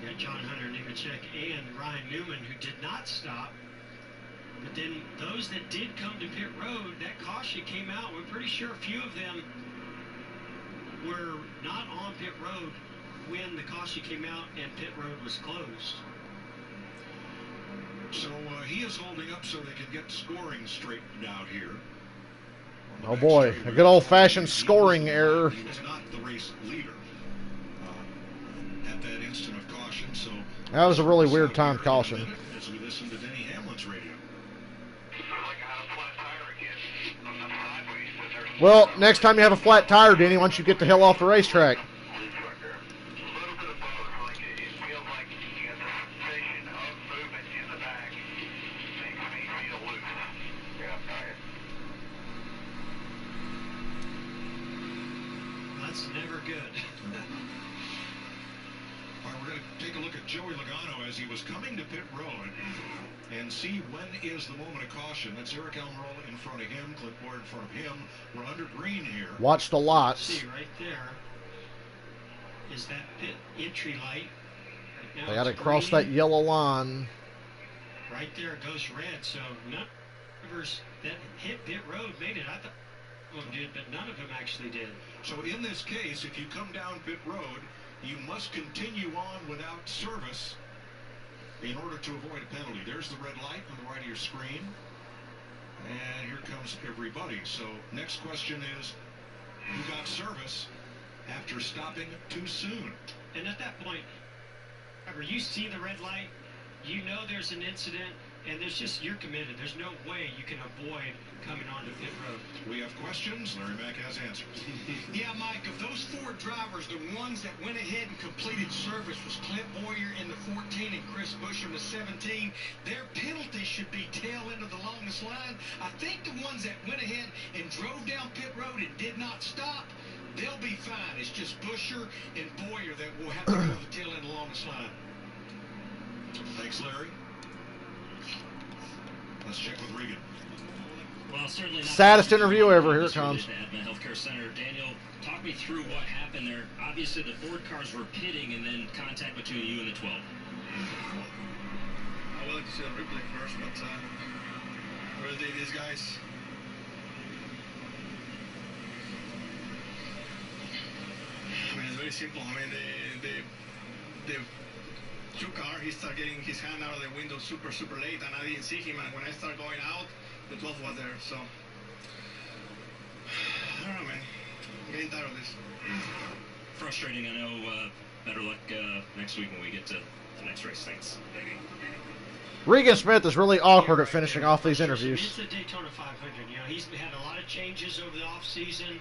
We got John Hunter Nemechek and Ryan Newman, who did not stop. But then those that did come to pit road, that caution came out. We're pretty sure a few of them were not on pit road when the caution came out and pit road was closed. So he is holding up so they can get scoring straightened out here. Oh boy, a good old-fashioned scoring error. He was not the race leader at that instant of caution, so That was a really weird timed caution. as we listen to Denny Hamlin's radio. Well, next time you have a flat tire, Denny, once you get the hell off the racetrack. That's never good. All right, we're going to take a look at Joey Logano as he was coming to pit road and see when is the moment of caution. That's Eric Almirola in front of him, Clint Boyer in front of him. We're under green here. Watch the lots. See, right there is that pit entry light. Right now They got to it's cross green. that yellow line. Right there it goes red, so none of drivers that hit pit road made it. I thought one of them did, but none of them actually did. So in this case, if you come down pit road, you must continue on without service in order to avoid a penalty. There's the red light on the right of your screen. And here comes everybody. So next question is, who got service after stopping too soon? And at that point, whenever you see the red light, you know there's an incident, and you're committed. There's no way you can avoid coming onto pit road. We have questions. Larry Mack has answers. Yeah, Mike, of those four drivers, the ones that went ahead and completed service was Clint Boyer in the 14 and Chris Buescher in the 17. Their penalty should be tail end of the longest line. I think the ones that went ahead and drove down pit road and did not stop, they'll be fine. It's just Buescher and Boyer that will have to go the tail end of the longest line. Thanks, Larry. Let's check with Regan. Well, certainly not Saddest interview ever. Here it comes. At the Healthcare Center. Daniel, talk me through what happened there. Obviously, the Ford cars were pitting, and then contact between you and the 12. I would like to see the replay first, but really these guys. I mean, it's very simple. I mean, the two car, he started getting his hand out of the window super late, and I didn't see him. And when I started going out, the 12 was there. So I don't know, man. I'm getting tired of this. Frustrating, I know. Better luck next week when we get to the next race. Thanks. Regan Smith is really awkward at finishing off these interviews. It's the Daytona 500. You know, he's had a lot of changes over the off season.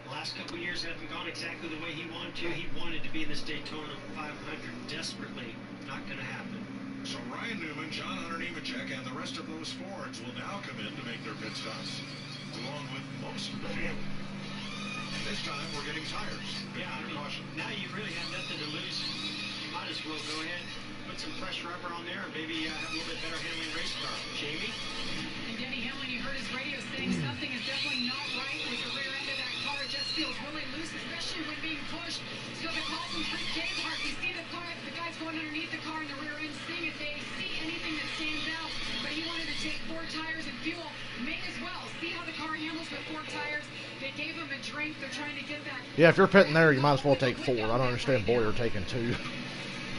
The last couple of years haven't gone exactly the way he wanted to. He wanted to be in this Daytona 500 desperately. Not going to happen. So Ryan Newman, John Hunter Nemechek, and the rest of those Fords will now come in to make their pit stops, along with most of the field. This time we're getting tires. Yeah, I mean, now you really have nothing to lose. You might as well go ahead, put some fresh rubber on there, and maybe have a little bit better handling race car. Jamie? And Denny Hamlin, you heard his radio saying something is definitely not right with the rear end of that car. It just feels really loose, especially when being pushed. So the call from Rick Gabehart, you see the guys going underneath the car in the rear end, seeing if they see anything that stands out. But he wanted to take 4 tires and fuel. May as well. See how the car handles with 4 tires. They gave him a drink. They're trying to get that. Yeah, if you're pitting there, you might as well take 4. I don't understand Boyer taking 2.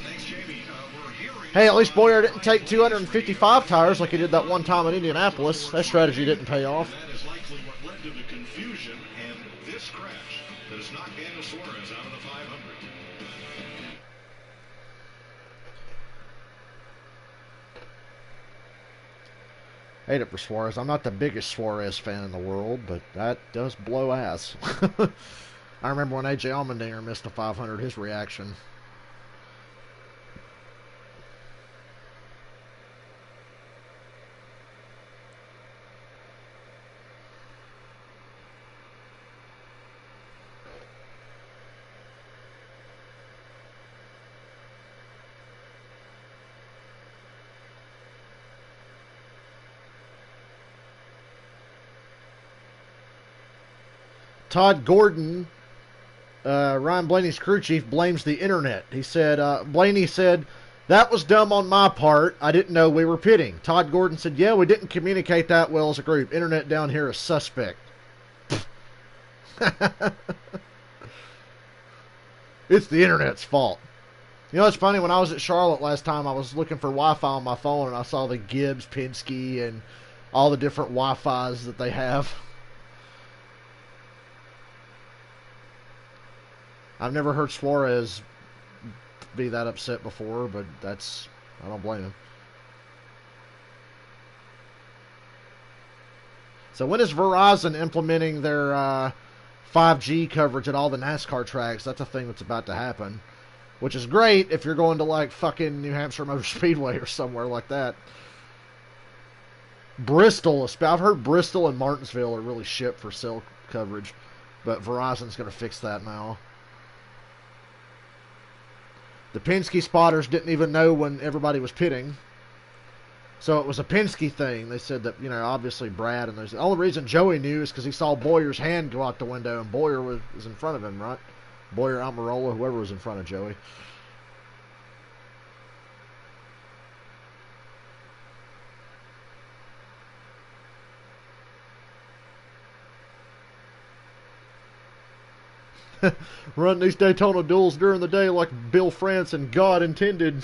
Thanks, Jamie. We're hearing. Hey, at least Boyer didn't take 255 tires like he did that one time in Indianapolis. That strategy didn't pay off. That is likely what led to the confusion and this crash that has knocked Daniel Suarez out of the 500. Hate it for Suarez. I'm not the biggest Suarez fan in the world, but that does blow ass. I remember when A.J. Allmendinger missed the 500, his reaction. Todd Gordon, Ryan Blaney's crew chief, blames the internet. He said, Blaney said, that was dumb on my part. I didn't know we were pitting. Todd Gordon said, yeah, we didn't communicate that well as a group. Internet down here is suspect. It's the internet's fault. You know, it's funny. When I was at Charlotte last time, I was looking for Wi-Fi on my phone, and I saw the Gibbs, Penske, and all the different Wi-Fis that they have. I've never heard Suarez be that upset before, but I don't blame him. So when is Verizon implementing their 5G coverage at all the NASCAR tracks? That's a thing that's about to happen, which is great if you're going to like fucking New Hampshire Motor Speedway or somewhere like that. Bristol, I've heard Bristol and Martinsville are really shit for cell coverage, but Verizon's going to fix that now. The Penske spotters didn't even know when everybody was pitting. So it was a Penske thing. They said that, obviously Brad and those. The only reason Joey knew is because he saw Boyer's hand go out the window, and Boyer was in front of him, right? Boyer, Almirola, whoever was in front of Joey. Run these Daytona duels during the day like Bill France and God intended.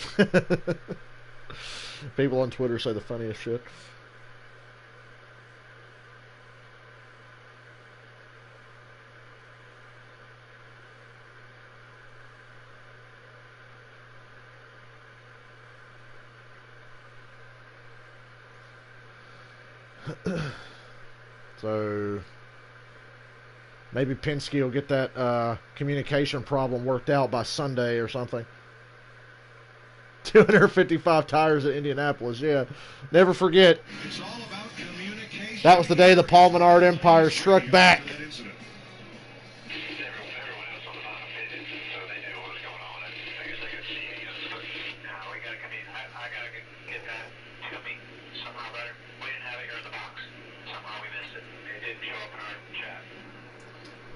People on Twitter say the funniest shit. So maybe Penske will get that communication problem worked out by Sunday or something. 255 tires at Indianapolis, yeah. Never forget. That was the day the Paul Menard Empire struck back.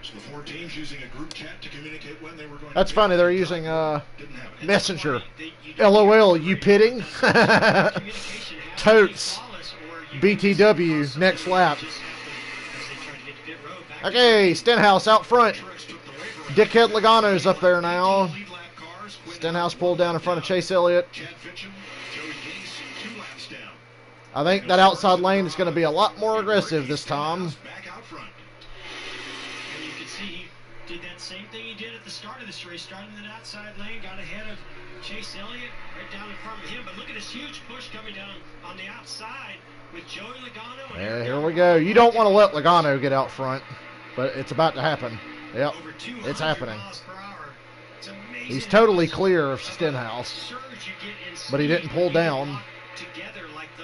So the four teams using a group chat to communicate when they were going. That's funny. They're using Messenger. LOL, you pitting? Totes. BTW, next lap. Okay, Stenhouse out front. Dickhead Logano's up there now. Stenhouse pulled down in front of Chase Elliott. I think that outside lane is going to be a lot more aggressive this time. Did that same thing he did at the start of this race, starting in the outside lane, got ahead of Chase Elliott, right down in front of him. But look at this huge push coming down on the outside with Joey Logano. Yeah, here we go. You don't want to let Logano get out front, but it's about to happen. Yep, it's happening. He's totally clear of Stenhouse, but he didn't pull down.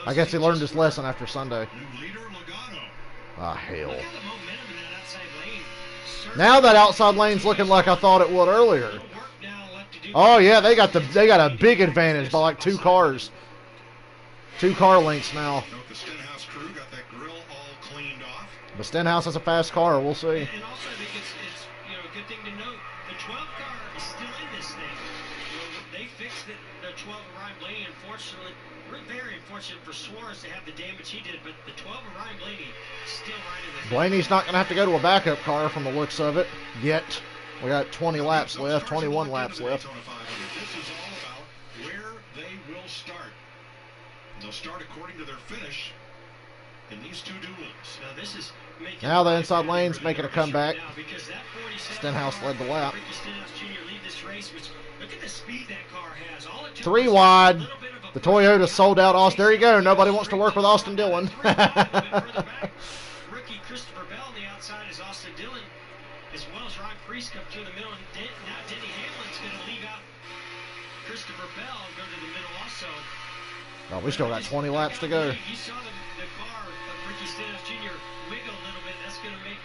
I guess he learned his lesson after Sunday. Ah, hell. Now that outside lane's looking like I thought it would earlier. Oh yeah, they got a big advantage by like 2 cars. 2 car lengths now. But Stenhouse has a fast car. We'll see. And also, I think it's a good thing to note. The 12 car is still in this thing. They fixed it. The 12 of Ryan Blaney, unfortunately. We're very unfortunate for Suarez to have the damage he did, but the 12 of Ryan Blaney still right in the. Blaney's not going to have to go to a backup car from the looks of it yet. We got 20 laps left, 21 laps left. This is all about where they will start. They'll start according to their finish in these 2 duels. Now the inside lane's making a comeback. Stenhouse led the lap. 3 wide. The Toyota sold out Austin. There you go. Nobody wants to work with Austin Dillon. Rookie Christopher Bell on the outside is Austin Dillon, as well as Ryan Priest come through the middle. And now Denny Hamlin's going to leave out Christopher Bell and go to the middle also. Oh, we still got 20 laps to go. You saw the car of Ricky Stenhouse Jr. wiggle a little bit. That's going to make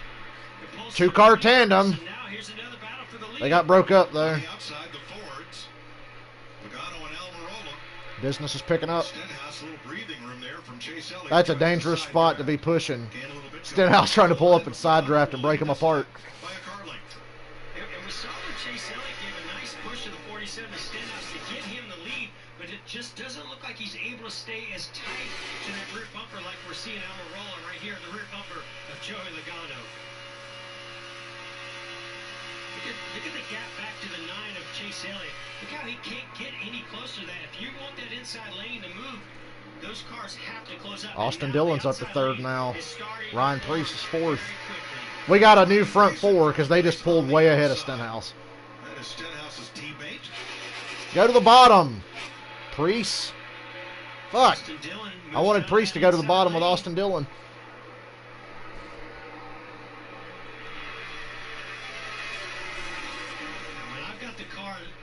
the pulse. 2-car tandem. Now here's another battle for the lead. They got broke up though. Business is picking up. Stenhouse, a little breathing room there from Chase Elliott. That's a dangerous spot to be pushing. Stenhouse trying to pull up and side draft and break them apart. By a car length. And we saw that Chase Elliott gave a nice push to the 47 to Stenhouse to get him the lead, but it just doesn't look like he's able to stay as tight to that rear bumper like we're seeing Almirola right here, the rear bumper of Joey Logano. Look at the gap back to the 9 of Chase Elliott. Look how he can't get any closer to that. If you want that inside lane to move, those cars have to close up. Austin Dillon's up to third now. Ryan Preece is fourth. We got a new front four because they just pulled way ahead of Stenhouse. That is Stenhouse's teammate. Go to the bottom. Preece. Fuck. I wanted Preece to go to the bottom with Austin Dillon.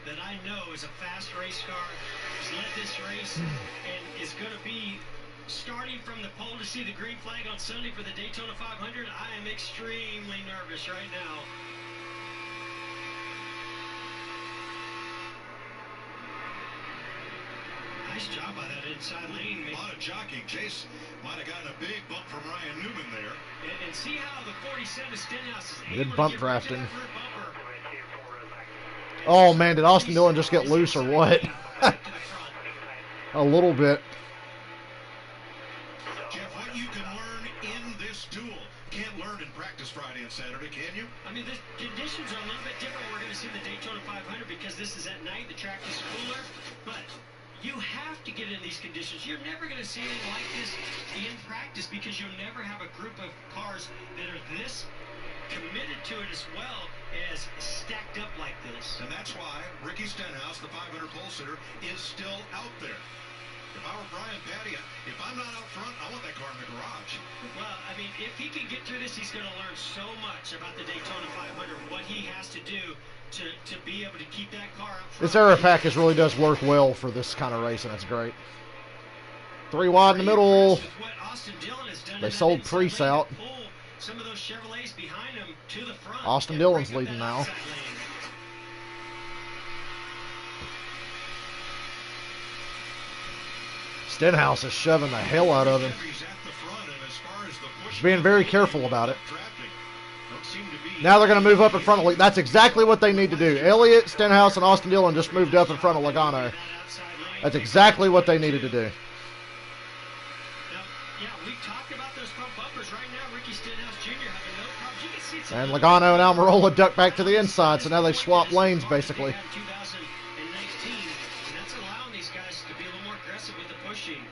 That I know is a fast race car, has led this race, and is going to be starting from the pole to see the green flag on Sunday for the Daytona 500. I am extremely nervous right now. Nice job by that inside lane. A lot of jockeying. Chase might have gotten a big bump from Ryan Newman there. And see how the 47 Stenhouse is good able bump to get drafting. rid of that rear bumper. Oh man, did Austin Dillon just get loose or what? A little bit. Jeff, what you can learn in this duel can't learn in practice Friday and Saturday, can you? I mean, the conditions are a little bit different. We're going to see the Daytona 500 because this is at night. The track is cooler, but you have to get in these conditions. You're never going to see anything like this in practice because you'll never have a group of cars that are this committed to it as well as stacked up like this. And that's why Ricky Stenhouse, the 500 pole sitter, is still out there. If I were Brian Patty, if I'm not out front, I want that car in the garage. Well, I mean, if he can get through this, he's going to learn so much about the Daytona 500, what he has to do to be able to keep that car up front. This aero package really does work well for this kind of racing. It's great. 3 wide in the middle. They sold Preece out. Some of those Chevrolets behind him to the front. Austin Dillon's leading now. Stenhouse is shoving the hell out of him. He's being very careful about it. Now they're going to move up in front of... That's exactly what they need to do. Elliott, Stenhouse, and Austin Dillon just moved up in front of Logano. That's exactly what they needed to do. And Logano and Almirola duck back to the inside, so now they swap lanes basically.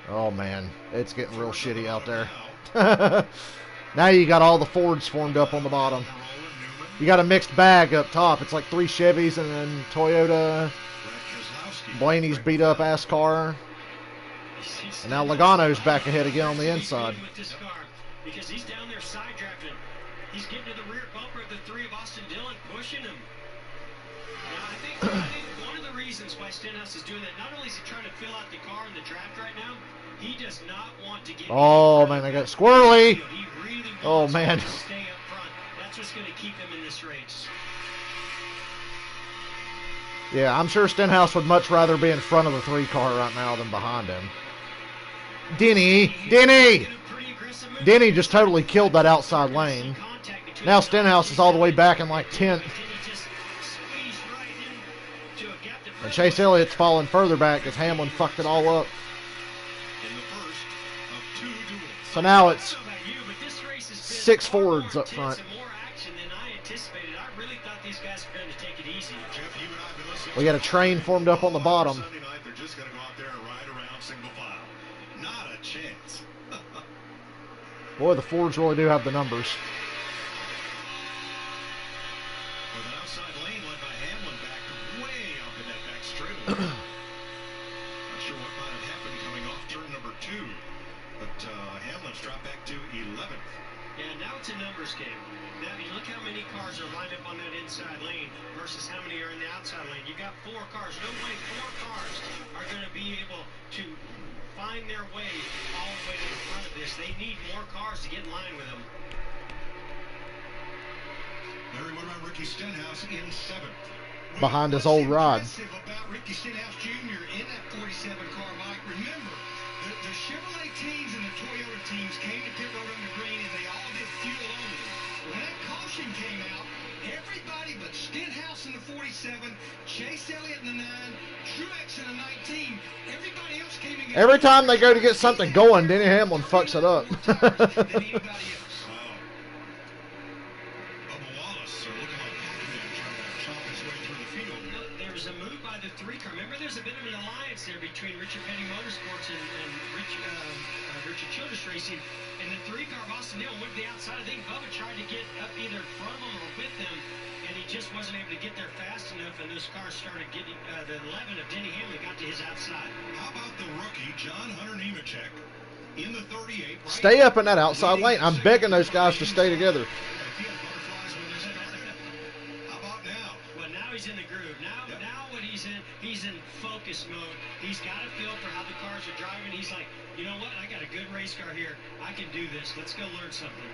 Oh man, it's getting real shitty out there. Now you got all the Fords formed up on the bottom. You got a mixed bag up top. It's like 3 Chevys and then Toyota. Blaney's beat up ass car. And now Logano's back ahead again on the inside. Because he's down there side drafting. He's getting to the rear bumper of the 3 of Austin Dillon, pushing him. Now, I think one of the reasons why Stenhouse is doing that, not only is he trying to fill out the car in the draft right now, he does not want to get... Oh, man, I got squirrely. He really oh, man. To stay up front. That's what's going to keep him in this race. Yeah, I'm sure Stenhouse would much rather be in front of the 3 car right now than behind him. Denny! Denny just totally killed that outside lane. Now Stenhouse is all the way back in like 10th. And Chase Elliott's falling further back because Hamlin fucked it all up. So now it's 6 Fords up front. We got a train formed up on the bottom. Boy, the Fords really do have the numbers. With an outside lane led by Hamlin back way up in that back straightaway. Not sure what might have happened coming off turn number 2, but Hamlin's dropped back to 11th. Yeah, now it's a numbers game. Now you look how many cars are lined up on that inside lane versus how many are in the outside lane. You got 4 cars. No way 4 cars are going to be able to find their way all the way to the front of this. They need more cars to get in line with them. Larry, what about Ricky Stenhouse in 7th? Behind his old rod. About Ricky Stenhouse Jr. in that 47 car, Mike. Remember, the Chevrolet teams and the Toyota teams came to pit road under green, and they all did fuel only. When that caution came out, everybody but Stenhouse in the 47, Chase Elliott in the 9, Truex in the 19, everybody else came in. Every time they go to get something going, Denny Hamlin fucks it up. There was a move by the 3 car. Remember, there's a bit of an alliance there between Richard Petty Motorsports and Richard Childress Racing. And the 3 car, Boston Hill, went to the outside. I think Bubba tried to get up either from them or with them, and he just wasn't able to get there fast enough, and those cars started getting, the 11 of Denny Hamlin got to his outside. How about the rookie, John Hunter Nemechek, in the 38? Right? Stay up in that outside lane. I'm begging those guys to stay together. How about now? Well, now he's in the groove. Now what he's in focus mode. He's got a feel for how the cars are driving. He's like, you know what? I got a good race car here. I can do this. Let's go learn something.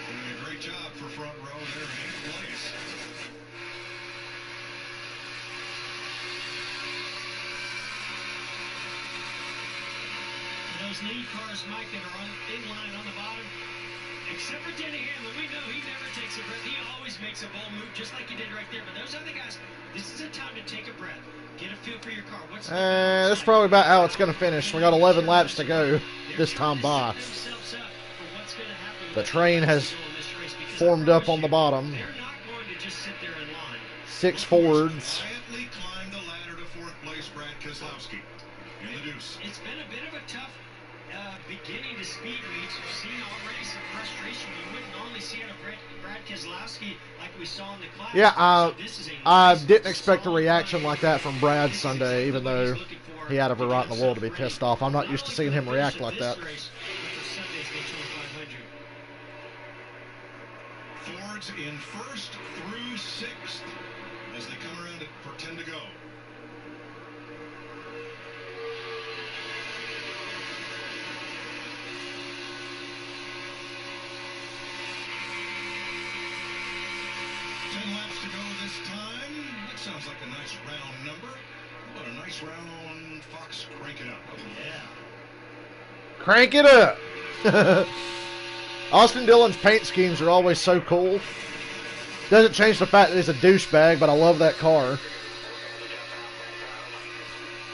Doing a great job for front row there in 8th place. Those lead cars, Mike, that are in line on the bottom, except for Denny Hamlin, we know he never takes a breath. He always makes a bold move, just like he did right there. But those other guys, this is a time to take a breath. Get a feel for your car. That's probably about how it's going to finish. We got 11 laps to go this time by. The train has formed up on the bottom. 6 Fords. Quietly climbed the ladder to 4th place, Brad Keselowski in the deuce. It's been a bit of a tough beginning to speed meets. We've seen already some frustration. You wouldn't normally see out of Brad Keselowski like we saw in the class. Yeah, So I didn't expect a reaction like that from Brad Sunday, even though he had every right in the world to be pissed off. I'm not used to seeing him react like that. Fords in 1st through 6th as they come around for 10 to go. Laps to go this time. That sounds like a nice round number. How about a nice round on Fox? Crank it up. Yeah. Crank it up. Austin Dillon's paint schemes are always so cool. Doesn't change the fact that he's a douchebag, but I love that car.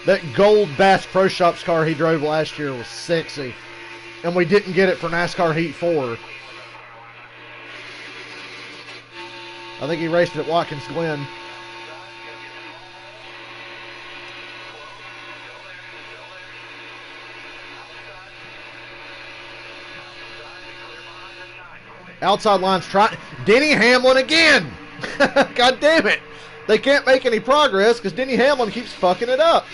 That gold Bass Pro Shops car he drove last year was sexy. And we didn't get it for NASCAR Heat 4. I think he raced it at Watkins Glen. Outside lines try. Denny Hamlin again. God damn it. They can't make any progress because Denny Hamlin keeps fucking it up.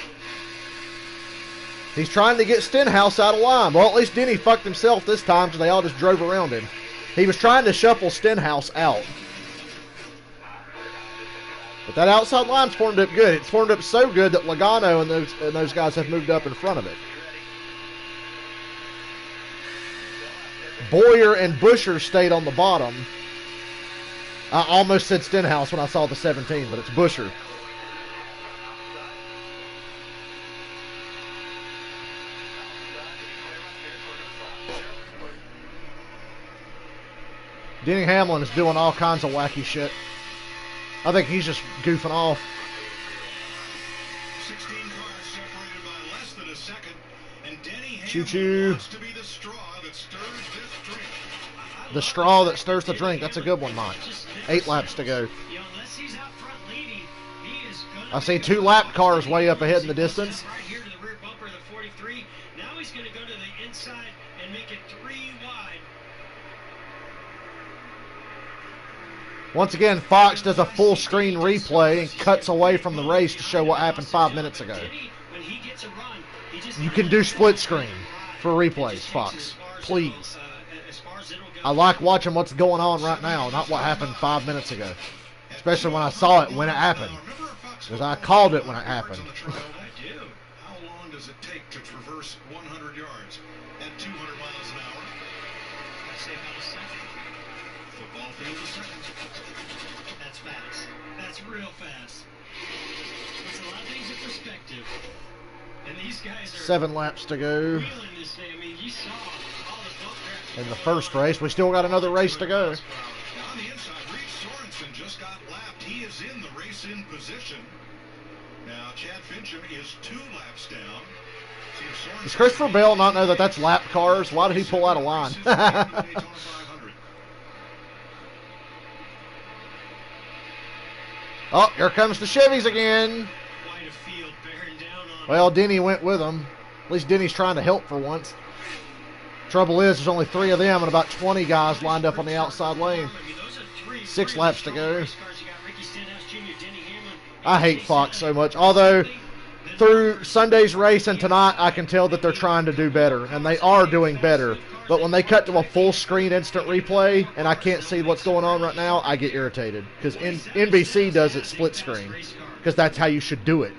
He's trying to get Stenhouse out of line. Well, at least Denny fucked himself this time because they all just drove around him. He was trying to shuffle Stenhouse out. But that outside line's formed up good. It's formed up so good that Logano and those guys have moved up in front of it. Boyer and Buescher stayed on the bottom. I almost said Stenhouse when I saw the 17, but it's Buescher. Denny Hamlin is doing all kinds of wacky shit. I think he's just goofing off. 16 cars separated by less than a second, and Denny Choo-choo. wants to be the straw that stirs this drink. The straw that stirs the drink. That's a good one, Mike. 8 laps to go. I see 2 lap cars way up ahead in the distance. Right here to the rear bumper of the 43. Now he's going to go to the inside and make it 3 wide. Once again, Fox does a full screen replay and cuts away from the race to show what happened 5 minutes ago. You can do split screen for replays, Fox. Please. I like watching what's going on right now, not what happened 5 minutes ago. Especially when I saw it when it happened. Because I called it when it happened. How long does it take to traverse 100 yards at 200 miles an hour? I'd say about a second. Football field a second. That's real fast. Puts a lot of things in perspective. And these guys are 7 laps to go wheeling this thing. I mean, you saw all the bump there. in the first race. We still got another race to go. Now on the inside, Reed Sorensen just got lapped. He is in the race in position. Now Chad Fincham is 2 laps down. Does Christopher Bell not know that that's lap cars? Why did he pull out of line? Oh, here comes the Chevys again. Quite a field bearing down on Well, Denny went with them. At least Denny's trying to help for once. Trouble is, there's only 3 of them and about 20 guys lined up on the outside lane. 6 laps to go. I hate Fox so much. Although, through Sunday's race and tonight, I can tell that they're trying to do better. And they are doing better. But when they cut to a full screen instant replay and I can't see what's going on right now, I get irritated. Because NBC does it split screen. Because that's how you should do it.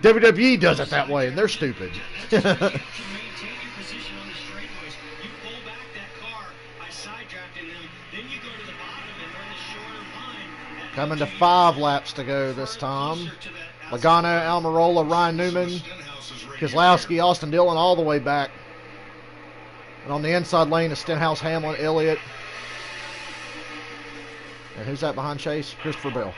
WWE does it that way, and they're stupid. Coming to 5 laps to go this time. Logano, Almirola, Ryan Newman, Keselowski, Austin Dillon all the way back. And on the inside lane is Stenhouse, Hamlin, Elliott. And who's that behind Chase? Christopher Bell.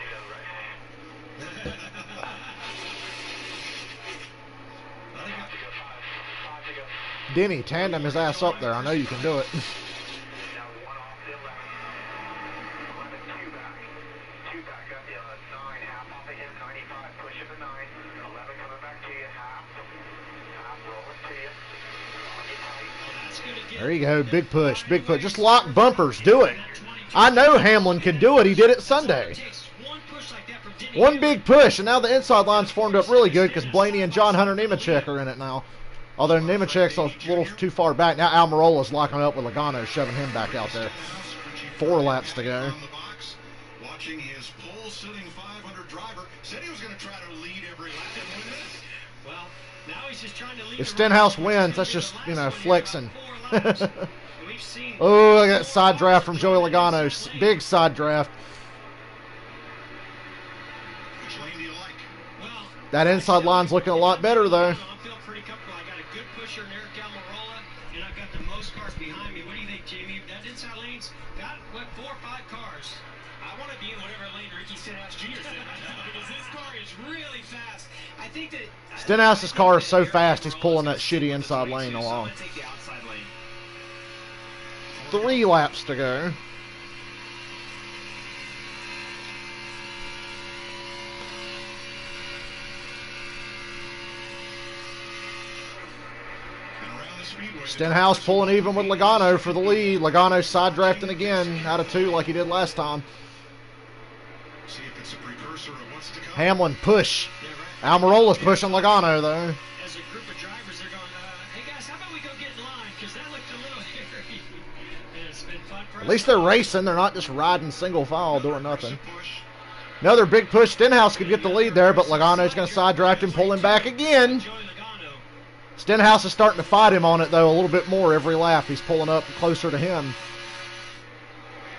Denny, tandem his ass up there. I know you can do it. There you go. Big push. Big push. Just lock bumpers. Do it. I know Hamlin can do it. He did it Sunday. One big push, and now the inside line's formed up really good because Blaney and John Hunter Nemechek are in it now. Although Nemechek's a little too far back. Now Almirola's locking up with Logano, shoving him back out there. 4 laps to go. Watching his pole sitting 500 driver, said he was going to try to lead every lap and win this. Well, now he's just trying to lead. If Stenhouse wins, that's just, flexing. Oh, I got side draft from Joey Logano. Big side draft. Which lane do you like? That inside line's looking a lot better, though. I'm feeling pretty comfortable. I got a good pusher in Eric Almirola, and I've got the most cars behind me. What do you think, Jamie? That inside lane's got, 4 or 5 cars. I want to be in whatever lane Ricky Stenhouse Jr. is in right now because this car is really fast. I think that Stenhouse's car is so fast, he's pulling that shitty inside lane along. 3 laps to go. Stenhouse pulling even with Logano for the lead. Logano side drafting again out of 2 like he did last time. See if it's a precursor of what's to come. Hamlin push. Almirola's pushing Logano though. As a group of drivers, they're going, hey guys, how about we go get in line? Because that looked a little hairy. And it's been fun for us. At least they're racing. They're not just riding single file doing nothing. Another big push. Stenhouse could get the lead there, but Logano's going to side draft him, pull him back again. Stenhouse is starting to fight him on it, though, a little bit more every lap. He's pulling up closer to him.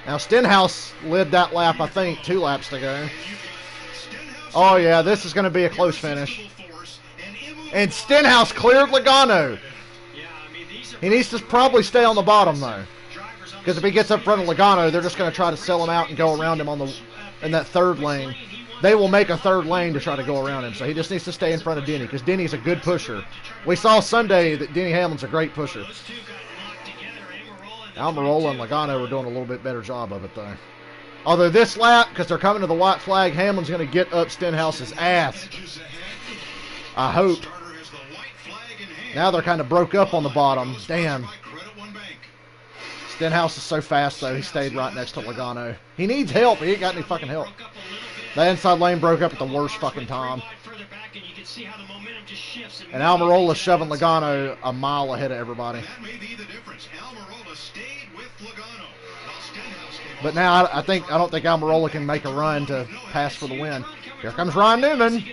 Now, Stenhouse led that lap, I think, 2 laps to go. Oh, yeah, this is going to be a close finish. And Stenhouse cleared Logano. He needs to probably stay on the bottom, though. Because if he gets up front of Logano, they're just going to try to sell him out and go around him in that 3rd lane. They will make a 3rd lane to try to go around him. So he just needs to stay in front of Denny because Denny's a good pusher. We saw Sunday that Denny Hamlin's a great pusher. Almirola and Logano were doing a little bit better job of it, though. Although this lap, because they're coming to the white flag, Hamlin's going to get up Stenhouse's ass. I hope. Now they're kind of broke up on the bottom. Damn. Stenhouse is so fast, though. He stayed right next to Logano. He needs help. He ain't got any fucking help. The inside lane broke up at the worst fucking time. And Almirola's shoving Logano a mile ahead of everybody. But now I don't think Almirola can make a run to pass for the win. Here comes Ryan Newman.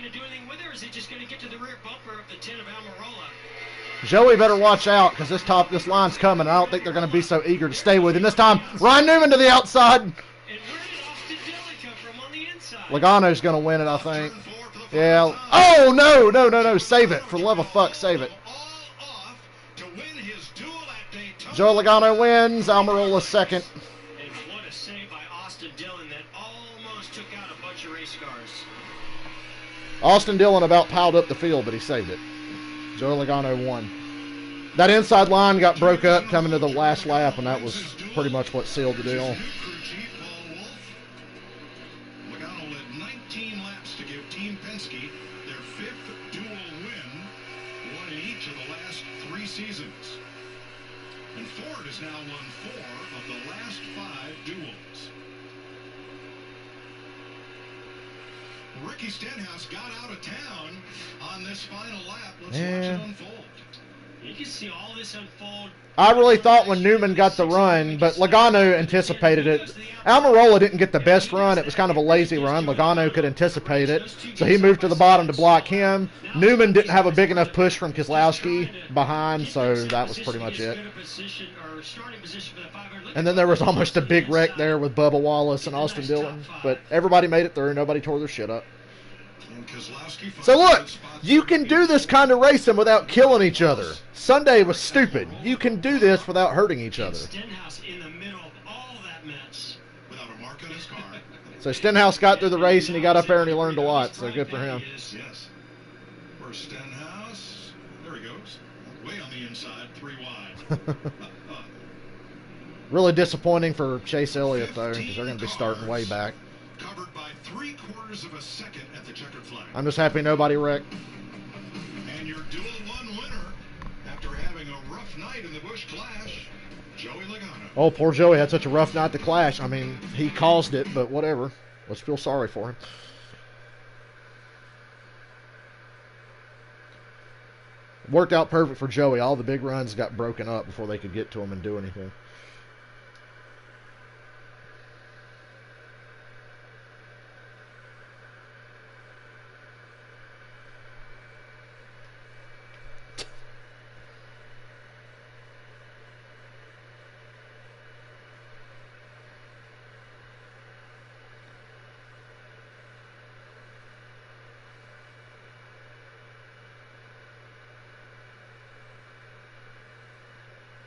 Joey better watch out because this line's coming. I don't think they're going to be so eager to stay with him this time. Ryan Newman to the outside. Logano's going to win it, I think. Yeah. Oh, no, no, no, no. Save it. For the love of fuck, save it. Joey Logano wins. Almirola second. And what a save by Austin Dillon that almost took out a bunch of race cars. Austin Dillon about piled up the field, but he saved it. Joey Logano won. That inside line got broke up coming to the last lap, and that was pretty much what sealed the deal. Logano led 19 laps to give Team Penske their 5th dual win, one in each of the last 3 seasons. And Ford has now won 4 of the last 5 duels. Ricky Stenhouse got out of town on this final lap. Let's watch it unfold. You can see all this unfold. I really thought when Newman got the run, but Logano anticipated it. Almirola didn't get the best run. It was kind of a lazy run. Logano could anticipate it, so he moved to the bottom to block him. Newman didn't have a big enough push from Keselowski behind, so that was pretty much it. And then there was almost a big wreck there with Bubba Wallace and Austin Dillon, but everybody made it through. Nobody tore their shit up. So look, you can do this kind of racing without killing each other. Sunday was stupid. You can do this without hurting each other. Stenhouse in the middle of all that mess. Without a mark on his car. So Stenhouse got through the race and he got up there and he learned a lot. So good for him. Yes. For Stenhouse, there he goes. Way on the inside, 3 wide. Really disappointing for Chase Elliott though, because they're going to be starting way back. Covered by 3/4 of a second at the checkered flag. I'm just happy nobody wrecked. And your dual one winner, after having a rough night in the Busch Clash, Joey Logano. Oh, poor Joey had such a rough night to Clash. I mean, he caused it, but whatever. Let's feel sorry for him. Worked out perfect for Joey. All the big runs got broken up before they could get to him and do anything.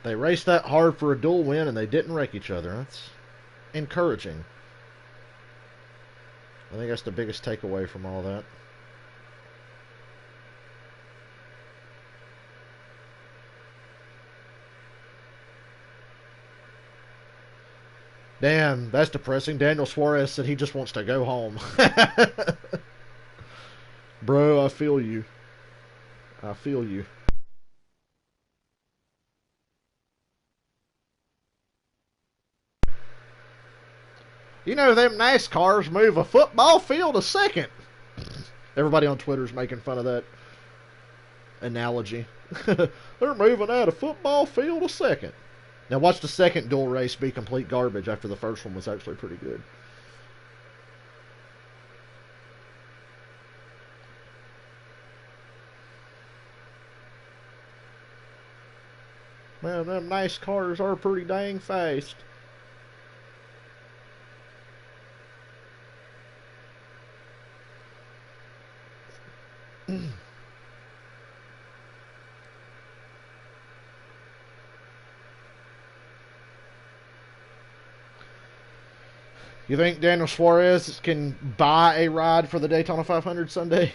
They raced that hard for a dual win and they didn't wreck each other. That's encouraging. I think that's the biggest takeaway from all that. Damn, that's depressing. Daniel Suarez said he just wants to go home. Bro, I feel you. I feel you. You know, them nice cars move a football field a second. Everybody on Twitter's making fun of that analogy. They're moving out a football field a second. Now watch the second dual race be complete garbage after the first one was actually pretty good. Man, them nice cars are pretty dang fast. You think Daniel Suarez can buy a ride for the Daytona 500 Sunday?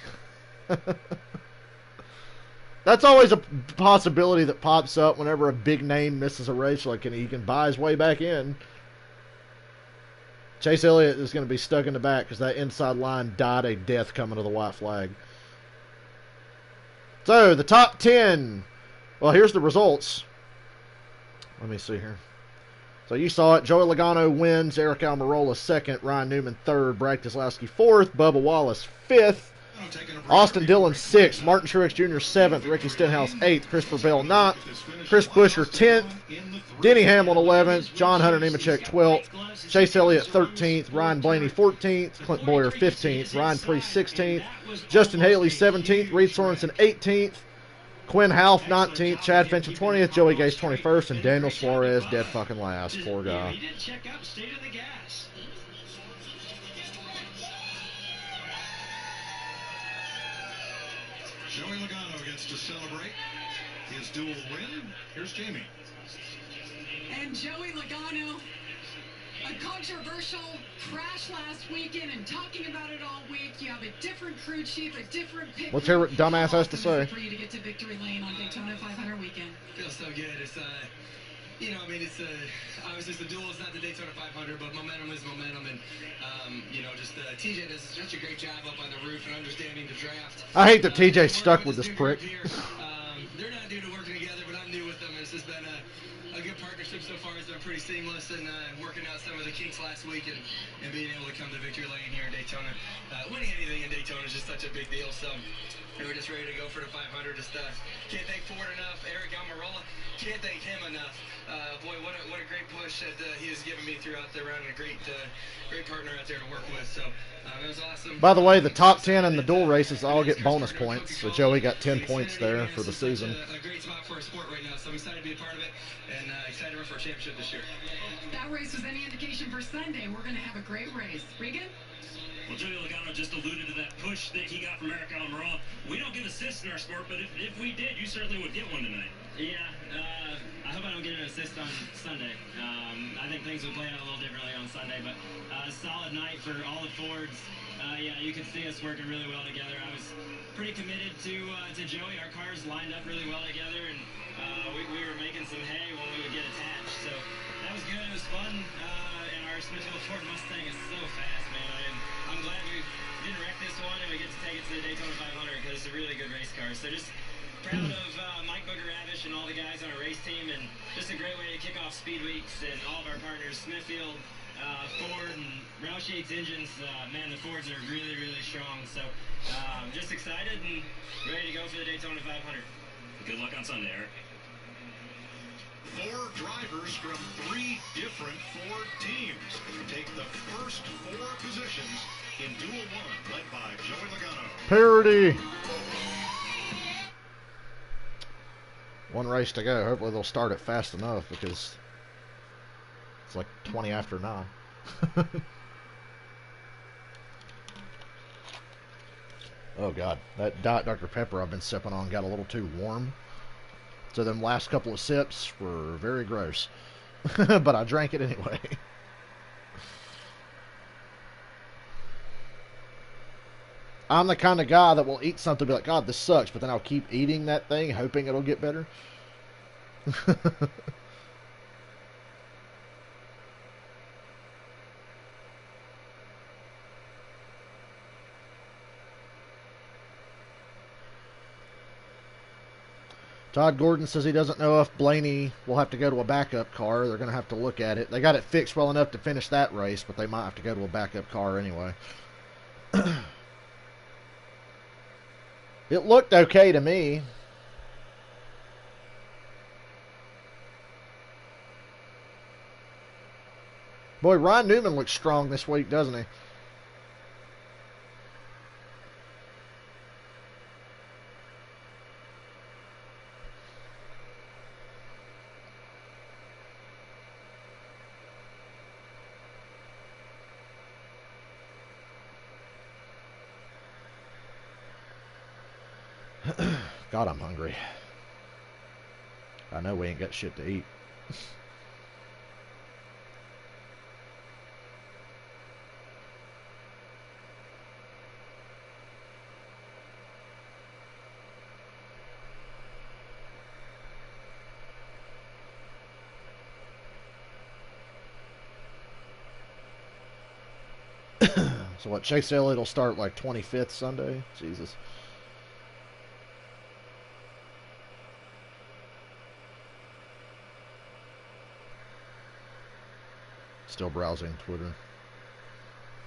That's always a possibility that pops up whenever a big name misses a race. Like, he can buy his way back in. Chase Elliott is going to be stuck in the back because that inside line died a death coming to the white flag. So, the top 10. Well, here's the results. Let me see here. So you saw it. Joey Logano wins. Eric Almirola second. Ryan Newman third. Brad Keselowski fourth. Bubba Wallace fifth. Austin Dillon sixth. Martin Truex Jr. seventh. Ricky Stenhouse eighth. Christopher Bell ninth. Chris Buescher 10th. Denny Hamlin 11th. John Hunter Nemechek 12th. Chase Elliott 13th. Ryan Blaney 14th. Clint Boyer 15th. Ryan Preece 16th. Justin Haley 17th. Reed Sorensen 18th. Quinn Half 19th, Chad Fincham 20th, Joey Gase 21st, and Daniel Suarez dead fucking last. Poor guy. He did check out state of the gas. gets to celebrate his dual win. Here's Jamie. And Joey Logano, a controversial crash last weekend and talking about it all week. You have a different crew chief, a different pick. Let's hear what dumbass has to say. For you to get to victory lane on Daytona 500 weekend. Feels so good. It's it's obviously the duel is not the Daytona 500, but momentum is momentum, and TJ does such a great job up on the roof and understanding the draft. I hate that TJ's stuck with this prick. They're not new to working together, but I'm new with them. It's just been a good partnership so far. It's been pretty seamless, and working out some of the kinks last week and being able to come to victory lane here in Daytona. Winning anything in Daytona is just such a big deal, so we're just ready to go for the 500. Just can't thank Ford enough. Eric Almirola, can't thank him enough. Boy, what a great push that he has given me throughout the round, and a great partner out there to work with. So it was awesome. By the way, the top 10 in the dual races all get bonus points. So Joey got 10 points there for the season. A great spot for a sport right now, so I'm excited to be a part of it, and excited to run for a championship this year. That race was any indication for Sunday. We're going to have a great race. Regan? Well, Joey Logano just alluded to that push that he got from Eric Almirola. We don't give assists in our sport, but if we did, you certainly would get one tonight. Yeah, I hope I don't get an assist on Sunday. I think things would play out a little differently on Sunday, but a solid night for all the Fords. Yeah, you could see us working really well together. I was pretty committed to Joey. Our cars lined up really well together, and we were making some hay when we would get attached. So that was good. It was fun. And our Smithfield Ford Mustang is so fast, man. I'm glad we didn't wreck this one, and we get to take it to the Daytona 500 because it's a really good race car. So just proud of Mike Booger-Ravish and all the guys on our race team, and just a great way to kick off Speed Weeks, and all of our partners, Smithfield, Ford, and Roush Yates engines. Man, the Fords are really, really strong. So just excited and ready to go for the Daytona 500. Good luck on Sunday, Eric. 4 drivers from 3 different Ford teams take the first 4 positions in Duel 1, led by Joey Logano. Parody. One race to go. Hopefully they'll start it fast enough because it's like 20 after 9. Oh God, that Diet Dr. Pepper I've been sipping on got a little too warm. So them last couple of sips were very gross. But I drank it anyway. I'm the kind of guy that will eat something and be like, God, this sucks, but then I'll keep eating that thing, hoping it'll get better. Todd Gordon says he doesn't know if Blaney will have to go to a backup car. They're going to have to look at it. They got it fixed well enough to finish that race, but they might have to go to a backup car anyway. It looked okay to me. Boy, Ryan Newman looks strong this week, doesn't he? God, I'm hungry. I know we ain't got shit to eat. So what, Chase Elliott will start like 25th Sunday? Jesus. Still browsing Twitter.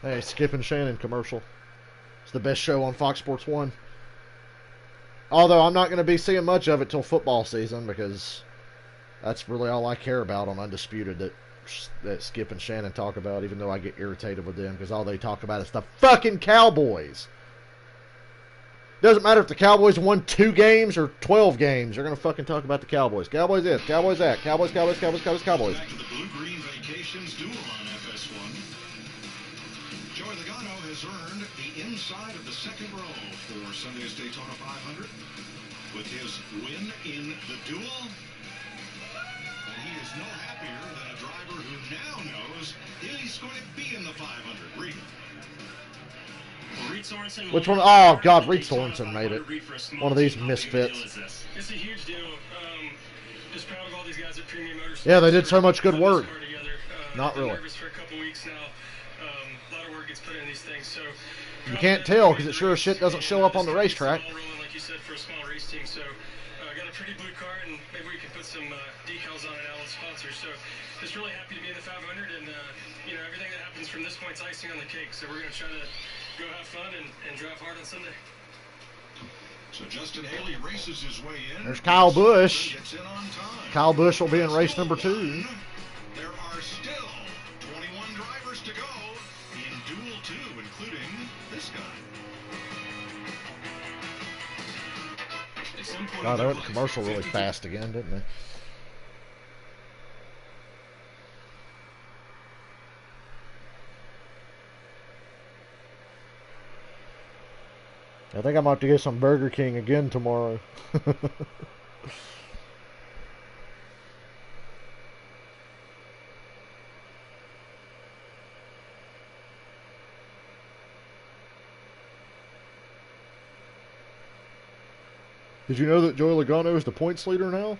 Hey, Skip and Shannon commercial. It's the best show on Fox Sports 1. Although I'm not going to be seeing much of it till football season because that's really all I care about on Undisputed that Skip and Shannon talk about, even though I get irritated with them because all they talk about is the fucking Cowboys. Doesn't matter if the Cowboys won 2 games or 12 games. They're going to fucking talk about the Cowboys. Cowboys this, Cowboys that. Cowboys, Cowboys, Cowboys, Cowboys, Cowboys. Back to the Blue-Green Vacations Duel on FS1. Joey Logano has earned the inside of the second row for Sunday's Daytona 500. with his win in the duel. And he is no happier than a driver who now knows he's going to be in the 500. Reed. Which one? Oh, God, Reed Sorensen made it. One of these misfits. It's a huge deal. Just proud of all these guys at Premium Motorsports. Yeah, they did so much good work. Not I've been really. nervous for a couple weeks now. A lot of work gets put in these things, so You can't tell because it sure as shit doesn't show up on the racetrack. Like you said, for a small race team, so got a pretty blue car, and maybe we can put some decals on it, Alan sponsor. So just really happy to be in the 500, and everything that happens from this point's icing on the cake. So we're gonna try to go have fun and drive hard on Sunday. So Justin Haley races his way in. There's Kyle Busch. Gets in on time. Kyle Busch will be in race number 2. There are still 21 drivers to go in Duel 2, including this guy. God, they went to commercial really fast again, didn't they? I think I might have to get some Burger King again tomorrow. Did you know that Joey Logano is the points leader now?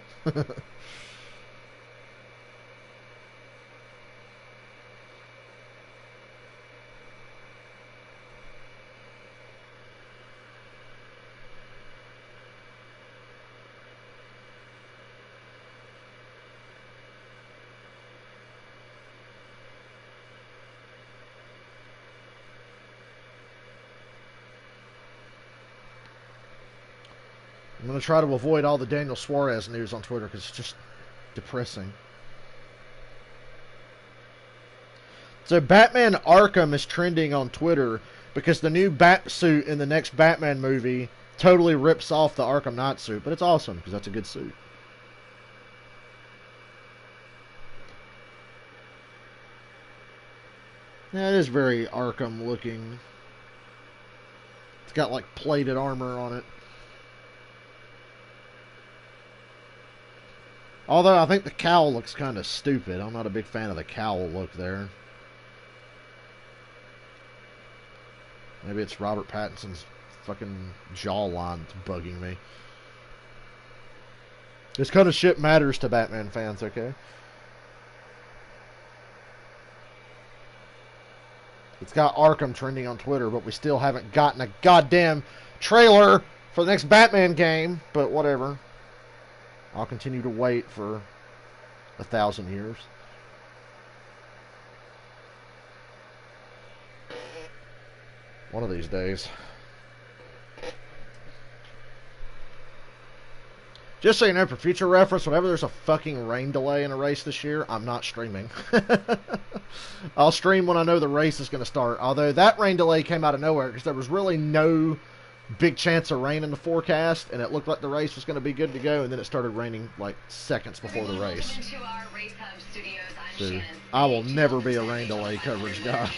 I'm going to try to avoid all the Daniel Suarez news on Twitter because it's just depressing. So Batman Arkham is trending on Twitter because the new bat suit in the next Batman movie totally rips off the Arkham Knight suit. But it's awesome because that's a good suit. Yeah, it is very Arkham looking. It's got like plated armor on it. Although I think the cowl looks kind of stupid. I'm not a big fan of the cowl look there. Maybe it's Robert Pattinson's fucking jawline that's bugging me. This kind of shit matters to Batman fans, okay? It's got Arkham trending on Twitter, but we still haven't gotten a goddamn trailer for the next Batman game, but whatever. I'll continue to wait for 1,000 years. One of these days. Just so you know, for future reference, whenever there's a fucking rain delay in a race this year, I'm not streaming. I'll stream when I know the race is going to start. Although that rain delay came out of nowhere because there was really no big chance of rain in the forecast, and it looked like the race was going to be good to go, and then it started raining like seconds before the race. So I will never be a rain delay coverage guy.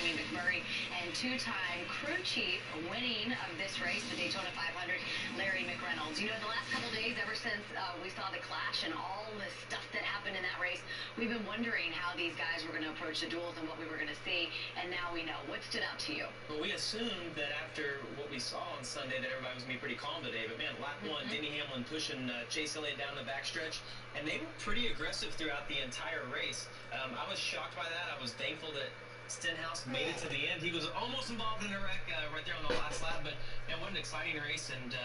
And two-time crew chief winning of this race, the Daytona 500, Larry McReynolds. You know, the last couple days, ever since we saw the clash and all the stuff that happened in that race, we've been wondering how these guys were going to approach the duels and what we were going to see, and now we know. What stood out to you? Well, we assumed that after what we saw on Sunday that everybody was going to be pretty calm today, but man, lap one, Denny Hamlin pushing Chase Elliott down the backstretch, and they were pretty aggressive throughout the entire race. I was shocked by that. I was thankful that Stenhouse made it to the end. He was almost involved in a wreck right there on the last lap, but man, what an exciting race, and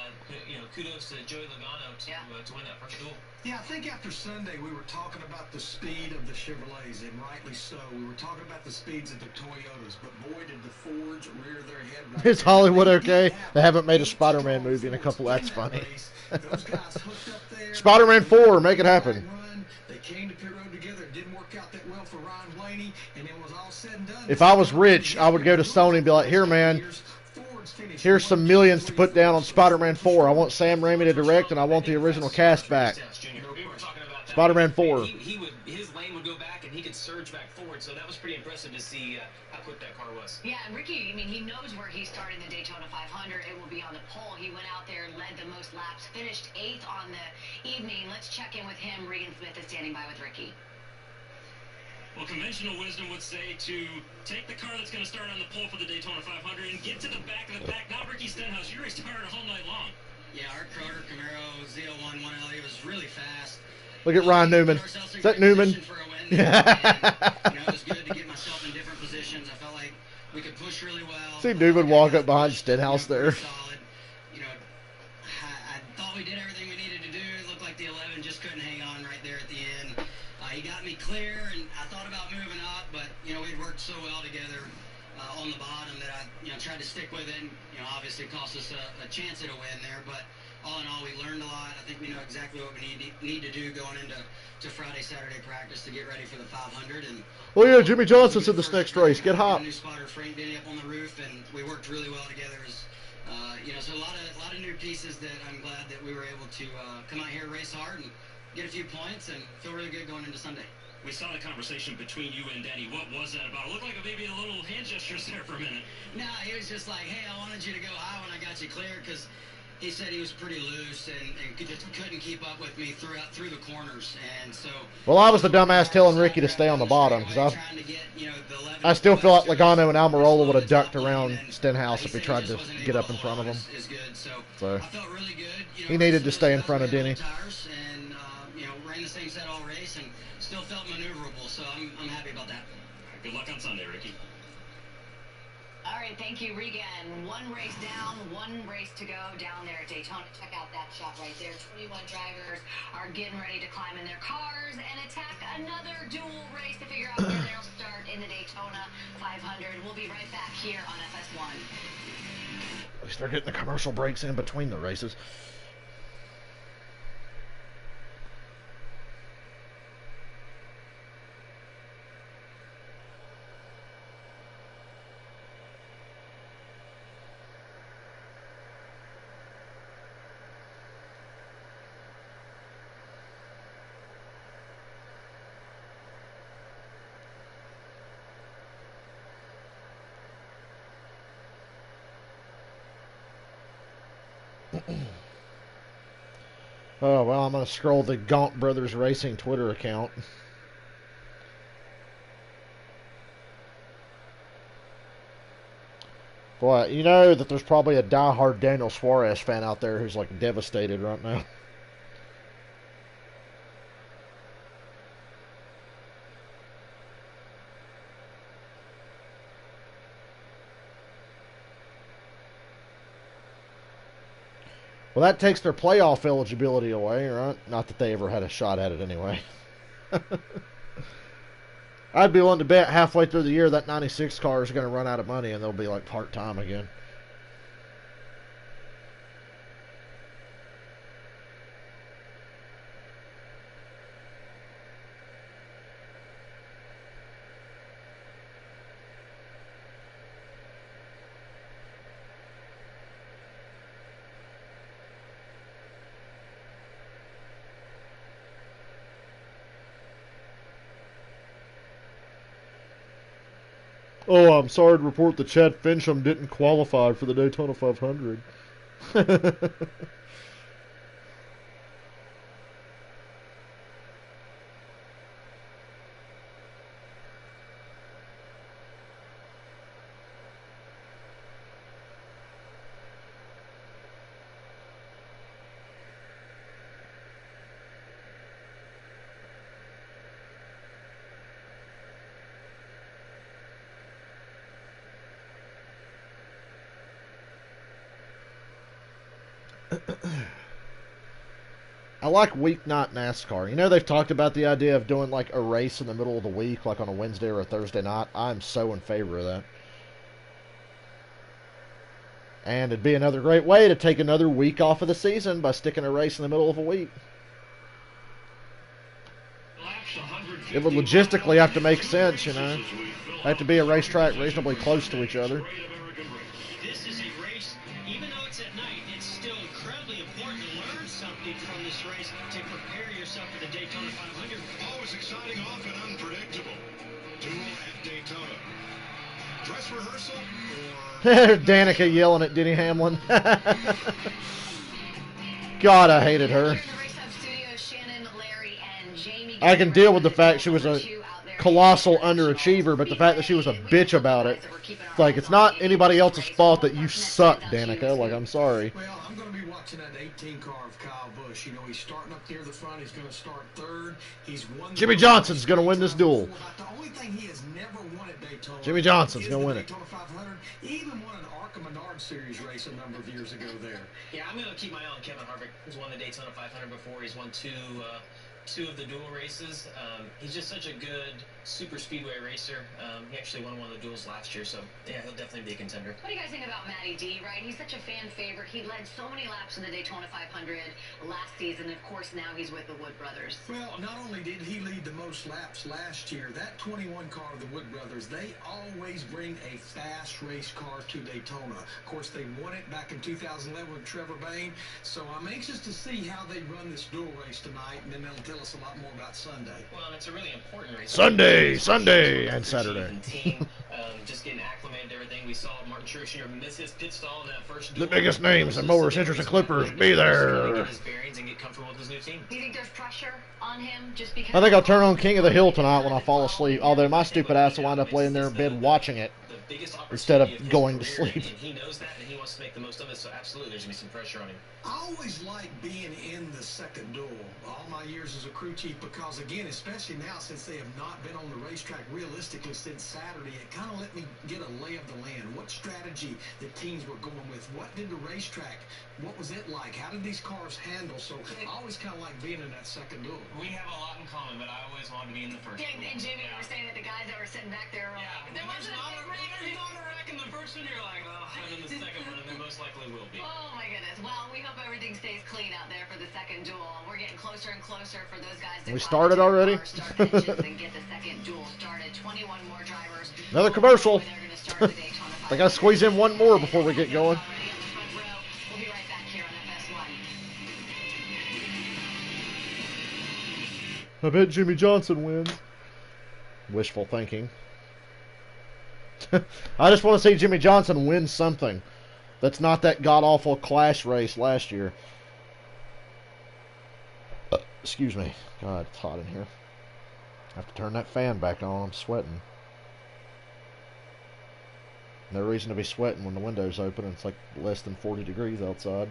kudos to Joey Logano to win that first duel. Yeah, I think after Sunday we were talking about the speed of the Chevrolets, and rightly so. We were talking about the speeds of the Toyotas, but boy, did the Fords rear their head right Is there. Hollywood okay? They haven't made a Spider-Man movie in a couple. That's funny. Those guys hooked up there. Spider-Man 4, make it happen. They came to pit road together. It didn't work out that well for Ryan Blaney, and it was all said and done. If I was rich, I would go to Sony and be like, here, man, here's some millions to put down on Spider-Man 4. I want Sam Raimi to direct, and I want the original cast back. Spider-Man 4. His lane would go back and he could surge back forward. So that was pretty impressive to see how quick that car was. Yeah, and Ricky, I mean, he knows where he started the Daytona 500. It will be on the pole. He went out there, led the most laps, finished 8th on the evening. Let's check in with him. Regan Smith is standing by with Ricky. Well, conventional wisdom would say to take the car that's going to start on the pole for the Daytona 500 and get to the back of the pack. Not Ricky Stenhouse. You raced hard all night long. Yeah, our Kroger Camaro Z01 1LE was really fast. Look at Ryan Newman. Is that Newman? It was good to get myself in different positions. I felt like we could push really well. See Newman walk up behind Stenhouse there. Solid. I thought we did everything we needed to do. It looked like the 11 just couldn't hang on right there at the end. He got me clear, and I thought about moving up, but we'd worked so well together on the bottom that I tried to stick with it. And, obviously it cost us a chance at a win there, but all in all, we learned a lot. I think we know exactly what we need to do going into Friday, Saturday practice to get ready for the 500. And oh yeah, Jimmy Johnson's in this next race. Get hot. New spotter Frank Denny up on the roof, and we worked really well together. So a lot of new pieces that I'm glad that we were able to come out here, race hard, and get a few points, and feel really good going into Sunday. We saw the conversation between you and Denny. What was that about? It looked like maybe a little hand gestures there for a minute. No, he was just like, hey, I wanted you to go high when I got you clear, because he said he was pretty loose and just couldn't keep up with me through the corners. And so, well, I was the dumbass telling Ricky to stay on the bottom, because I still feel like Logano and Almirola would have ducked around Stenhouse if he tried to get up in front of him. So I felt really good. He needed to stay in front of Denny. And ran the same set all race and still felt maneuverable. So I'm happy about that. Good luck on Sunday, Ricky. All right, thank you, Regan. One race down, one race to go down there at Daytona. Check out that shot right there. 21 drivers are getting ready to climb in their cars and attack another dual race to figure out where they'll start in the Daytona 500. We'll be right back here on FS1. At least they're getting the commercial breaks in between the races. Oh, well, I'm going to scroll the Gaunt Brothers Racing Twitter account. Boy, you know that there's probably a diehard Daniel Suarez fan out there who's, like, devastated right now. Well, that takes their playoff eligibility away, right? Not that they ever had a shot at it anyway. I'd be willing to bet halfway through the year that 96 car is going to run out of money and they'll be like part-time again. Oh, I'm sorry to report that Chad Fincham didn't qualify for the Daytona 500. I like weeknight NASCAR. You know, they've talked about the idea of doing like a race in the middle of the week, like on a Wednesday or a Thursday night. I'm so in favor of that. And it'd be another great way to take another week off of the season by sticking a race in the middle of a week. It would logistically have to make sense, you know. Have to be a racetrack reasonably close to each other. This is a race, even though it's at night, it's still incredibly important to learn something take from this race to prepare yourself for the Daytona 500? Always exciting, often unpredictable. Duel at Daytona. Dress rehearsal or... Danica yelling at Denny Hamlin. God, I hated her. I can deal with the fact she was a colossal underachiever, but the fact that she was a bitch about it, it's like, it's not anybody else's fault that you suck, Danica. Like, I'm sorry. Well, I'm going to be watching that 18 car of Kyle Busch. You know, he's starting up near the front. He's going to start third. He's won. Jimmy Johnson's going to win this duel. The only thing he has never won at Daytona. Jimmy Johnson's going to win it. Daytona 500. He even won an ARCA Menard Series race a number of years ago there. Yeah, I'm going to keep my eye on Kevin Harvick, who's won the Daytona 500 before. He's won two of the dual races. He's just such a good super speedway racer. He actually won one of the duels last year, so yeah, he'll definitely be a contender. What do you guys think about Matty D, right? He's such a fan favorite. He led so many laps in the Daytona 500 last season. Of course, now he's with the Wood brothers. Well, not only did he lead the most laps last year, that 21 car of the Wood brothers, they always bring a fast race car to Daytona. Of course, they won it back in 2011 with Trevor Bayne, so I'm anxious to see how they run this dual race tonight, and then they'll tell us a lot more about Sunday. Well, it's a really important race. Sunday, and Saturday. Team, just getting acclimated to everything. We saw Martin Truex Jr. miss his pit stall in that first duel. The biggest names in mowers, citrus, and clippers, be there. Get his bearings and get comfortable with his new team. Do you think there's pressure on him just because? I think I'll turn on King of the Hill tonight when I fall asleep, although my stupid ass will wind up laying there in bed watching it instead of going to sleep. And he knows that, and he wants to make the most of it, so absolutely there's going to be some pressure on him. I always like being in the second duel all my years as a crew chief because, again, especially now since they have not been on the racetrack realistically since Saturday, it kind of let me get a lay of the land. What strategy the teams were going with? What did the racetrack, what was it like? How did these cars handle? So I always kind of like being in that second duel. We have a lot in common, but I always wanted to be in the first Yeah, duel. and Jimmy, you were saying that the guys that were sitting back there were like, there wasn't a big wreck. There's not a wreck in the first one. You're like, oh, I'm in the second one, and there most likely will be. Oh my goodness. Well, we hope everything stays clean out there for the second duel. We're getting closer and closer for those guys to We started already? start engines and get the second duel started. 21 more drivers. Another commercial. They're going to start the Daytona I gotta squeeze in one more before we get going. We'll be right back here on FS1. I bet Jimmy Johnson wins. Wishful thinking. I just want to see Jimmy Johnson win something that's not that god-awful Clash race last year. Excuse me. God, it's hot in here. I have to turn that fan back on. I'm sweating. No reason to be sweating when the window's open and it's like less than 40 degrees outside.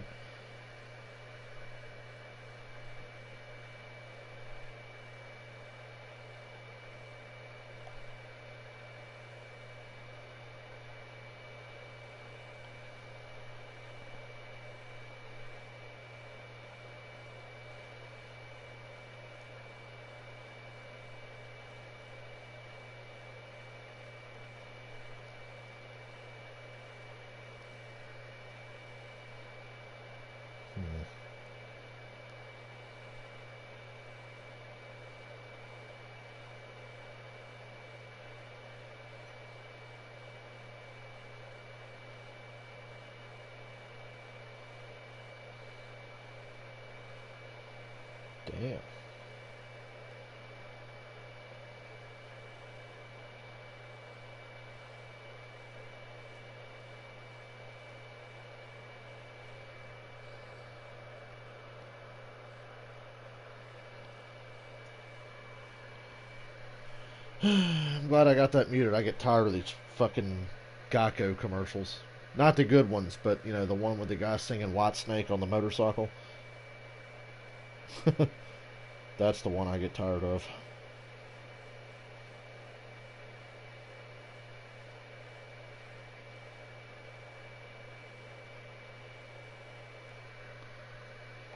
Damn. I'm glad I got that muted. I get tired of these fucking Geico commercials. Not the good ones, but, you know, the one with the guy singing White Snake on the motorcycle. That's the one I get tired of.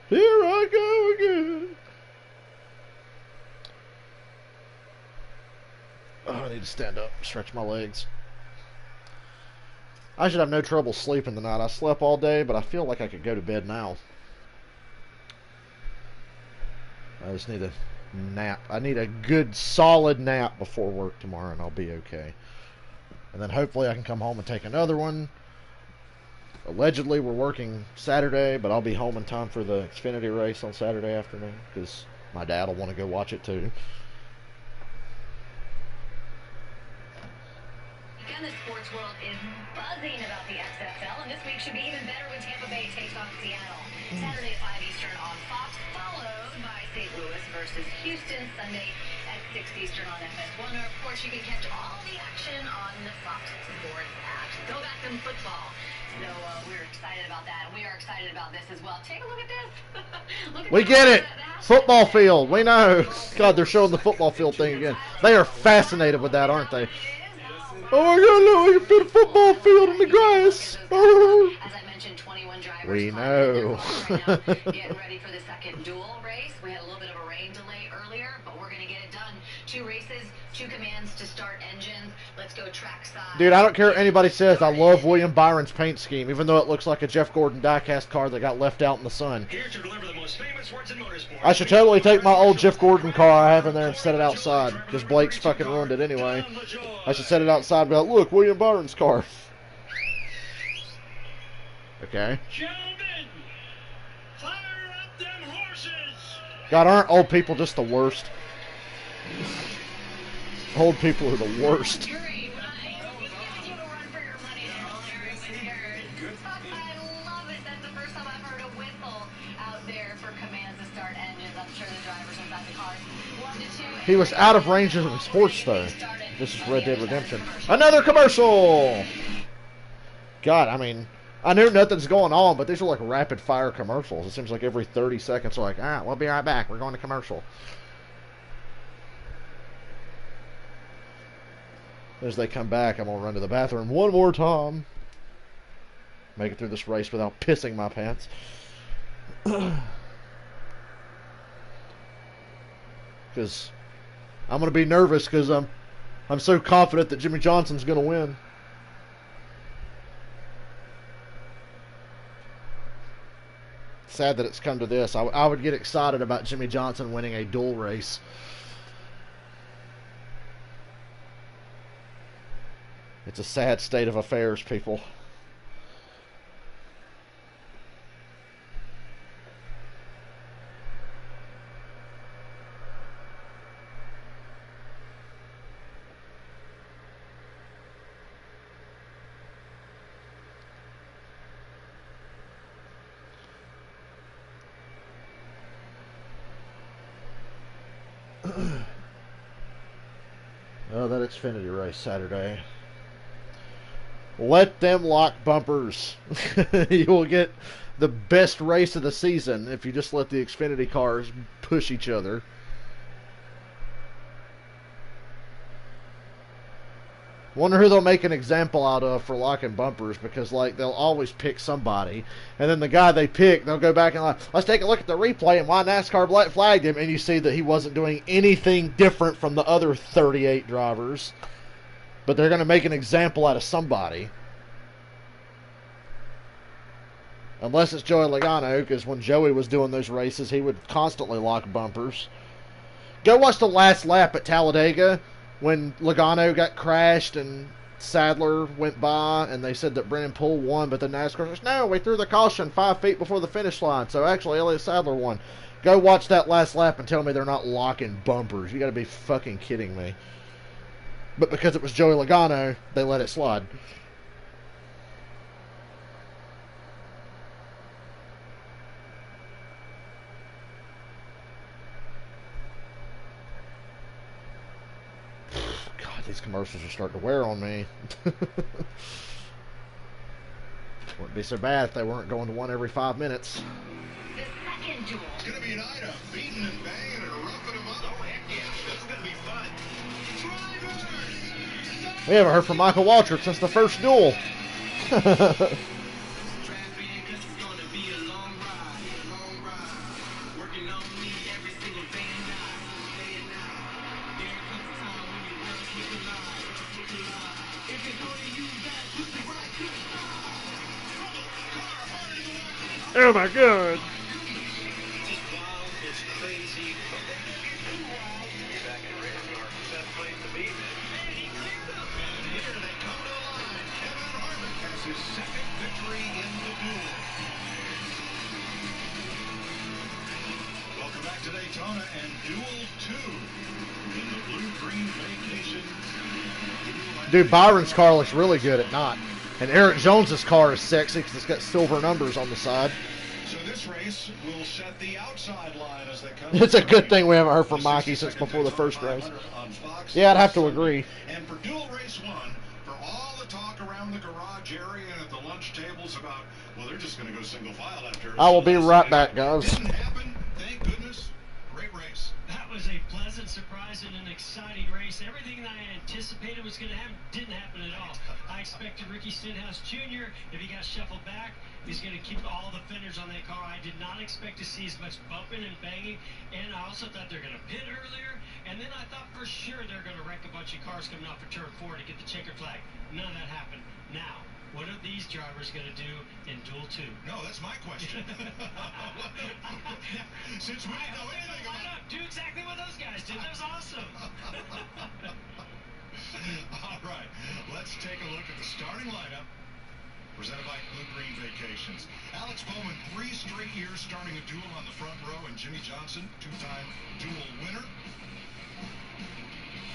Here I go again. Oh, I need to stand up, stretch my legs. I should have no trouble sleeping tonight. I slept all day, but I feel like I could go to bed now. I just need a nap. I need a good, solid nap before work tomorrow, and I'll be okay. And then hopefully I can come home and take another one. Allegedly, we're working Saturday, but I'll be home in time for the Xfinity race on Saturday afternoon because my dad will want to go watch it too. Again, the sports world is buzzing about the XFL, and this week should be even better when Tampa Bay takes on Seattle. Saturday at 5 Eastern on Fox, followed by St. Louis versus Houston, Sunday at 6 Eastern on FS1. Or, of course, you can catch all the action on the Fox Sports app. Go back to football. So we're excited about that. We are excited about this as well. Take a look at this. Look at We get it. Football field. We know. God, they're showing the football field thing again. They are fascinated with that, aren't they? Oh my God, look, we can put a football field in the grass. As I mentioned, 21 drivers. We know. Getting ready for the second duel race. We had a little bit of a rain delay earlier, but we're going to get it done. 2 races, 2 commands to start engines. Let's go trackside. Dude, I don't care what anybody says. I love William Byron's paint scheme, even though it looks like a Jeff Gordon diecast car that got left out in the sun. Here to deliver the most famous words in motorsport. I should totally take my old Jeff Gordon car I have in there and set it outside, because Blake's fucking ruined it anyway. I should set it outside and be like, look, William Byron's car. Okay. Gentlemen, fire up them horses. God, aren't old people just the worst? Old people are the worst. He was out of range of his horse, though. This is Red Dead Redemption. Another commercial! God, I mean, I know nothing's going on, but these are like rapid-fire commercials. It seems like every 30 seconds, they're like, we'll be right back. We're going to commercial. As they come back, I'm going to run to the bathroom one more time. Make it through this race without pissing my pants. Because I'm going to be nervous because I'm so confident that Jimmy Johnson's going to win. Sad that it's come to this. I would get excited about Jimmy Johnson winning a dual race. It's a sad state of affairs, people. Oh, that Xfinity race Saturday. Let them lock bumpers. You will get the best race of the season if you just let the Xfinity cars push each other. Wonder who they'll make an example out of for locking bumpers, because like they'll always pick somebody, and then the guy they pick, they'll go back and like, let's take a look at the replay and why NASCAR flagged him, and you see that he wasn't doing anything different from the other 38 drivers. But they're going to make an example out of somebody. Unless it's Joey Logano, because when Joey was doing those races, he would constantly lock bumpers. Go watch the last lap at Talladega when Logano got crashed and Sadler went by, and they said that Brennan Poole won, but the NASCAR says, no, we threw the caution 5 feet before the finish line, so actually Elliott Sadler won. Go watch that last lap and tell me they're not locking bumpers. You got to be fucking kidding me. But because it was Joey Logano, they let it slide. God, these commercials are starting to wear on me. Wouldn't be so bad if they weren't going to one every 5 minutes. The second duel. It's going to be an item. Beating and banging and roughing them up. Oh, heck yeah. This is going to be fun. Drivers! We haven't heard from Michael Waltrip since the first duel. Oh my God. His second victory in the duel. Welcome back to Daytona and Duel 2 in the blue-green vacation. Dude, Byron's car looks really good at night. And Eric Jones's car is sexy because it's got silver numbers on the side. So this race will set the outside line as they come. It's a good thing we haven't heard from Mikey since before the first race. Yeah, I'd have to agree. And for Duel Race 1, for all the talk around the garage area and at the lunch tables about, well, they're just going to go single file after. I will be right back, guys. Didn't happen. Thank goodness. Great race. That was a pleasant surprise and an exciting race. Everything that I anticipated was going to happen didn't happen at all. I expected Ricky Stenhouse Jr., if he got shuffled back, he's going to keep all the fenders on that car. I did not expect to see as much bumping and banging, and I also thought they were going to pit earlier, and then I thought for sure they were going to wreck a bunch of cars coming off of turn 4 to get the checkered flag. None of that happened. Now, what are these drivers going to do in Duel 2? No, that's my question. Since we didn't know anything about it. Do exactly what those guys did. That was awesome. All right, let's take a look at the starting lineup presented by Blue Green Vacations. Alex Bowman, 3 straight years starting a duel on the front row, and Jimmy Johnson, 2-time duel winner.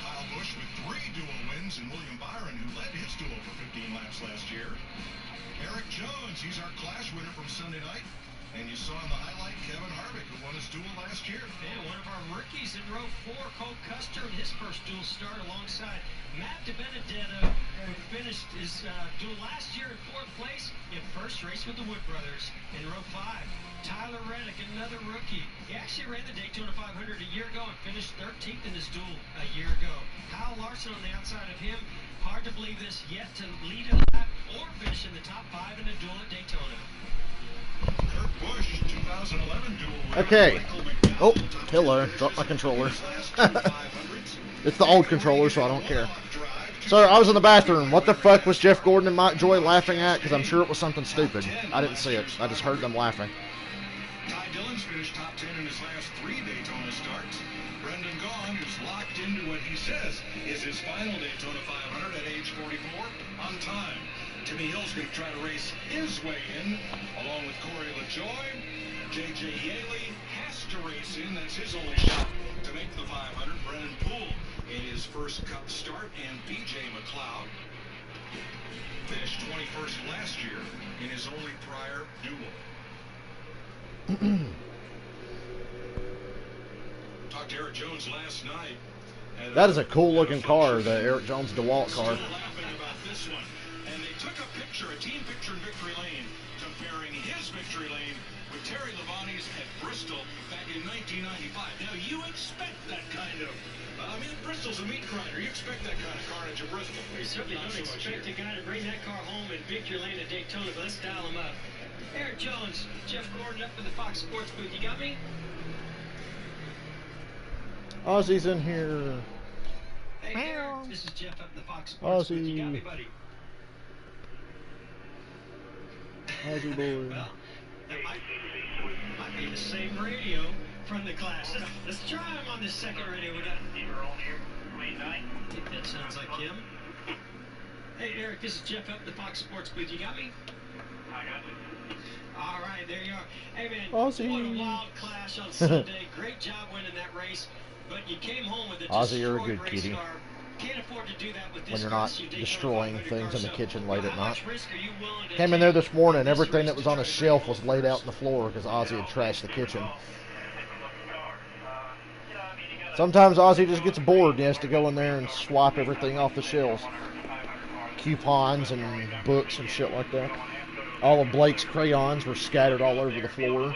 Kyle Busch with 3 duel wins, and William Byron, who led his duel for 15 laps last year. Eric Jones, he's our Clash winner from Sunday night. And you saw in the highlight Kevin Harvick, who won his duel last year. And one of our rookies in row 4, Cole Custer, in his first duel start alongside Matt DiBenedetto, who finished his duel last year in 4th place in first race with the Wood Brothers. In row 5, Tyler Reddick, another rookie. He actually ran the Daytona 500 a year ago and finished 13th in his duel a year ago. Kyle Larson on the outside of him. Hard to believe this yet to lead a lap or finish in the top 5 in a duel at Daytona. Kurt Busch, 2011 duel winner. Okay. Oh, hello. Dropped my controller. It's the old controller, so I don't care. So, I was in the bathroom. What the fuck was Jeff Gordon and Mike Joy laughing at? Because I'm sure it was something stupid. I didn't see it. I just heard them laughing. Ty Dillon's finished top 10 in his last 3 Daytona starts. Brendan Gaughan is locked into what he says is his final Daytona 500 at age 44 on time. Timmy Hill's going to try to race his way in, along with Corey LaJoy. J.J. Yaley has to race in. That's his only shot to make the 500. Brennan Poole in his first Cup start, and B.J. McLeod finished 21st last year in his only prior duel. Talked to Eric Jones last night. That is a cool looking car, the Eric Jones DeWalt car. Still laughing about this one. And they took a picture, a team picture in Victory Lane, comparing his Victory Lane with Terry Labonte's at Bristol back in 1995. Now, you expect that kind of, Bristol's a meat grinder. You expect that kind of carnage at Bristol. We certainly don't expect a guy to bring that car home in Victory Lane at Daytona, but let's dial him up. Eric Jones, Jeff Gordon up in the Fox Sports booth. You got me? Ozzy's in here. Hey, Eric, this is Jeff up in the Fox Sports booth. You got me, buddy? Ozzy boy. Well, that might be the same radio from the class. Let's try him on this second radio we got. I think that sounds like him. Hey, Eric, this is Jeff up in the Fox Sports booth. You got me? I got you. All right, there you are. Hey, man, Ozzy. what a wild clash on Sunday. Great job winning that race, but you came home with a Ozzy, you're a destroyed good race kitty. car. Can't afford to do that with this When you're car, not so you take destroying on a things in the 500 kitchen car. late at How night. much risk are you willing to Came in take there this morning, on this everything race that was to on try a to shelf bring was home laid the out in the floor because Ozzy had trashed the kitchen. So Sometimes Ozzy just gets bored and he has to go in there and swap everything off the shelves. Coupons and books and shit like that. All of Blake's crayons were scattered all over the floor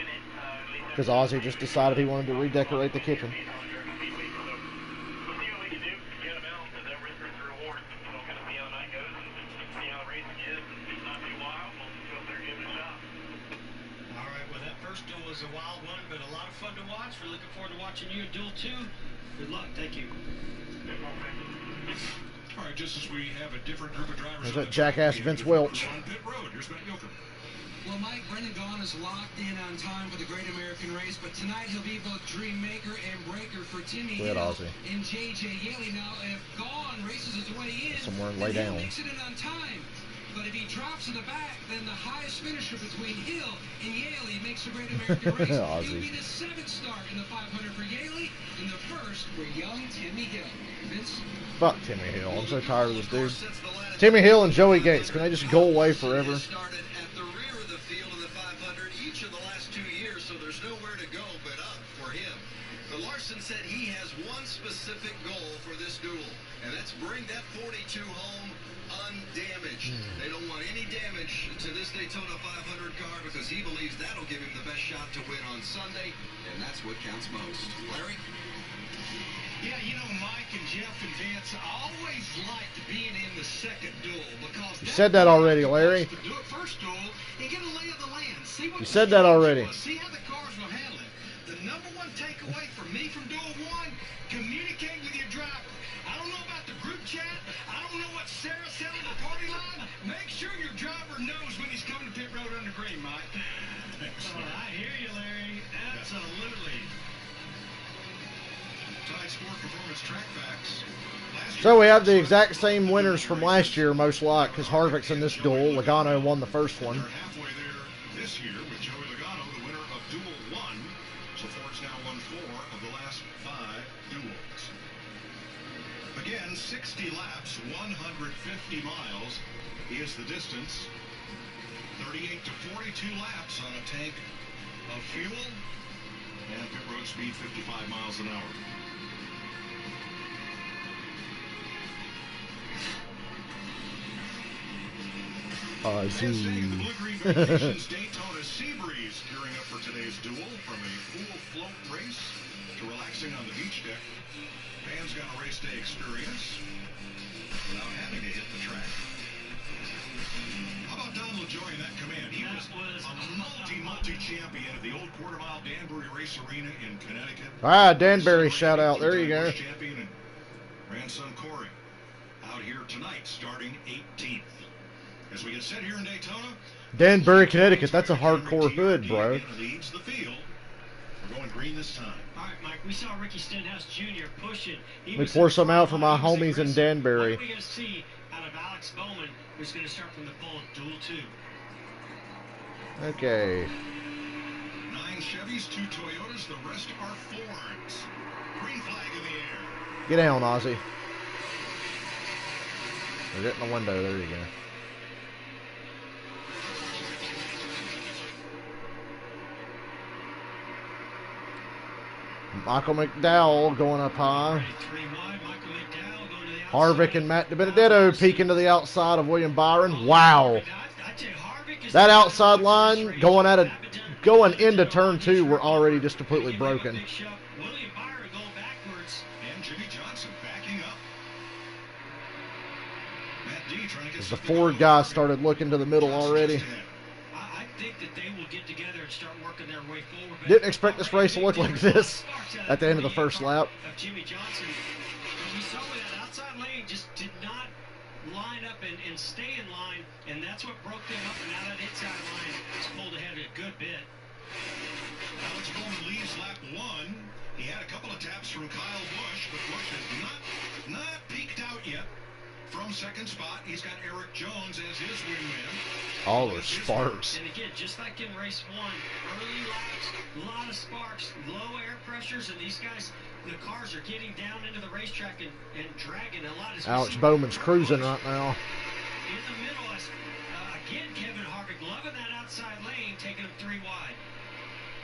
because Ozzy just decided he wanted to redecorate the kitchen. All right, well, that first duel was a wild one, but a lot of fun to watch. We're looking forward to watching you in Duel 2. Good luck. Thank you. All right, just as we have a different group of drivers. There's on that the track, jackass we have Vince different Welch. crews on pit road. Here's Matt Yoakum. Well, Mike, Brendan Gaughan is locked in on time for the Great American Race, but tonight he'll be both dream maker and breaker for Timmy Good, Hill Ozzy. and J.J. Yaley. Now, if Gaughan races his way in, Somewhere and then lay Hill down. makes it in on time. but if he drops in the back, then the highest finisher between Hill and Yaley makes the Great American Race. He'll be the 7th start in the 500 for Yaley, and the 1st for young Timmy Hill. Vince? Fuck Timmy Hill. I'm so tired of this dude. Timmy Hill and Joey Gates. Can they just go away forever? Started at the rear of the field in the 500 each of the last 2 years, so there's nowhere to go but up for him. But Larson said he has one specific goal for this duel, and that's bring that 42 home undamaged. They don't want any damage to this Daytona 500 car because he believes that'll give him the best shot to win on Sunday, and that's what counts most. Larry? Yeah, you know, Mike and Jeff and Vince always liked being in the second duel because You said that already, Larry. to do it first duel and get a lay of the land. See what You said that already. See how the cars will handle it. The number one takeaway for me from duel 1, communicate with your driver. I don't know about the group chat. I don't know what Sarah said on the party line. Make sure your driver knows when he's coming to pit road under green, Mike. Oh, I hear you, Larry. Absolutely. Tide Sport Performance Track Facts. So we have the exact same winners from last year, most like, because Harvick's in this duel. Logano won the first one. They're halfway there this year with Joey Logano, the winner of Duel 1. So Ford's now won 4 of the last 5 duels. Again, 60 laps, 150 miles is the distance. 38 to 42 laps on a tank of fuel. And pit road speed 55 miles an hour. And staying in the blue-green variations, Daytona Sea Breeze gearing up for today's duel. From a full float race to relaxing on the beach deck, fans got a race day experience without having to hit the track. How about Don LaJoy in that command? He was a multi-champion at the old quarter-mile Danbury Race Arena in Connecticut. Ah, Danbury shout out. There you go. Champion and grandson Corey out here tonight, starting 18th. As we get set here in Daytona, Danbury, Connecticut. That's a hardcore hood, bro. Leads the field. We're going green this time. All right, Mike, we saw Ricky Stenhouse Jr. pushing. Let me pour some out for my homies in Danbury. What are we going to see out of Alex Bowman, who's going to start from the pole of Duel 2? Okay. 9 Chevys, 2 Toyotas, the rest are Fords. Green flag in the air. Get down, Ozzy. Get in the window. There you go. Michael McDowell going up high. Harvick and Matt DiBenedetto peeking to the outside of William Byron. Wow. That outside line going into turn 2 were already just completely broken. And Jimmy Johnson backing up. Matt D trying to get As the Ford guys started looking to the middle already. I think that they will get together and start working their way forward. Didn't expect this race to look like this at the end of the first lap. Of Jimmy Johnson. We saw that outside lane just did not line up and stay in line, and that's what broke them up, and now that inside line is pulled ahead a good bit. Alex Bowman leads lap 1. He had a couple of taps from Kyle Busch, but Busch has not peaked out yet. From second spot, he's got Eric Jones as his wingman. All those sparks. And again, just like in race 1, early laps, a lot of sparks, low air pressures, and these guys, the cars are getting down into the racetrack and dragging a lot. Alex Bowman's cruising right now. In the middle, again, Kevin Harvick loving that outside lane, taking him 3 wide.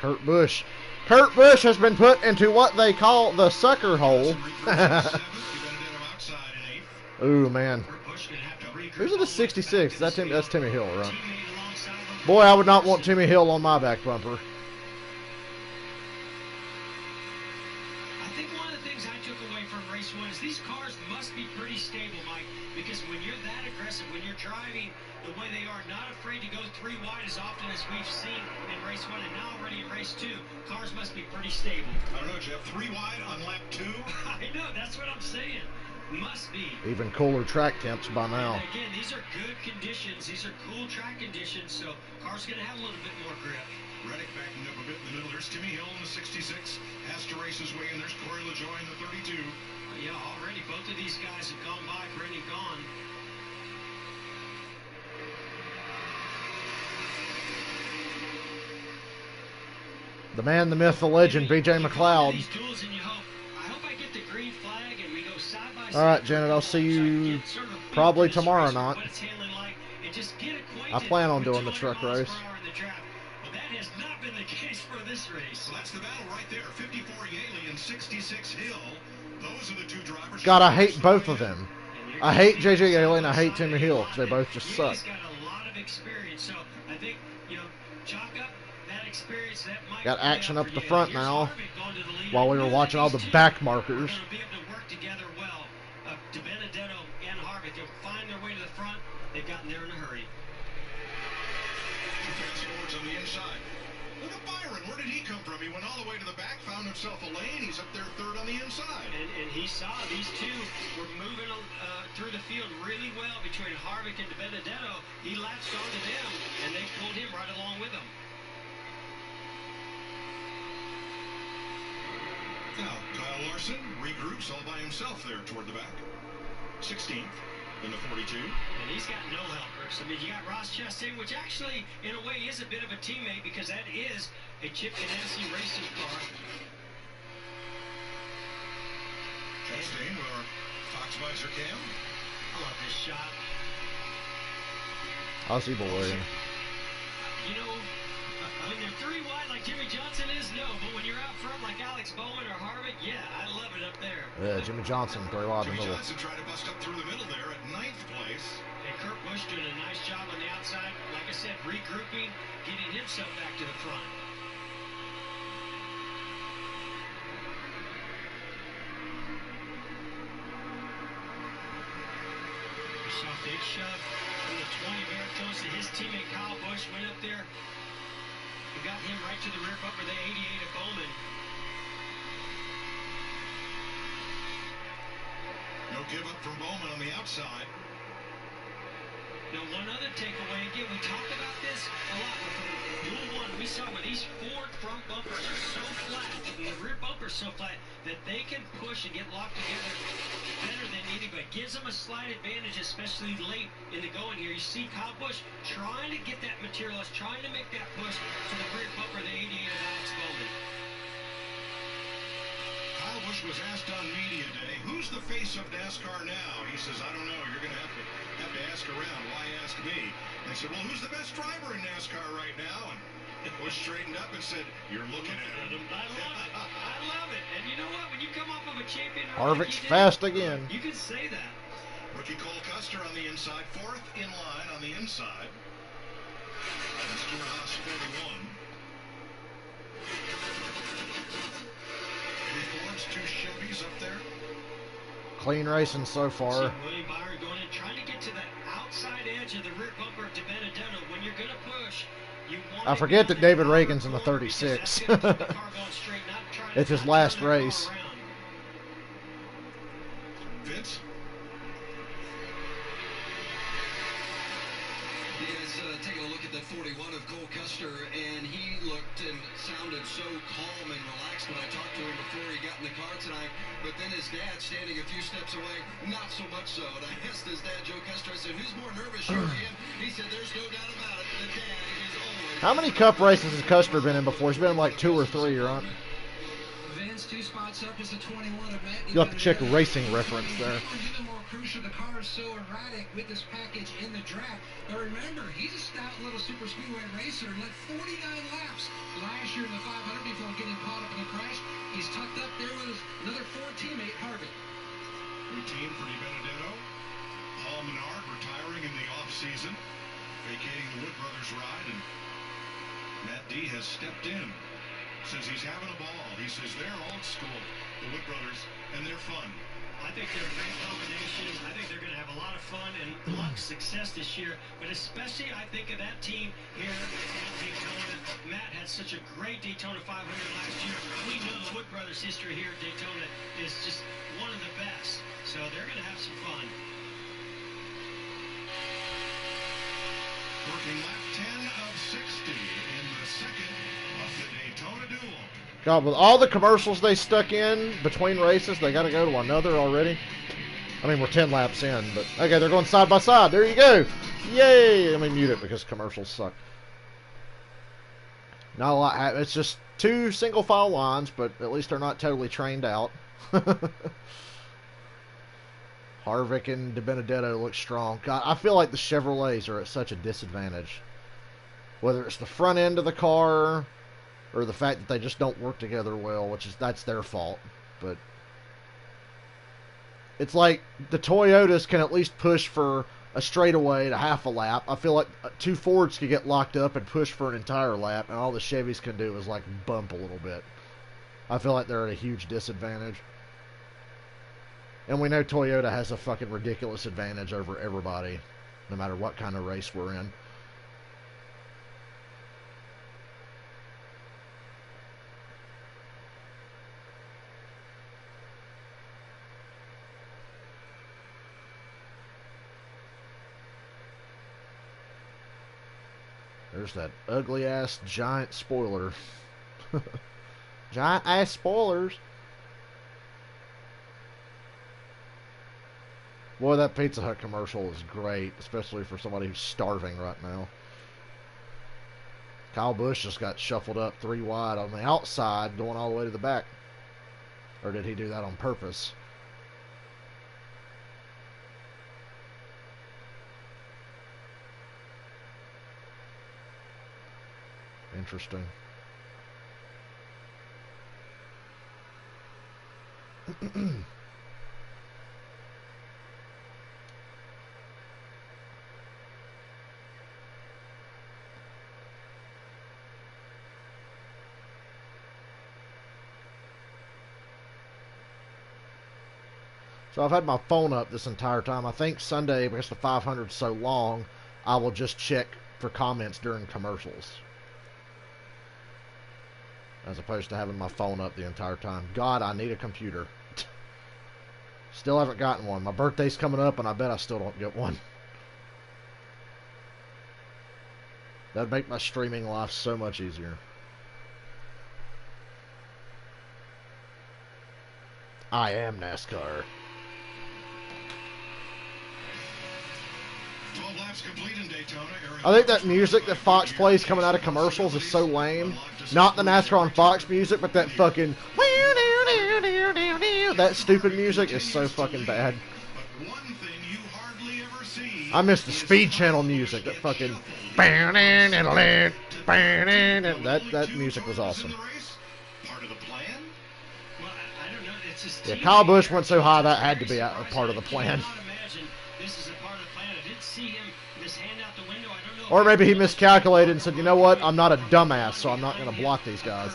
Kurt Busch. Kurt Busch has been put into what they call the sucker hole. Ooh, man. Who's in the 66? That's Timmy Hill, right? Boy, I would not want Timmy Hill on my back bumper. I think one of the things I took away from race 1 is these cars must be pretty stable, Mike, because when you're that aggressive, when you're driving the way they are, not afraid to go 3 wide as often as we've seen in race 1 and now already in race 2, cars must be pretty stable. I don't know, Jeff. 3 wide on lap 2? I know, that's what I'm saying. Must be. Even cooler track temps by now. And again, these are good conditions. These are cool track conditions, so car's going to have a little bit more grip. Reddick backing up a bit in the middle. There's Timmy Hill in the 66. Has to race his way in. There's Corey LaJoy in the 32. Yeah, already both of these guys have gone by. Brendan gone. The man, the myth, the legend, BJ McLeod. All right, Janet, I'll see you probably tomorrow night. I plan on doing the truck race. Well, that has not been the case for this race. Well, that's the battle right there. 54 Yaley and 66 Hill. Those are the two drivers. God, I hate both of them. I hate JJ Yaley and I hate Timmy Hill because they both just suck. He's got a lot of experience, so I think, chalk up that experience. That might got action up the front now while we were watching all the back markers. Be able to work together well. DiBenedetto and Harvick, they'll find their way to the front. They've gotten there in a hurry. Two fast forwards on the inside. Look at Byron. Where did he come from? He went all the way to the back, found himself a lane. He's up there third on the inside. And he saw these two were moving through the field really well between Harvick and DiBenedetto. He latched onto them, and they pulled him right along with them. Now, Kyle Larson regroups all by himself there toward the back. 16th in the 42. And he's got no helpers. I mean, you got Ross Chastain, which actually, in a way, is a bit of a teammate because that is a Chip Ganassi racing car. Chastain with our Fox visor cam. I love this shot. Aussie boy. When they're three wide like Jimmy Johnson is, no. But when you're out front like Alex Bowman or Harvick, yeah, I love it up there. Yeah, Jimmy Johnson, three wide in the middle. Jimmy Johnson tried to bust up through the middle there at 9th place. And Kurt Busch doing a nice job on the outside. Like I said, regrouping, getting himself back to the front. We saw a big shove from the 20 Merritt Jones to his teammate Kyle Busch. Went up there and got him right to the rear bumper, the 88 of Bowman. No give up from Bowman on the outside. Now, one other takeaway, again, we talked about this a lot with the Duel 1. We saw where these Ford front bumpers are so flat, and the rear bumper's so flat, that they can push and get locked together better than anybody. Gives them a slight advantage, especially late in the going here. You see Kyle Busch trying to get that materialized, trying to make that push to the rear bumper, the 88 of Alex Bowman. Kyle Busch was asked on media day, who's the face of NASCAR now? He says, I don't know. You're going to have to ask around. Why ask me? They said, well, who's the best driver in NASCAR right now? And Busch straightened up and said, you're looking at him. I love it. I love it. And you know what? When you come off of a champion Harvick's fast again. You can say that. Rookie Cole Custer on the inside, 4th in line on the inside. And Stuart Haas 41. Two Chevys up there. Clean racing so far. William Byron going in, trying to get to the outside edge of the rear bumper of DiBenedetto. When you're going to push, you want I forget that David Reagan's in the 36. It's his last race. Vince? He is taking a look at the 41 of Cole Custer, and he looked and sounded so calm and relaxed when I talked to him before he got in the car tonight. But then his dad, standing a few steps away, not so much so. And I asked his dad, Joe Custer, I said, who's more nervous, you or him? He said, there's no doubt about it. The dad is always... How many Cup races has Custer been in before? He's been in like 2 or 3, right? Vince, 2 spots up is the 21 of Matt. You'll have to check a racing reference there. Even more crucial, the car is so erratic with this package in the draft. But remember, he's a stout little super speedway racer. Led 49 laps last year in the 500 before getting caught up in a crash. He's tucked up there with his another Ford teammate, Harvick. Routine for DiBenedetto. Paul Menard retiring in the offseason, vacating the Wood Brothers ride, and Matt D has stepped in. Says he's having a ball. He says they're old school, the Wood Brothers, and they're fun. I think they're a great combination. I think they're going to have a lot of fun and a lot of success this year. But especially, I think of that team here at Daytona. Matt had such a great Daytona 500 last year. We know the Wood Brothers' history here at Daytona is just one of the best. So they're going to have some fun. Working lap 10 of 60 in the second of the Daytona Duel. God, with all the commercials they stuck in between races, they got to go to another already. I mean, we're 10 laps in, but okay, they're going side by side. There you go. Yay! Let me mute it because commercials suck. Not a lot. It's just two single file lines, but at least they're not totally trained out. Harvick and DiBenedetto look strong. God, I feel like the Chevrolets are at such a disadvantage. Whether it's the front end of the car or the fact that they just don't work together well, that's their fault. But it's like the Toyotas can at least push for a straightaway to half a lap. I feel like two Fords could get locked up and push for an entire lap, and all the Chevys can do is like bump a little bit. I feel like they're at a huge disadvantage. And we know Toyota has a fucking ridiculous advantage over everybody, no matter what kind of race we're in. There's that ugly ass giant spoiler. Giant ass spoilers. Boy, that Pizza Hut commercial is great, especially for somebody who's starving right now. Kyle Busch just got shuffled up 3 wide on the outside, going all the way to the back. Or did he do that on purpose? Interesting. So I've had my phone up this entire time. I think Sunday, because the 500's so long, I will just check for comments during commercials, as opposed to having my phone up the entire time. God, I need a computer. Still haven't gotten one. My birthday's coming up, and I bet I still don't get one. That'd make my streaming life so much easier. I am NASCAR. 12 laps complete in Daytona. I think that music that Fox plays coming out of commercials is so lame. Not the NASCAR on Fox music, but that fucking... That stupid music is so fucking bad. I miss the Speed Channel music. That fucking... That music was awesome. Yeah, Kyle Busch went so high that had to be a part of the plan. Or maybe he miscalculated and said, you know what, I'm not a dumbass, so I'm not going to block these guys.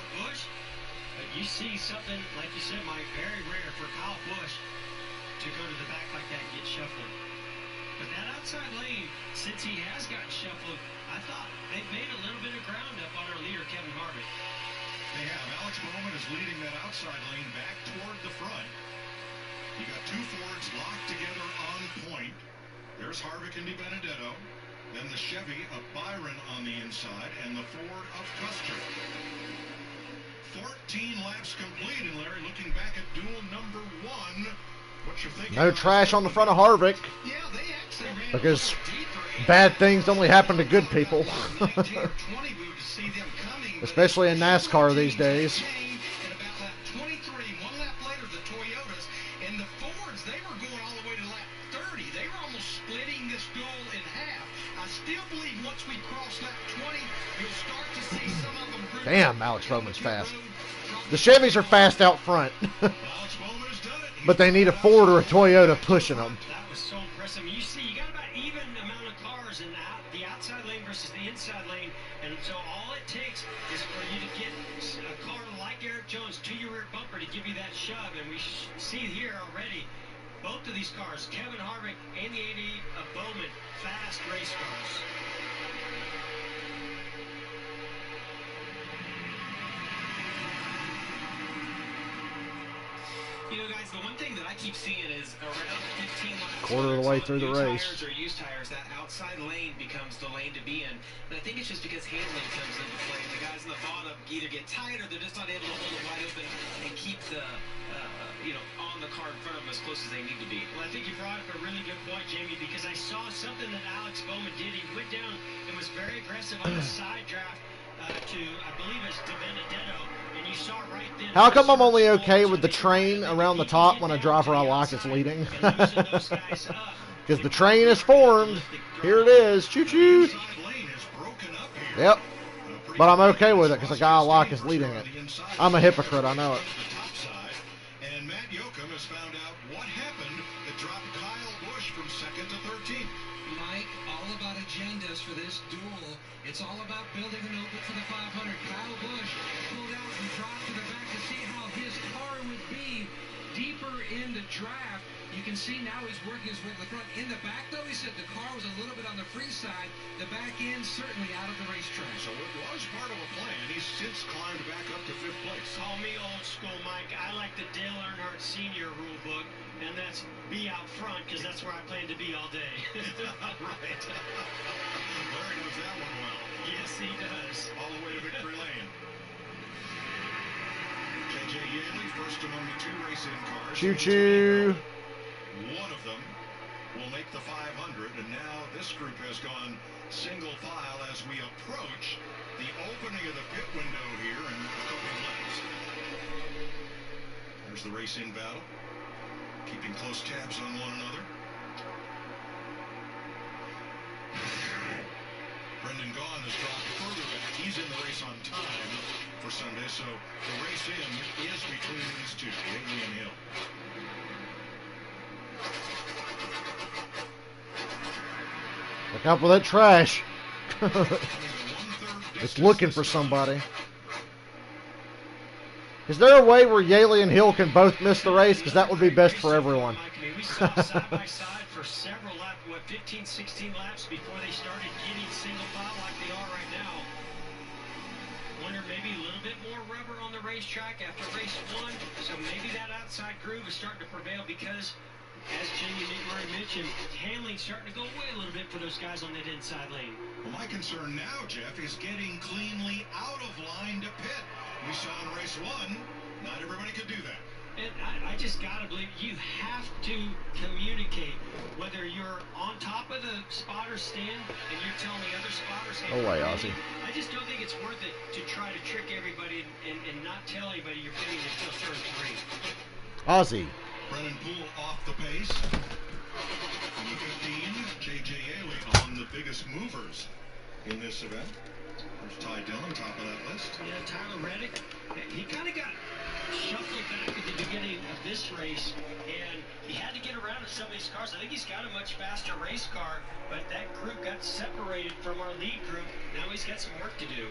You see something, like you said, Mike, very rare for Kyle Busch to go to the back like that and get shuffled. But that outside lane, since he has gotten shuffled, I thought they've made a little bit of ground up on our leader, Kevin Harvick. They have. Alex Bowman is leading that outside lane back toward the front. You got two Fords locked together on point. There's Harvick and DiBenedetto. Then the Chevy of Byron on the inside, and the Ford of Custer. 14 laps complete, and Larry, looking back at duel number 1, what you think? No trash on the front of Harvick. Because bad things only happen to good people. Especially in NASCAR these days. Damn, Alex Bowman's fast. The Chevys are fast out front. But they need a Ford or a Toyota pushing them. That was so impressive. You see, you got about even amount of cars in the outside lane versus the inside lane. And so all it takes is for you to get a car like Eric Jones to your rear bumper to give you that shove. And we see here already, both of these cars, Kevin Harvick and the 88 of Bowman, fast race cars. You know, guys, the one thing that I keep seeing is around 15 laps, quarter of the way through the race. Tires or used tires, that outside lane becomes the lane to be in. And I think it's just because handling comes into play. The guys in the bottom either get tired or they're just not able to hold it wide open and keep the, on the car in front of them as close as they need to be. Well, I think you brought up a really good point, Jamie, because I saw something that Alex Bowman did. He went down and was very aggressive on the side draft to, I believe it's De Benedetto, and you saw right then. How come I'm only okay with the train around the top when a driver I like is leading? Because the train is formed. Here it is. Choo-choo. Yep. But I'm okay with it because the guy I like is leading it. I'm a hypocrite, I know it. And Matt Yoakum has found out what happened that dropped Kyle Busch from 2nd to 13th. Mike, all about agendas for this duel. It's all about building an open for the 500. Kyle Busch pulled out and dropped to the back to see how his car would be deeper in the draft. You can see now he's working his way to the front. In the back, though, he said the car was a little bit on the free side. The back end certainly out of the racetrack. So it was part of a plan. He's since climbed back up to 5th place. Call me old school, Mike. I like the Dale Earnhardt Sr. rule book, and that's be out front because that's where I plan to be all day. Right. Larry knows that one well. Yes, he does. All the way to victory lane. J.J. Yaley, first among the 2 race-in cars. Choo-choo. One of them will make the 500, and now this group has gone single file as we approach the opening of the pit window here in a couple of laps. There's the racing battle, keeping close tabs on one another. Brendan Gaughan has dropped further back. He's in the race on time for Sunday, so the race in is between these two, Yaley and Hill. Look out for that trash. It's looking for somebody. Is there a way where Yaley and Hill can both miss the race? Because that would be best for everyone. We saw side by side for several laps, 15, 16 laps before they started getting single file like they are right now. Wonder maybe a little bit more rubber on the racetrack after race 1. So maybe that outside groove is starting to prevail because, as Jamie McMurray mentioned, handling's starting to go away a little bit for those guys on that inside lane. Well, my concern now, Jeff, is getting cleanly out of line to pit. We saw in race 1, not everybody could do that. And I just gotta believe you have to communicate, whether you're on top of the spotter stand and you're telling the other spotters, hey, oh, wait, Ozzy. I just don't think it's worth it to try to trick everybody and not tell anybody you're pitting until turn 3. Ozzy. Brennan Poole off the pace. Number 15, J.J. Yaley on the biggest movers in this event. There's Ty Dillon, top of that list. Yeah, Tyler Reddick, he kind of got shuffled back at the beginning of this race, and he had to get around in some of these cars. I think he's got a much faster race car, but that group got separated from our lead group. Now he's got some work to do.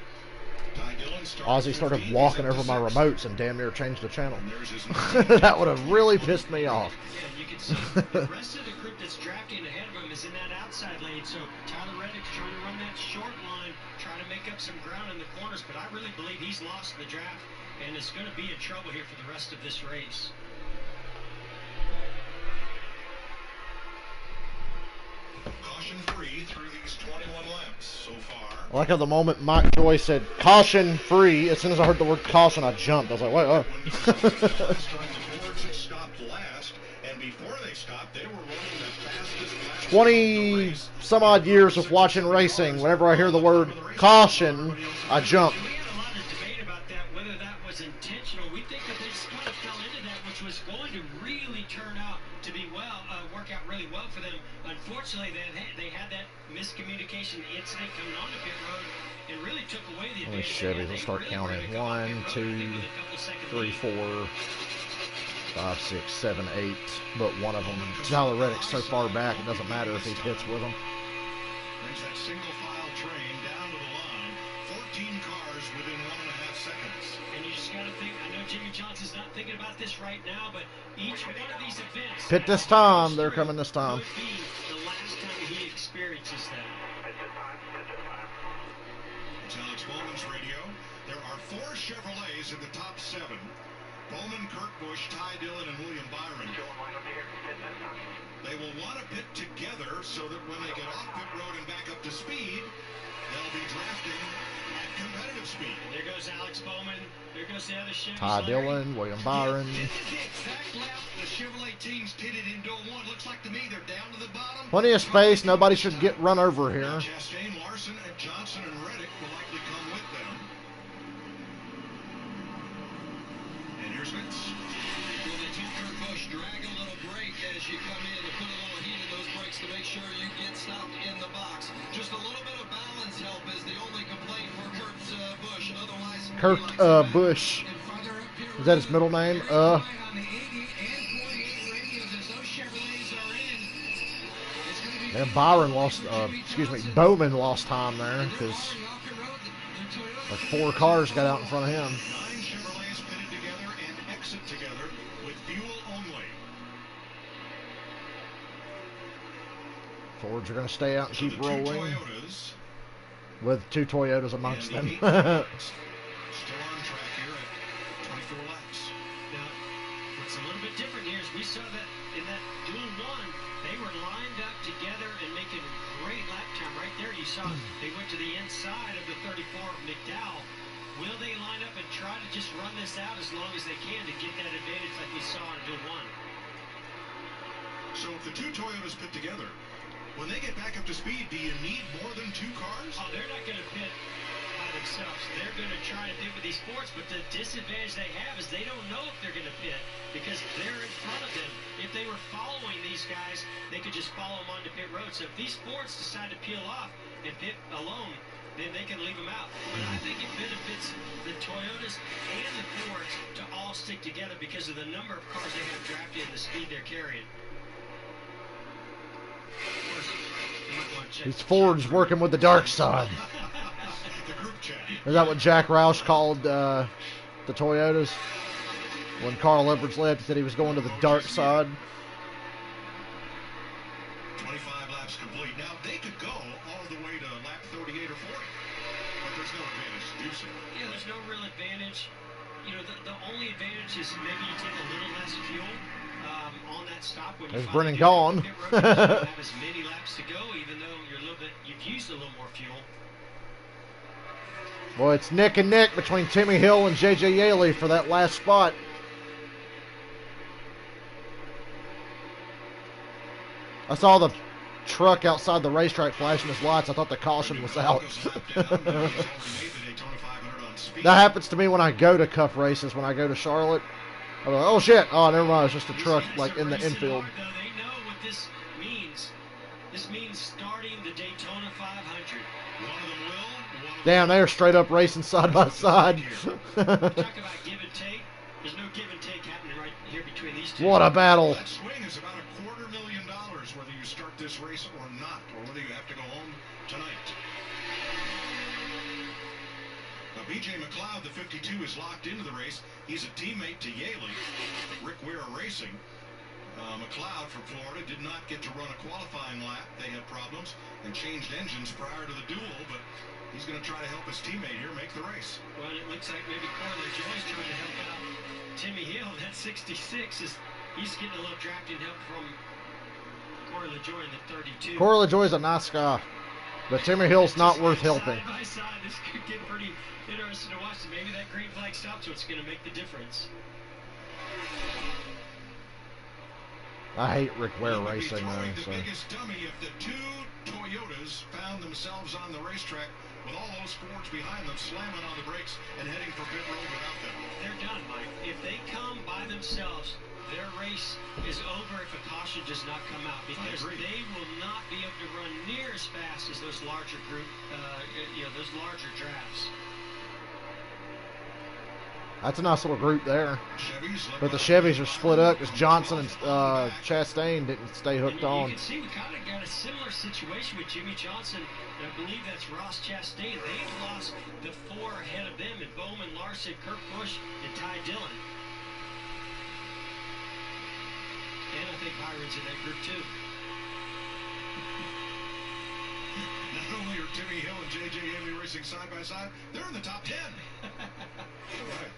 Ozzy started walking over my remotes and damn near changed the channel. That would have really pissed me off. Yeah, you can see the rest of the group that's drafting ahead of him is in that outside lane. So Tyler Reddick's trying to run that short line, trying to make up some ground in the corners. But I really believe he's lost the draft and is going to be in trouble here for the rest of this race. Caution free through these 21 laps so far. I like how the moment Mike Joy said caution free, as soon as I heard the word caution, I jumped. I was like, wait, oh. Last time the Fords stopped last, and before they stopped, they were running the fastest lap 20 some odd years of watching racing, whenever I hear the word caution, I jump. We had a lot of debate about that, whether that was intentional. We think that they just kind of fell into that, which was going to really turn out to be work out really well for them. Unfortunately, they had that miscommunication incident coming onto pit road and really took away the Holy advantage. shit, let's start counting. 1, 2, 3, 4, 5, 6, 7, 8. But one of them, Tyler Reddick's so far back, it doesn't matter if he hits with them. Brings that single file train down to the line. 14 cars within 1.5 seconds. And you just got to think, I know Jimmy Johnson's not thinking about this right now, but each one of these events... Pit this time, they're coming this time. ...would be the last time he experiences that. It's Alex Bowman's radio. There are 4 Chevrolets in the top 7. Bowman, Kurt Busch, Ty Dillon, and William Byron. They will want to pit together so that when they get off pit road and back up to speed, they'll be drafting at competitive of speed. There goes Alex Bowman. There goes the other Chevy. Ty Dillon, William Byron. This is the exact lap the Chevrolet teams pitted in Duel 1. Looks like to me they're down to the bottom. Plenty of space. Nobody should get run over here. Chastain, Larson, and Johnson and Reddick will likely come with them. And here's Vince. Well, they told Kurt Busch, drag a little brake as you come in to put a little heat in those brakes to make sure you get stopped in the box. Just a little bit of balance help is the only complaint for Kurt Busch. Otherwise, Kurt Busch. Is that his middle name? And Byron lost, Bowman lost time there because like 4 cars got out in front of him. 9 Chevrolets pitted together and exit together with fuel only. Fords are going to stay out and keep the rolling. Toyotas, with 2 Toyotas amongst them. still on track here at 24 laps. Now, what's a little bit different here is we saw that in that Duel 1, they were lined up together and making great lap time. Right there, you saw they went to the inside of the 34 of McDowell. Will they line up and try to just run this out as long as they can to get that advantage like we saw in Duel 1? So if the 2 Toyotas pit together, when they get back up to speed, do you need more than 2 cars? Oh, they're not going to pit by themselves. They're going to try to pit with these Fords, but the disadvantage they have is they don't know if they're going to pit because they're in front of them. If they were following these guys, they could just follow them onto pit road. So if these Fords decide to peel off and pit alone, then they can leave them out. But I think it benefits the Toyotas and the Fords to all stick together because of the number of cars they have drafted and the speed they're carrying. These Fords working with the dark side. Is that what Jack Roush called the Toyotas? When Carl Edwards left, he said he was going to the dark side. 25 laps complete. Now, they could go all the way to lap 38 or 40, but there's no advantage to do so. Yeah, there's no real advantage. You know, the only advantage is maybe you take a little less fuel on that stop. When There's Brennan gone. You don't have as many laps to go, even though you've used a little more fuel. Boy, it's neck and neck between Timmy Hill and J.J. Yaley for that last spot. I saw the truck outside the racetrack flashing his lights. I thought the caution was out. That happens to me when I go to Cup races. When I go to Charlotte, I'm like, oh shit! Oh, never mind. It's just a truck like in the infield. They know what this means. This means starting the Daytona 500. One of them will. Damn, they are straight up racing side by side. Talk about give and take. There's no give and take happening right here between these two. What a battle! That swing is about $250,000 whether you start this race or not, or whether you have to go home tonight. Now, B.J. McLeod, the 52, is locked into the race. He's a teammate to Yaley, Rick Ware Racing. McLeod from Florida did not get to run a qualifying lap. They had problems and changed engines prior to the duel, but he's going to try to help his teammate here make the race. Well, it looks like maybe Corley Joy's trying to help out Timmy Hill. That 66 he's getting a little drafting help from Corey LaJoy in the 32. Corey LaJoy's a nice guy, but Timmy Hill's not worth helping. Side by side, this could get pretty interesting to watch. Maybe that green flag stops what's going to make the difference. I hate Rick Ware Racing, The though. So. biggest dummy if the 2 Toyotas found themselves on the racetrack with all those Fords behind them, slamming on the brakes and heading for pit road without them. They're done, Mike. If they come by themselves, their race is over if a caution does not come out, because they will not be able to run near as fast as those larger those larger drafts. That's a nice little group there. But the Chevys are split up because Johnson and Chastain didn't stay hooked on. You can see we kind of got a similar situation with Jimmy Johnson, and I believe that's Ross Chastain. They've lost the 4 ahead of them in Bowman, Larson, Kurt Busch, and Ty Dillon. And I think Byron's in that group too. Not only are Timmy Hill and J.J. Yaley racing side by side, they're in the top 10. Right.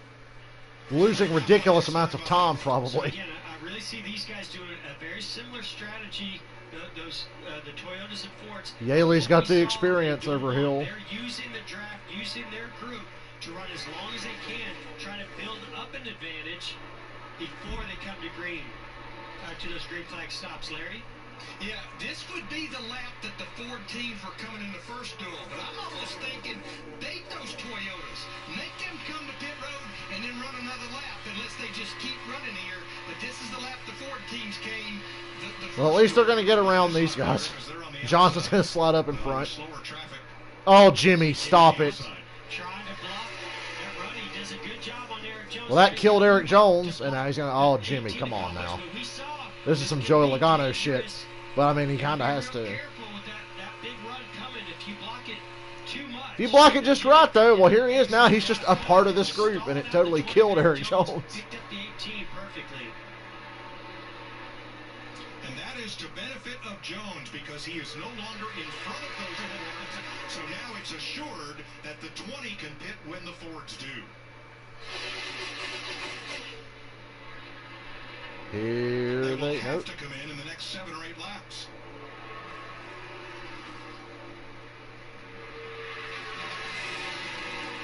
Losing ridiculous amounts of time, probably. So again, I really see these guys doing a very similar strategy the Toyotas and Fords. Yaley's got the experience over Hill. They're using the draft, using their group to run as long as they can, trying to build up an advantage before they come to green, to those green flag stops. Larry? Yeah, this would be the lap that the Ford teams were coming in the first duel, but I'm almost thinking bait those Toyotas, make them come to pit road, and then run another lap, unless they just keep running here. But this is the lap the Ford teams came. Well, at least they're going to get around these guys. Johnson's going to slide up in front. Oh, Jimmy, stop it. Well, that killed Eric Jones, and now he's going to... Oh, Jimmy, come on now. This is some Joey Logano shit. But, I mean, he kind of has to. If you block it just right, though, well, here he is now. He's just a part of this group, and it totally killed Eric Jones. And that is to benefit of Jones, because he is no longer in front of those Fords. So now it's assured that the 20 can pit when the Fords do. Here they have to come in the next 7 or 8 laps.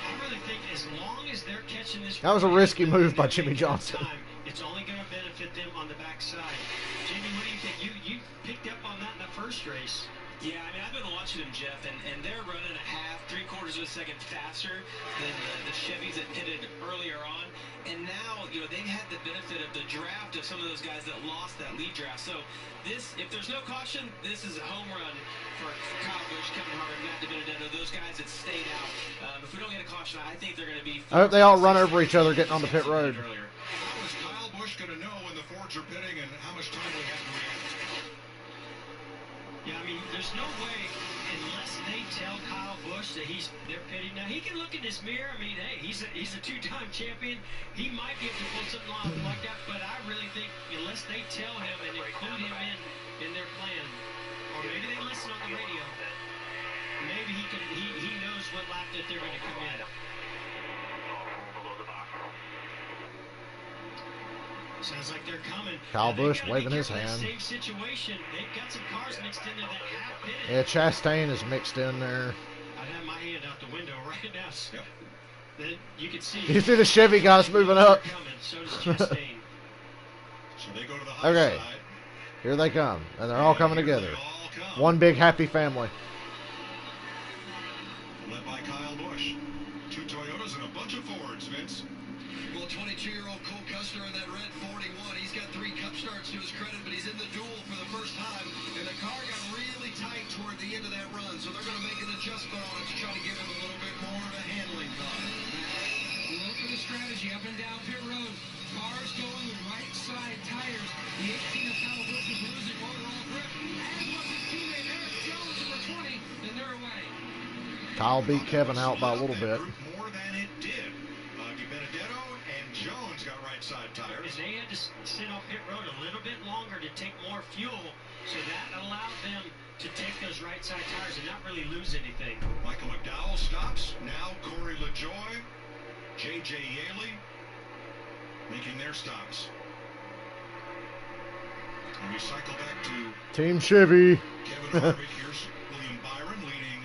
I really think as long as they're catching this, that was a risky move by Jimmy Johnson. It's only going to benefit them on the backside. Jimmy, what do you think? You picked up on that in the first race. Yeah, I mean, I've been watching them, Jeff, and they're running a half, 3/4 of a second faster than the Chevys that pitted earlier on. And now, you know, they've had the benefit of the draft of some of those guys that lost that lead draft. So this, if there's no caution, this is a home run for Kyle Busch, Kevin Harvick, Matt DiBenedetto, those guys that stayed out. If we don't get a caution, I think they're going to be... I hope they all run over each other getting on the pit road. How is Kyle Busch going to know when the Fords are pitting and how much time we have to react? Yeah, I mean, there's no way, unless they tell Kyle Busch that they're pitting. Now, he can look in his mirror. I mean, hey, he's a 2-time champion. He might be able to pull something off like that, but I really think unless they tell him and include him in their plan, or maybe they listen on the radio, maybe he knows what lap that they're going to come in. Sounds like they're coming. Kyle Busch waving his hand. Same situation. They've got some cars mixed in there that have pitted. Yeah, Chastain is mixed in there. I'd have my hand out the window right now. So that you can see. You see the Chevy guys moving up. So does Chastain. So they go to the high Okay. side. Here they come. And they're all coming together. One big happy family. Led by Kyle Busch. 2 Toyotas and a bunch of Fords, Vince. Well, 22-year-old Cole Custer in that red 41. He's got 3 cup starts to his credit, but he's in the duel for the first time. And the car got really tight toward the end of that run, so they're going to make an adjustment on it to try to give him a little bit more of a handling time. Look at the strategy up and down pit road. Cars going with right side tires. The 18 of Kyle Busch is losing overall grip. As was his teammate Eric Jones in the 20, and they're away. Kyle beat Kevin out by a little bit. More than it did. DiBenedetto and Jones got right side tires. And they had to sit on pit road a little bit longer to take more fuel, so that allowed them to take those right side tires and not really lose anything. Michael McDowell stops. Now Corey LaJoy, J.J. Yaley making their stops. And we cycle back to Team Chevy. Kevin Harvick. Here's William Byron leading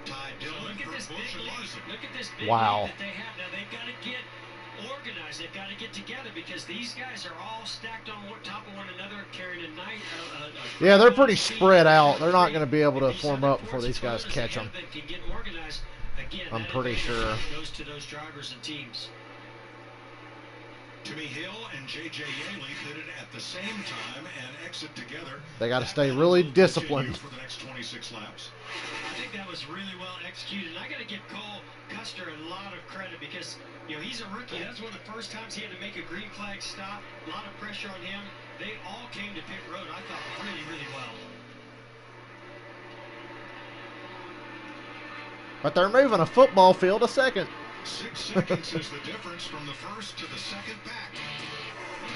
Ty Dillon. So look at this big Wow. lead that they have. Now they've got to get organized. They've got to get together because these guys are all stacked on top of one another, carrying a night. Yeah, they're pretty spread out. They're not going to be able to form up before these guys catch them. I'm pretty sure. Goes to those drivers and teams. Timmy Hill and J.J. Yaley pitted at the same time and exit together. They got to stay really disciplined. For the next 26 laps. I think that was really well executed. And I got to give Cole Custer a lot of credit because, you know, he's a rookie. That's one of the first times he had to make a green flag stop. A lot of pressure on him. They all came to pit road, I thought, really, really well. But they're moving a football field a second. 6 seconds is the difference from the first to the second pack.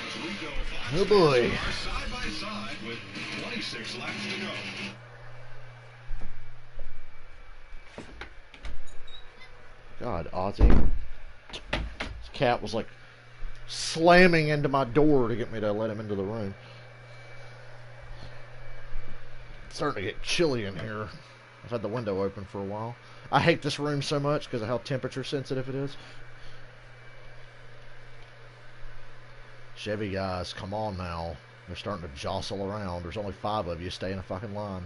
As we go 5 Oh boy. side by side with 26 laps to go. God, Ozzy. This cat was like slamming into my door to get me to let him into the room. starting to get chilly in here. I've had the window open for a while. I hate this room so much because of how temperature sensitive it is. Chevy guys, come on now. They're starting to jostle around. There's only 5 of you. Stay in a fucking line.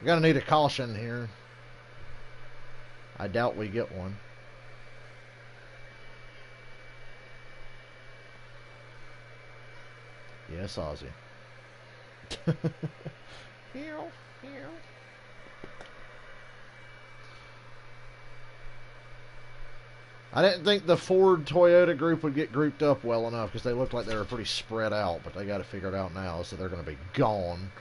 We're gonna need a caution here. I doubt we get one. Yes, Ozzy. I didn't think the Ford Toyota group would get grouped up well enough because they looked like they were pretty spread out, but they got it figured out now, so they're going to be gone.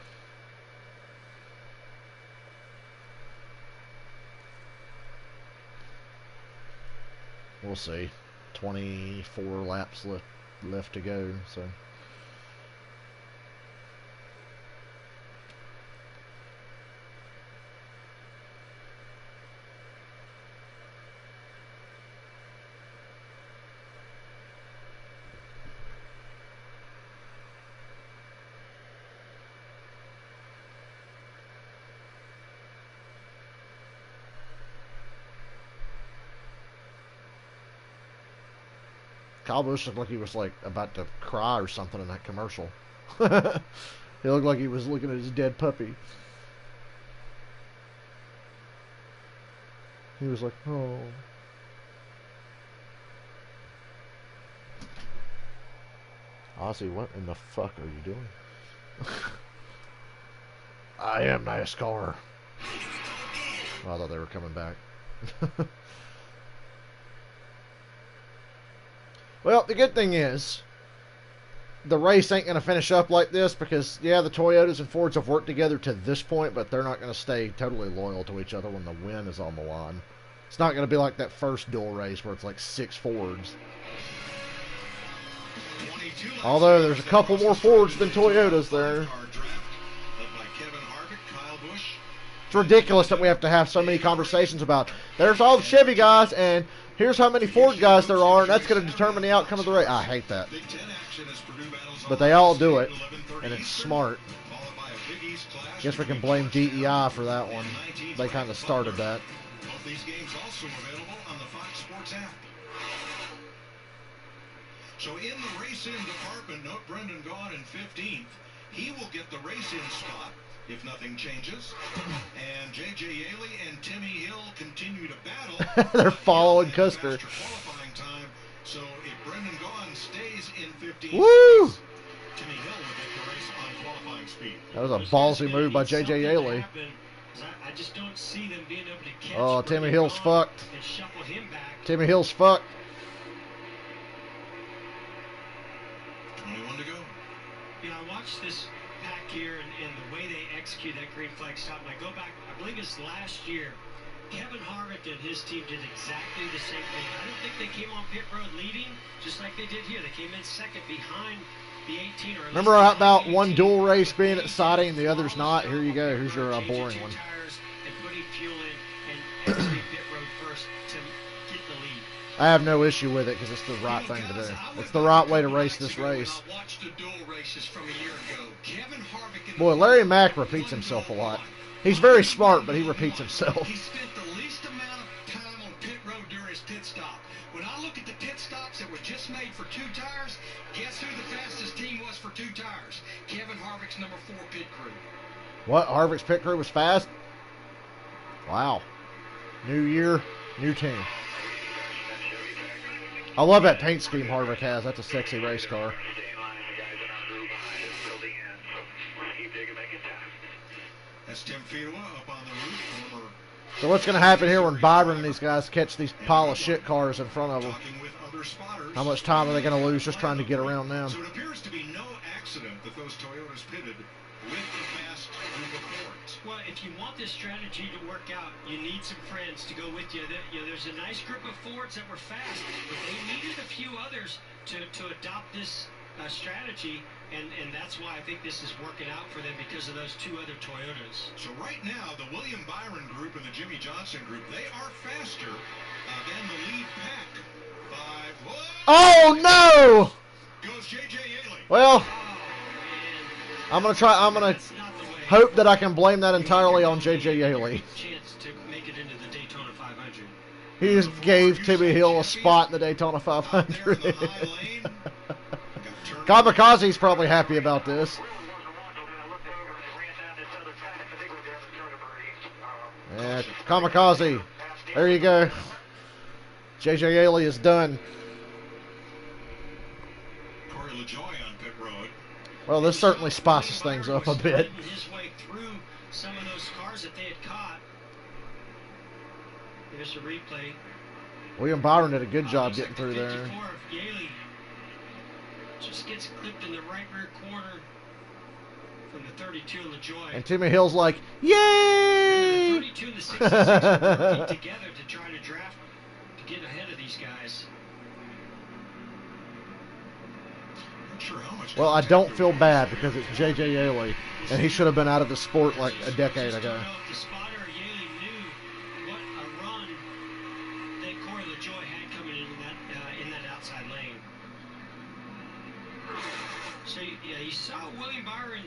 We'll see. 24 laps left to go, so... Kyle Busch looked like he was like about to cry or something in that commercial. He looked like he was looking at his dead puppy. He was like, oh. Ozzy, what in the fuck are you doing? I am NASCAR. Oh, I thought they were coming back. Well, the good thing is, the race ain't going to finish up like this because, yeah, the Toyotas and Fords have worked together to this point, but they're not going to stay totally loyal to each other when the win is on the line. It's not going to be like that first dual race where it's like 6 Fords. Although there's a couple more Fords than Toyotas there. It's ridiculous that we have to have so many conversations about, there's all the Chevy guys, and here's how many Ford guys there are, and that's going to determine the outcome of the race. I hate that. But they all do it, and it's smart. Guess we can blame DEI for that one. They kind of started that. Both these games also available on the Fox Sports app. So in the race-in department, note Brendan Gaughan in 15th. He will get the race-in spot if nothing changes. And J.J. Yaley and Timmy Hill continue to battle. They're following Custer. Qualifying time. So if Brendan Gaughan stays in 15th Woo! place, Timmy Hill will get the race on qualifying speed. That was a ballsy move by J.J. Yaley. I just don't see them being able to catch. Oh, Timmy Hill's fucked. And shuffle him back. Timmy Hill's fucked. 21 to go. You know, I watched this pack here and the way they execute that green flag stop. And I go back, I believe it's last year. Kevin Harvick and his team did exactly the same thing. I don't think they came on pit road leading, just like they did here. They came in second behind the 18. Remember about one dual race being exciting and the other's not? Here you go. Here's your boring one. And putting fuel in and exiting pit road first to get the lead. I have no issue with it because it's the right thing to do. It's the right way to race this race. Boy, Larry Mack repeats himself a lot. He's very smart, but he repeats himself. He spent the least amount of time on pit road during his pit stop. When I look at the pit stops that were just made for 2 tires, guess who the fastest team was for 2 tires? Kevin Harvick's number 4 pit crew. What? Harvick's pit crew was fast? Wow. New year, new team. I love that paint scheme Harvick has. That's a sexy race car. That's Tim Fedewa up on the roof. So what's going to happen here when Byron and these guys catch these pile of shit cars in front of them? How much time are they going to lose just trying to get around them? So it appears to be no accident that those Toyotas pitted with the fast group of Fords. Well, if you want this strategy to work out, you need some friends to go with you. There's a nice group of Fords that were fast, but they needed a few others to adopt this strategy, and that's why I think this is working out for them because of those 2 other Toyotas. So right now, the William Byron group and the Jimmy Johnson group, they are faster than the lead pack. Oh, no! Goes J.J. Yaley. Well, I'm gonna hope that I can blame that entirely on J.J. Yaley. Chance to make it into the Daytona 500. He just gave Timmy Hill a spot in the Daytona 500. Kamikaze's probably happy about this. Yeah, Kamikaze. There you go. J.J. Yaley is done. Well, this certainly spices things up a bit. His way through some of those cars that they had caught. Here's a replay. William Byron did a good job getting through there. Yaley just gets clipped in the right rear quarter from the 32 LaJoy. And Timmy Hill's like, yay! And the 32 and the 66 are working together to try to draft to get ahead of these guys. Well, I don't feel bad because it's J.J. Yaley, and he should have been out of the sport like a decade ago. The spotter Yaley knew what a run that Corey LaJoy had coming in that outside lane. So yeah, you saw William Byron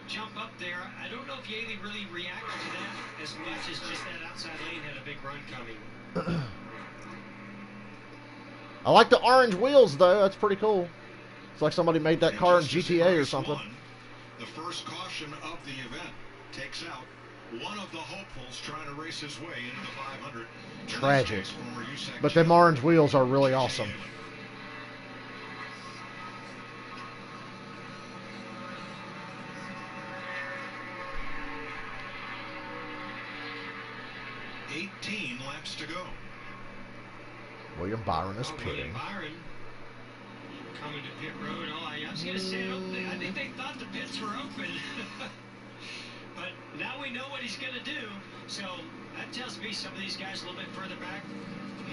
jump up there. I don't know if Yaley really reacted to that as much as just that outside lane had a big run coming. I like the orange wheels though. That's pretty cool. It's like somebody made that car in GTA or something. The first caution of the event takes out one of the hopefuls trying to race his way into the 500. Tragic. But them orange wheels are really awesome. Laps to go. William Byron is pitting. Coming to pit road. Oh, I was going to say, I think they thought the pits were open. But now we know what he's going to do. So that tells me some of these guys a little bit further back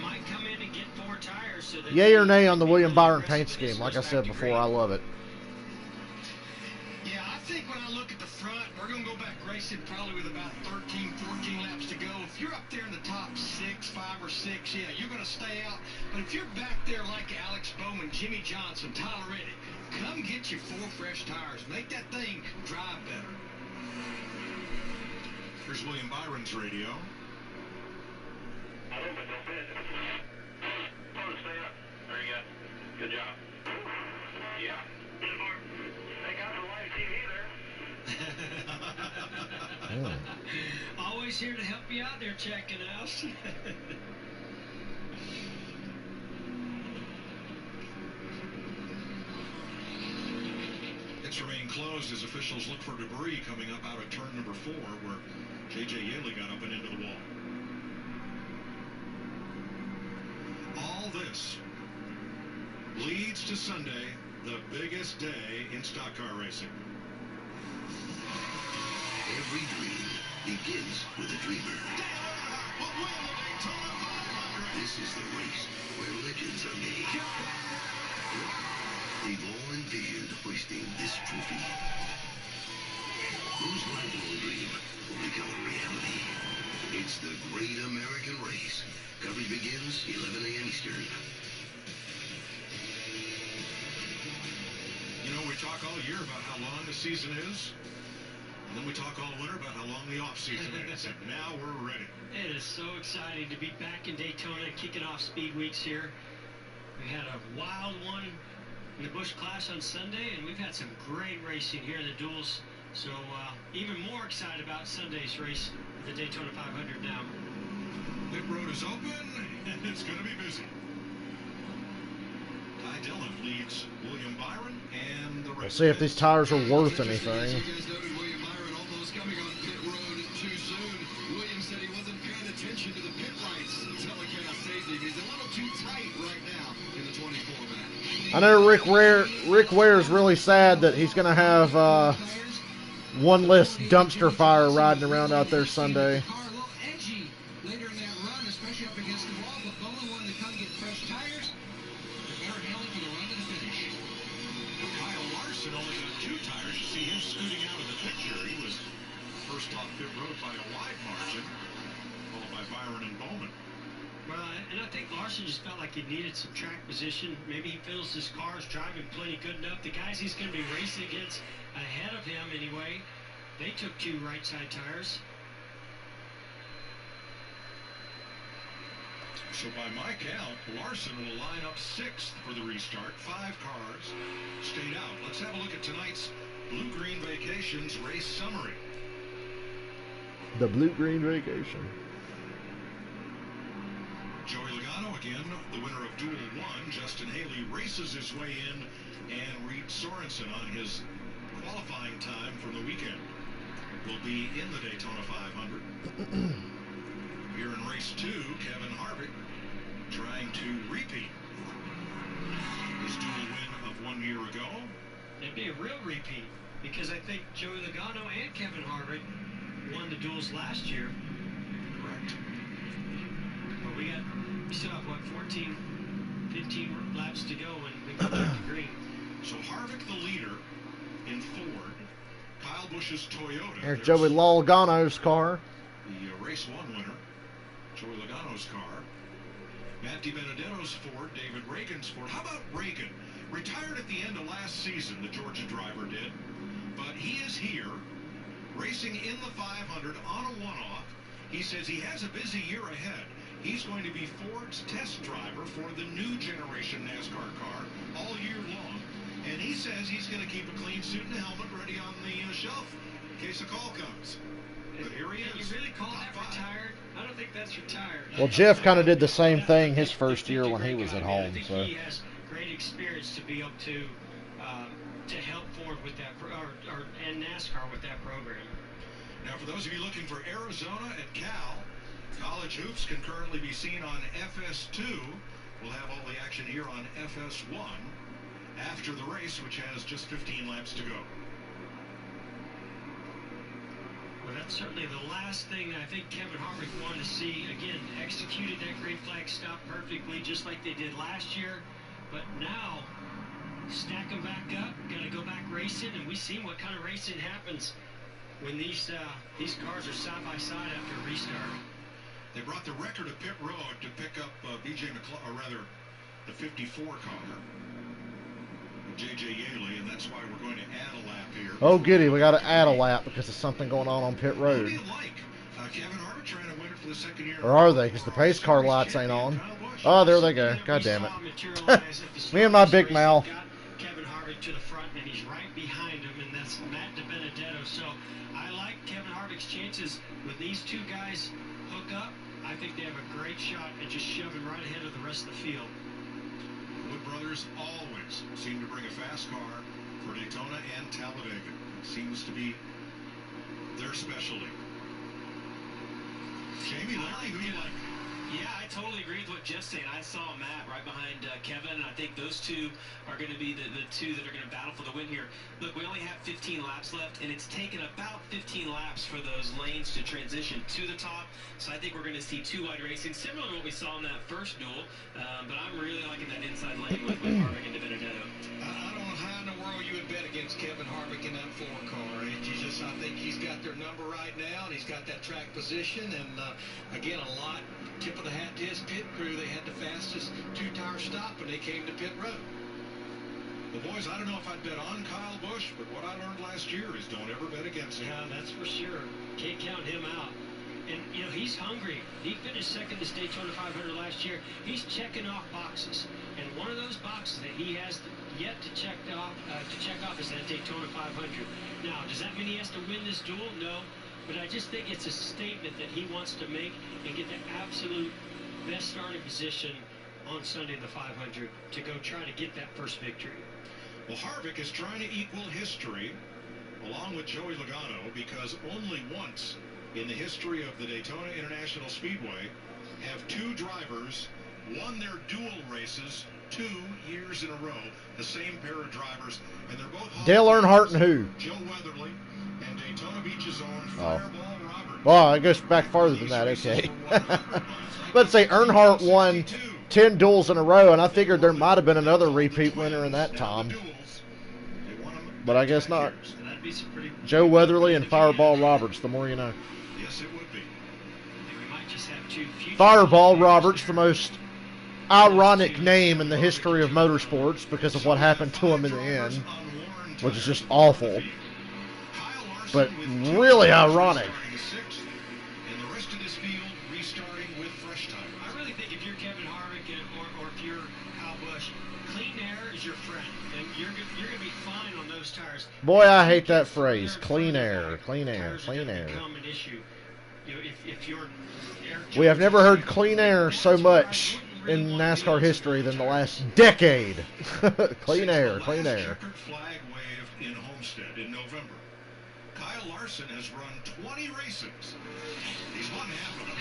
might come in and get 4 tires. So that yay or nay on the William Byron paint scheme? Like I said before, I love it. Yeah, I think when I look at the front, we're going to go back racing probably with about 13, 14 laps to go. If you're up there in the top 6, 5 or 6, yeah, you're going to stay out. But if you're back there like Alex Bowman, Jimmy Johnson, Tyler Reddick, come get you 4 fresh tires. Make that thing drive better. Here's William Byron's radio. I hope it don't fit. Oh, stay up. There you go. Good job. Yeah. They got the live TV there. Always here to help you out there, checking out. It's remained closed as officials look for debris coming up out of turn number 4 where J.J. Yaley got up and into the wall. All this leads to Sunday, the biggest day in stock car racing. Every dream begins with a dreamer. This is the race where legends are made. They've all envisioned hoisting this trophy. Whose lifelong dream will become a reality? It's the Great American Race. Coverage begins 11 a.m. Eastern. You know, we talk all year about how long the season is. And then we talk all winter about how long the off-season is. And now we're ready. It is so exciting to be back in Daytona, kicking off Speed Weeks here. We had a wild one in the Busch Clash on Sunday, and we've had some great racing here in the Duels. So even more excited about Sunday's race at the Daytona 500 now. Pit road is open, and it's going to be busy. Ty Dillon leads William Byron and the rest. We'll see if these tires are worth anything. William Byron almost coming on pit road too soon. William said he wasn't paying attention to the pit lights. Telecast says he's a little too tight right now in the 24 man. I know Rick Ware's really sad that he's going to have one less dumpster fire riding around out there Sunday. Later in that run, especially up against the wall, but Bowman wanted to come get fresh tires. Better handling for the run to the finish. Kyle Larson only got 2 tires. You see him scooting out of the picture. He was first off pit road by a wide margin, followed by Byron and Bowman. Well, and I think Larson just felt like he needed some track position. Maybe he feels his car's driving plenty good enough. The guys he's going to be racing against ahead of him anyway, they took 2 right side tires. So by my count, Larson will line up 6th for the restart. 5 cars stayed out. Let's have a look at tonight's Blue Green Vacations race summary. The Blue Green Vacation. Joey Logano again, the winner of Duel 1. Justin Haley races his way in, and Reed Sorensen on his qualifying time from the weekend will be in the Daytona 500. Here in race 2, Kevin Harvick trying to repeat his dual win of 1 year ago. It'd be a real repeat because I think Joey Logano and Kevin Harvick won the duels last year. Correct. But we still have, what, 15 laps to go when we go back to green. So Harvick the leader in Ford. Kyle Busch's Toyota. There's Joey Logano's car. The race 1 winner. Joey Logano's car. Matt DiBenedetto's Ford. David Reagan's Ford. How about Reagan? Retired at the end of last season, the Georgia driver did. But he is here, racing in the 500 on a one-off. He says he has a busy year ahead. He's going to be Ford's test driver for the new generation NASCAR car all year long. And he says he's going to keep a clean suit and a helmet ready on the shelf in case a call comes. But here he is. You really call that retired? I don't think that's retired. Well, Jeff kind of did the same thing his first year when he was at home. I think So he has great experience to be able to help Ford with that, and NASCAR with that program. Now, for those of you looking for Arizona and Cal, college hoops can currently be seen on FS2. We'll have all the action here on FS1 after the race, which has just 15 laps to go. Well, that's certainly the last thing I think Kevin Harvick wanted to see. Again, executed that green flag stop perfectly, just like they did last year. But now, stack them back up, got to go back racing, and we've seen what kind of racing happens when these cars are side by side after a restart. They brought the record of pit road to pick up B.J. McLaughlin, or rather, the 54 car. J.J. Yaley, and that's why we're going to add a lap here. oh goody, we got to add a lap because there's something going on pit What road. do you like? Kevin Harvick trying to win it for the second year. Or are they? Because the pace car lights ain't on. Oh, there they go. God damn it. Me and my big mouth. Kevin Harvick to the front, and he's right behind him, and that's Matt DiBenedetto. So I like Kevin Harvick's chances with these two guys hook up. I think they have a great shot at just shoving right ahead of the rest of the field. Wood Brothers always seem to bring a fast car for Daytona and Talladega. It seems to be their specialty. Jamie, Larry, who you like? Yeah, I totally agree with what Jeff's saying. I saw Matt right behind Kevin, and I think those two are going to be the two that are going to battle for the win here. Look, we only have 15 laps left, and it's taken about 15 laps for those lanes to transition to the top. So I think we're going to see two wide racing, similar to what we saw in that first duel. But I'm really liking that inside lane with Harvick and DiBenedetto. I don't know how in the world you would bet against Kevin Harvick in that Ford car. I think he's got their number right now, and he's got that track position. And again, a lot tip of the hat to his pit crew. They had the fastest two-tire stop when they came to pit road. Well, boys, I don't know if I'd bet on Kyle Busch, but what I learned last year is don't ever bet against him. Yeah, that's for sure. Can't count him out. And, you know, he's hungry. He finished second this Daytona 500 last year. He's checking off boxes. And one of those boxes that he has yet to check off is that Daytona 500. Now, does that mean he has to win this duel? No. But I just think it's a statement that he wants to make and get the absolute best starting position on Sunday in the 500 to go try to get that first victory. Well, Harvick is trying to equal history along with Joey Logano because only once in the history of the Daytona International Speedway have two drivers won their dual races 2 years in a row. The same pair of drivers, and they're both Dale Earnhardt and who? Joe Weatherly and Daytona Beach's own Fireball Robert. Well, it goes back farther than that. Okay. Let's say Earnhardt won 10 duels in a row, and I figured there might have been another repeat winner in that time. But I guess not. That'd be some pretty... Joe Weatherly and Fireball Roberts, the more you know. Yes, it would be. We might just have two future Fireball Roberts, the most ironic name in the history of motorsports because of what happened to him in the end, which is just awful. But really ironic. And the rest of this field restarting with fresh tires. I really think if you're Kevin Harvick or if you're Kyle Busch, clean air is your friend, and you're going to be fine on those tires. Boy, I hate that phrase. Clean air, clean air, clean air. We have never heard clean air so much in NASCAR history than the last decade. Clean air, clean air. Checkered flag waved in Homestead in November. Kyle Larson has run 20 races. He's won half of them.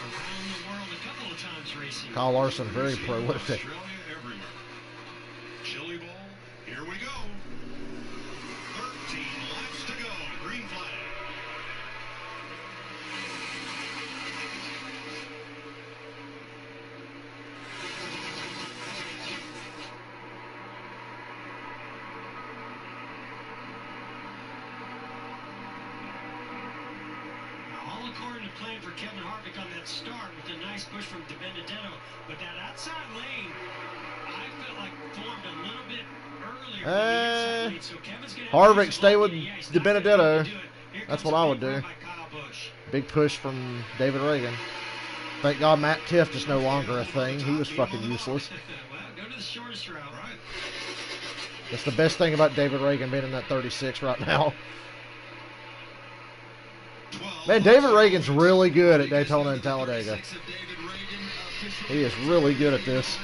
Around the world a couple of times racing. Kyle Larson, very prolific. Australia, everywhere. Chili Bowl, here we go. 13 laps to go. Green flag. All according to plan for Kevin Harvick on that start with a nice push from DiBenedetto, but that outside lane, I felt like formed a little bit earlier than the inside lane, so Kevin's going to have Harvick, stay with DiBenedetto. That's what I would do. Big push from David Reagan. Thank God Matt Tift is no longer a thing. He was fucking useless. Well, go to the shortest route. Right. That's the best thing about David Reagan being in that 36 right now. Man, David Reagan's really good at Daytona and Talladega. He is really good at this.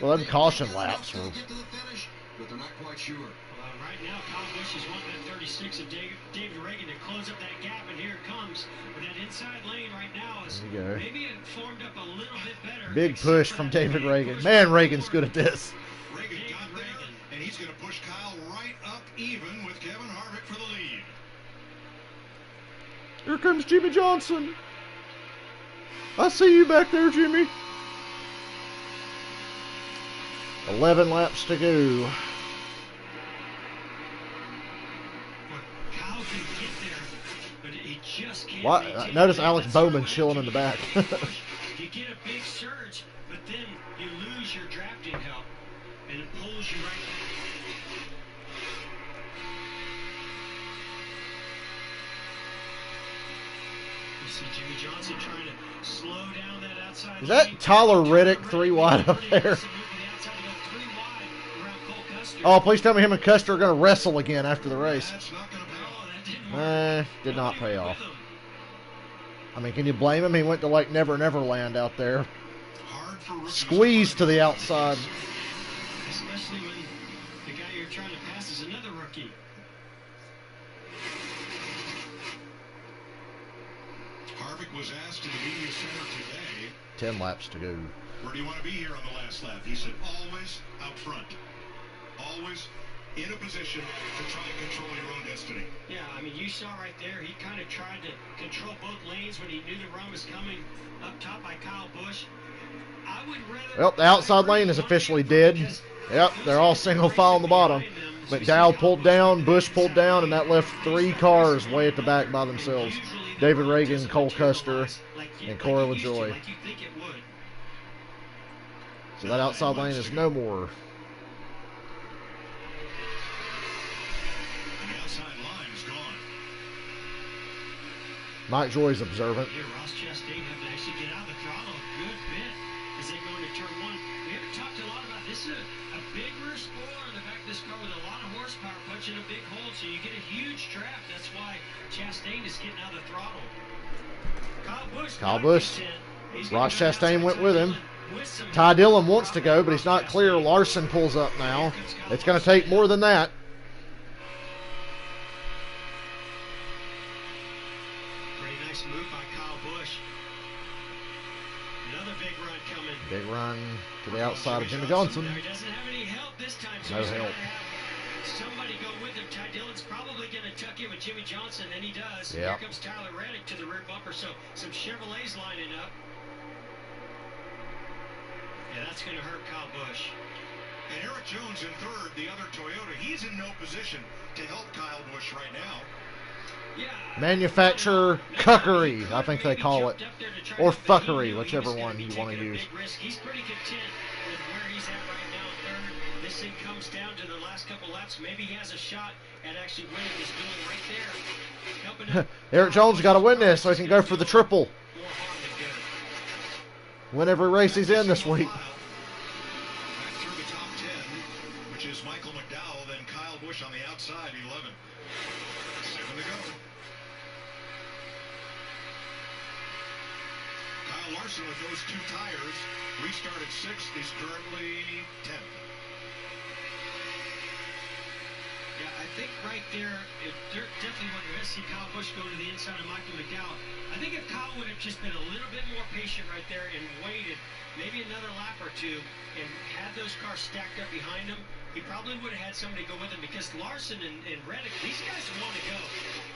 Well, them caution laps were... But they're not quite sure. Well, right now, Kyle Busch is wanting that 36 of David Reagan to close up that gap, and here it comes. But that inside lane right now is maybe it formed up a little bit better. Big push from David Reagan. Man, Reagan's good at this. Reagan got there, and he's going to push Kyle right up even with Kevin Harvick for the lead. Here comes Jimmy Johnson. I see you back there, Jimmy. 11 laps to go. Kyle can get there, but he just can't. What? Notice Alex Bowman chilling in the back. You get a big surge, but then you lose your drafting help, and it pulls you right back. You see Jimmy Johnson trying to slow down that outside. Is that Tyler Reddick 3 wide up there? Oh, please tell me him and Custer are going to wrestle again after the race. Did not pay off. I mean, can you blame him? He went to like Never Never Land out there. Squeezed to the outside. Especially when the guy you're trying to pass is another rookie. Harvick was asked in the media center today, 10 laps to go. where do you want to be here on the last lap? He said, always out front. Always in a position to try and control your own destiny. Yeah, I mean, you saw right there, he kind of tried to control both lanes when he knew the run was coming up top by Kyle Busch. I would rather... Well, the outside lane is officially dead. Yep, they're all single file on the bottom. McDowell pulled down, Busch pulled down, and that left 3 cars way at the back by themselves. David Reagan, Cole Custer, and Corey LaJoie. So that outside lane is no more. Mike Joy's observant. Here, Ross Chastain have to actually get out of the throttle a good bit as they go into turn 1. We haven't talked a lot about this. A big rear spoiler in the back of this car with a lot of horsepower punching a big hole, so you get a huge draft. That's why Chastain is getting out of the throttle. Kyle Busch. Ross Chastain went with him. Ty Dillon wants to go, but he's not clear. Larson pulls up now. It's going to take more than that. Move by Kyle Busch. Another big run coming. Big run to the outside of Jimmy Johnson. He doesn't have any help this time, so no he's help. Somebody go with him. Ty Dillon's probably going to tuck in with Jimmy Johnson, and he does. Yeah. Here comes Tyler Reddick to the rear bumper, so some Chevrolets lining up. that's going to hurt Kyle Busch. And Eric Jones in third, the other Toyota. He's in no position to help Kyle Busch right now. Manufacturer cuckery, I think they call it. Or fuckery, whichever one you want to use. He's pretty content with where he's at right now, third. This thing comes down to the last couple laps. Maybe he has a shot at actually winning this duel right there. Eric Jones got to win this so he can go for the triple. Win every race he's in this week. Back through the top 10, which is Michael McDowell, then Kyle Busch on the outside, 11. 7 to go. Kyle Larson with those two tires restarted 6th. He's currently 10th. Yeah, I think right there, if they're definitely want to see Kyle Busch go to the inside of Michael McDowell. I think if Kyle would have just been a little bit more patient right there and waited maybe another lap or two and had those cars stacked up behind him, he probably would have had somebody go with him, because Larson and Reddick, these guys want to go.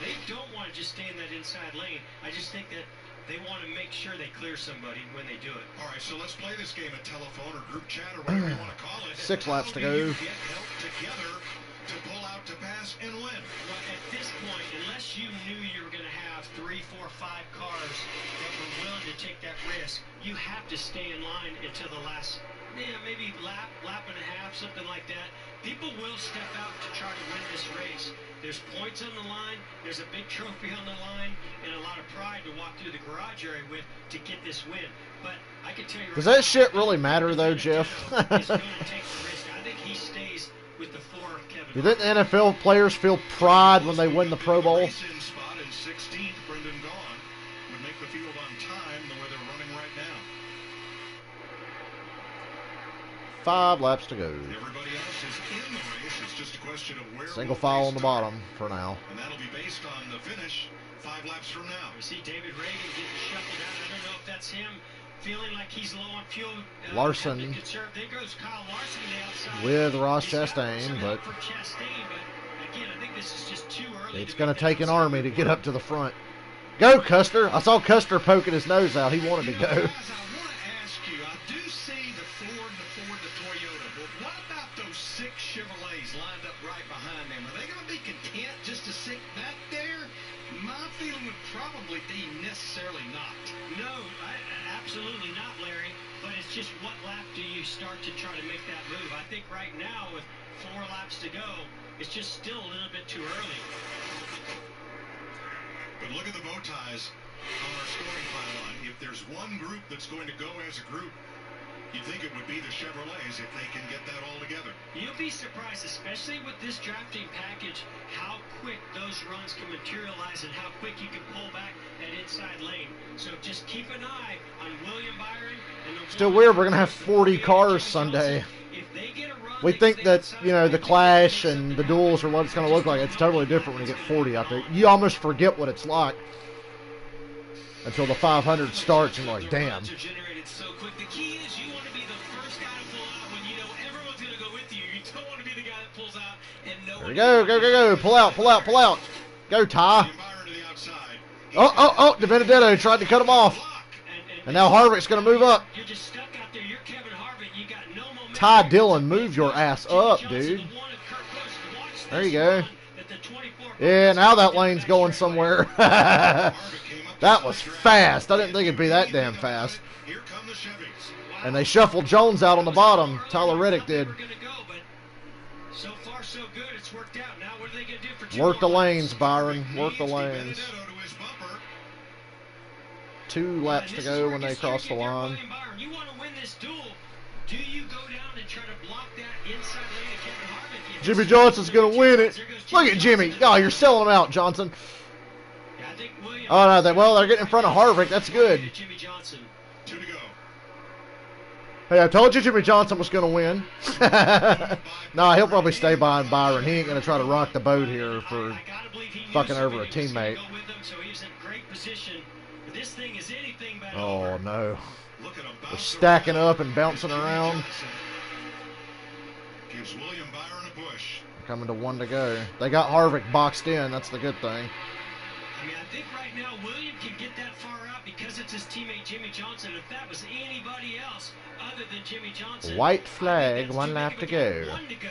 They don't want to just stay in that inside lane. I just think that they want to make sure they clear somebody when they do it. All right, so let's play this game at telephone or group chat or whatever you want to call it. 6 laps to go. How do you get help together to pull out, to pass, and win? Well, at this point, unless you knew you were going to have 3, 4, 5 cars that were willing to take that risk, you have to stay in line until the last, maybe lap and a half, something like that. People will step out to try to win this race. There's points on the line, there's a big trophy on the line, and a lot of pride to walk through the garage area with to get this win. But I can tell you, does that shit really matter though, Jeff? Is going to take the risk. I think he stays with the 4 of Kevin. Do you think the NFL players feel pride when they win the Pro Bowl? Racing spot in 16th, Brendan Gaughan would make the field on time the way they're running right now. 5 laps to go. Everybody else is in the race. It's just a question of where. Single file on the bottom for now. And that'll be based on the finish 5 laps from now. We see David Reagan getting shuffled out. I don't know if that's him feeling like he's low on fuel. Larson there goes Kyle Larson on the outside. with Ross Chastain, but again, I think this is just too early. it's going to take an army to get up to the front. Go, Custer. I saw Custer poking his nose out. He wanted to go. Guys, I want to ask you, I do see the Ford, the Toyota, but what about those 6 Chevrolets lined up right behind them? Are they going to be content just to sit back there? My feeling would probably be necessarily not. No, absolutely not, Larry. But it's just what lap do you start to try to make that move? I think right now with 4 laps to go, it's just still a little bit too early. But look at the bow ties on our scoring pylon. If there's one group that's going to go as a group, you'd think it would be the Chevrolets if they can get that all together. You'll be surprised, especially with this drafting package, how quick those runs can materialize and how quick you can pull back that inside lane. So just keep an eye on William Byron. And Still weird, we're going to have 40 cars Sunday. We think that, you know, the Clash and the Duels are what it's going to look like. It's totally different when you get 40 out there. You almost forget what it's like until the 500 starts and you're like, damn. The key is you want to be the first guy to pull out when you know everyone's going to go with you. You don't want to be the guy that pulls out and no There we go, go, go, go. Pull out, pull out, pull out. Go, Ty. Oh, DiBenedetto tried to cut him off. And now Harvick's going to move up. You're just stuck out there. You're Kevin Harvick. You got no momentum. Ty Dillon, move your ass up, dude. There you go. Yeah, now that lane's going somewhere. That was fast. I didn't think it'd be that damn fast. And they shuffled Jones out on the bottom. Tyler Reddick did. So far, so good. It's worked out. Now, what are they going to do for 2 Work the more lanes, Byron. Work the lanes. 2 laps to go when they cross the line. You want to win this duel. Do you go down and try to block that inside lane of Kevin Harvick? Jimmy Johnson's going to win it. Look at Jimmy. Oh, you're selling him out, Johnson. Oh, no. Well, they're getting in front of Harvick. That's good. Jimmy Johnson. 2 to go. Hey, I told you Jimmy Johnson was going to win. Nah, he'll probably stay behind Byron. He ain't going to try to rock the boat here for fucking over a teammate. Oh, no. They're stacking up and bouncing around. Gives William Byron a push. Coming to 1 to go. They got Harvick boxed in. That's the good thing. I mean, I think right now William can get that far out because it's his teammate Jimmy Johnson. If that was anybody else other than Jimmy Johnson, White flag, one lap to go. One to go.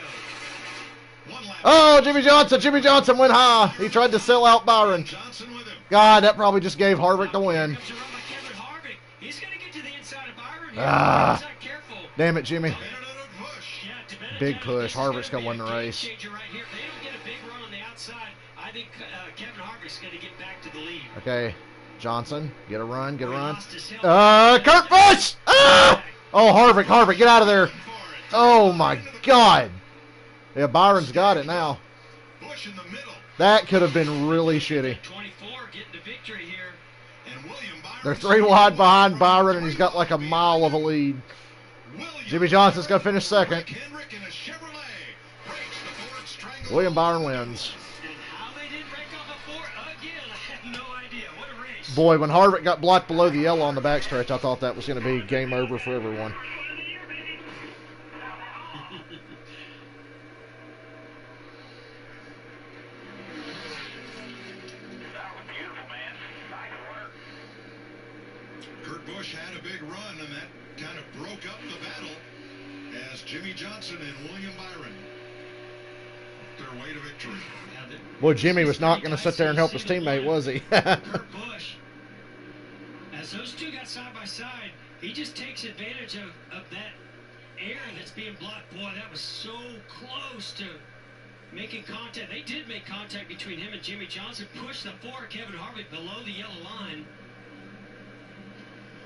Oh, Jimmy Johnson! Jimmy Johnson went high. He tried to sell out Byron. God, that probably just gave Harvick the win. He's going to get to the inside of Byron. Ah, damn it, Jimmy. Big push. Harvick's going to win the race. If they don't get a big run on the outside, I think Kevin Harvick's going to get back to the lead. Okay, Johnson, get a run, get a run. Kurt Busch! Ah! Oh, Harvick, get out of there. Oh, my God. Yeah, Byron's got it now. That could have been really shitty. They're 3 wide behind Byron, and he's got like a mile of a lead. Jimmy Johnson's going to finish second. William Byron wins. Boy, when Harvick got blocked below the yellow on the backstretch, I thought that was going to be game over for everyone. Kurt Busch had a big run, and that kind of broke up the battle as Jimmy Johnson and William Byron their way to victory. Boy, Jimmy was not going to sit there and help his teammate, was he? Kurt Busch, as those two got side by side, he just takes advantage of that air that's being blocked. Boy, that was so close to making contact. They did make contact between him and Jimmy Johnson, pushed the forward Kevin Harvick below the yellow line.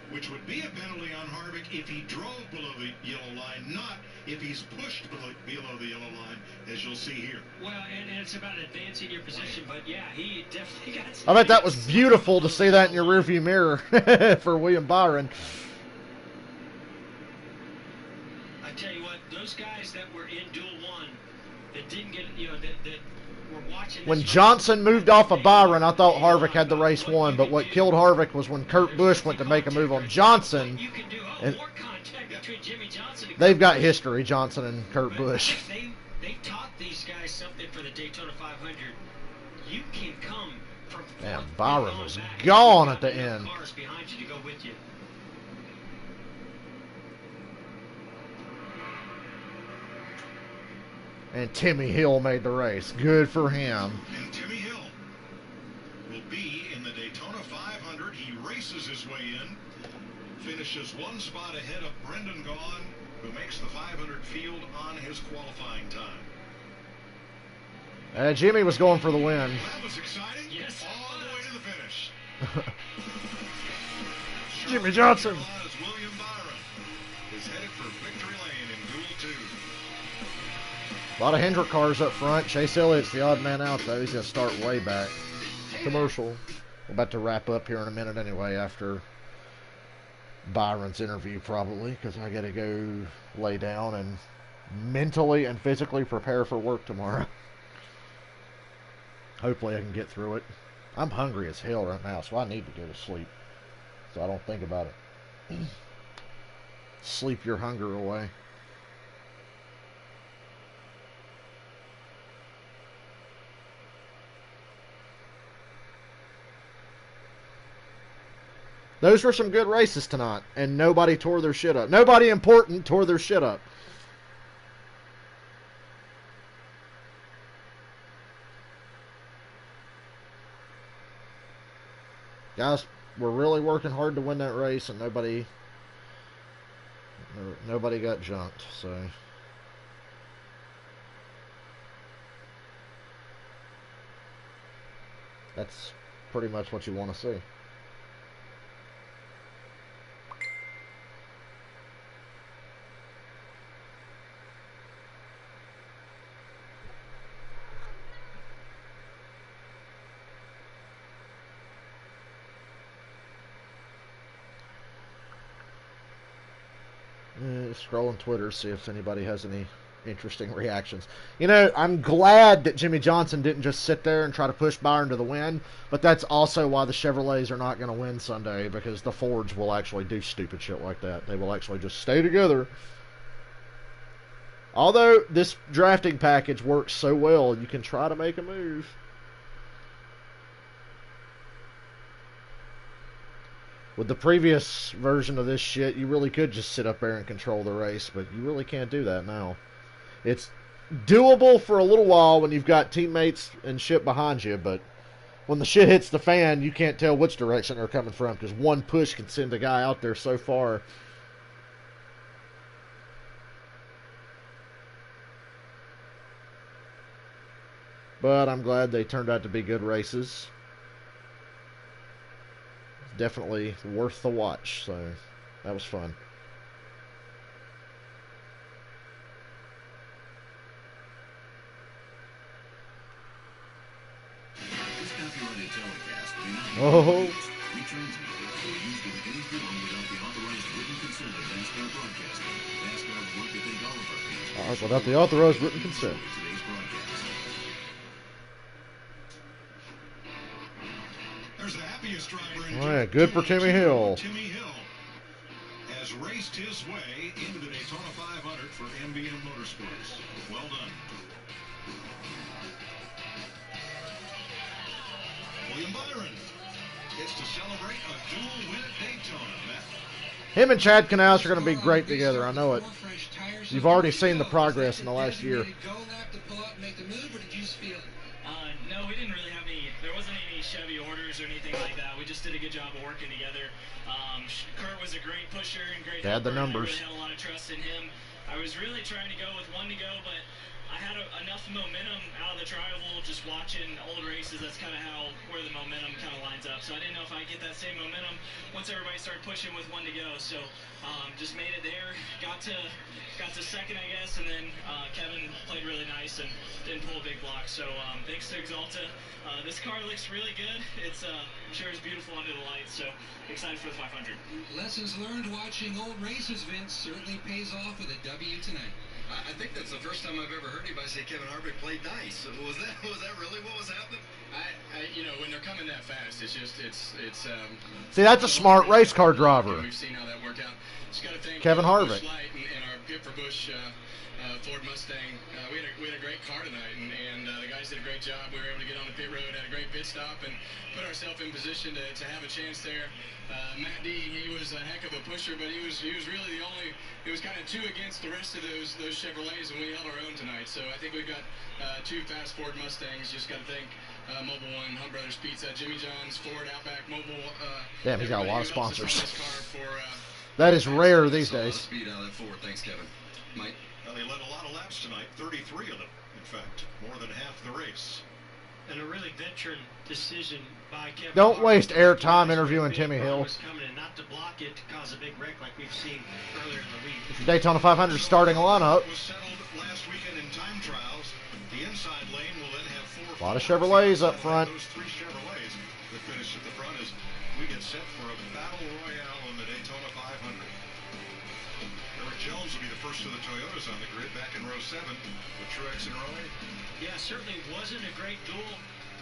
Which would be a penalty on Harvick if he drove below the yellow line, not if he's pushed below the yellow line, as you'll see here. Well, and it's about advancing your position, but yeah, he definitely got... I bet that was beautiful to see that in your rearview mirror for William Byron. I tell you what, those guys that were in Duel 1 that didn't get, you know, that were watching... When Johnson moved off of Byron, I thought Harvick had the race won, but what killed Harvick was when Kurt Busch went to make a move on Johnson. And they've got history, Johnson and Kurt Busch. They taught these guys something for the Daytona 500. You can come from... Damn, Byron was gone at the end. Cars behind you to go with you. And Timmy Hill made the race. Good for him. And Timmy Hill will be in the Daytona 500. He races his way in, finishes 1 spot ahead of Brendan Gaughan, who makes the 500 field on his qualifying time. Jimmy was going for the win. That was exciting. Yes, all the way to the finish. Jimmy Johnson. William Byron is headed for victory lane in Duel 2. A lot of Hendrick cars up front. Chase Elliott's the odd man out, though. He's going to start way back. Commercial. We're about to wrap up here in a minute anyway after Byron's interview, probably, because I got to go lay down and mentally and physically prepare for work tomorrow. Hopefully I can get through it. I'm hungry as hell right now, so I need to go to sleep so I don't think about it. Sleep your hunger away. Those were some good races tonight, and nobody tore their shit up. Nobody important tore their shit up. Guys, we're really working hard to win that race, and nobody got junked, so... That's pretty much what you want to see. Scrolling Twitter, see if anybody has any interesting reactions. You know, I'm glad that Jimmy Johnson didn't just sit there and try to push Byron to the win, but that's also why the Chevrolets are not going to win Sunday, because the Fords will actually do stupid shit like that. They will actually just stay together. Although this drafting package works so well, you can try to make a move. With the previous version of this shit, you really could just sit up there and control the race, but you really can't do that now. It's doable for a little while when you've got teammates and shit behind you, but when the shit hits the fan, you can't tell which direction they're coming from because one push can send a guy out there so far. But I'm glad they turned out to be good races. Definitely worth the watch, so that was fun. This copyrighted telecast may not be Oh. retransmitted or used in any form without the authorized written consent of NASCAR Broadcasting. NASCAR would like to thank all of our patrons Without the authorized written consent. today's broadcast. There's the happiest driver in Oh, yeah, good for Timmy Hill. Timmy Hill has raced his way into the Daytona 500 for MBM Motorsports. Well done. William Byron gets to celebrate a dual win at Daytona, Matt. Him and Chad Knaus are going to be great together. I know it. You've already seen the progress in the last year. No, we didn't really have any. There wasn't any Chevy orders or anything like that. We just did a good job of working together. Kurt was a great pusher and great. They had the helper, and numbers. I really had a lot of trust in him. I was really trying to go with one to go, but I had enough momentum out of the trioval just watching old races. That's kind of where the momentum kind of lines up. So I didn't know if I get that same momentum once everybody started pushing with one to go. So just made it there. Got to second, I guess, and then Kevin played really nice and didn't pull a big block. So thanks to Exalta. This car looks really good. I'm sure it's beautiful under the lights. So excited for the 500. Lessons learned watching old races, Vince, certainly pays off with a W tonight. I think that's the first time I've ever heard anybody say Kevin Harvick played nice. Was that really what was happening? When they're coming that fast, it's See, that's a smart race car driver. We've seen how that worked out. Just got to thank Kevin Harvick. Busch Light and our Pit for Busch Ford Mustang. We had a great car tonight, and the guys did a great job. We were able to get on the pit road, had a great pit stop, and put ourselves in position to have a chance there. Matt D, he was a heck of a pusher, but he was really the only. It was kind of two against the rest of those Chevrolets, and we held our own tonight. So I think we've got two fast Ford Mustangs. Just got to thank Mobile One, Hunt Brothers Pizza, Jimmy John's, Ford, Outback, Mobile. Damn, he's got a lot of who helps us run sponsors. this car for, That is rare these Saw a lot of days. speed out of that Ford. Thanks, Kevin. Mike? They led a lot of laps tonight, 33 of them, in fact, more than half the race. And a really veteran decision by Kevin. Don't Harvick waste to airtime realize interviewing when Timmy Big Hill. was coming and not to block it to cause a big wreck like we've seen earlier in the week. It's your Daytona 500 starting lineup. Was settled last weekend in time trials. The inside lane will then have A lot of Chevrolets up front. Those three Chevrolets that finish at the front as we get set for a battle royale on the Daytona 500. Eric Jones will be the first of the Toyotas on the grid back in row 7 with Truex and row 8. Yeah, certainly wasn't a great duel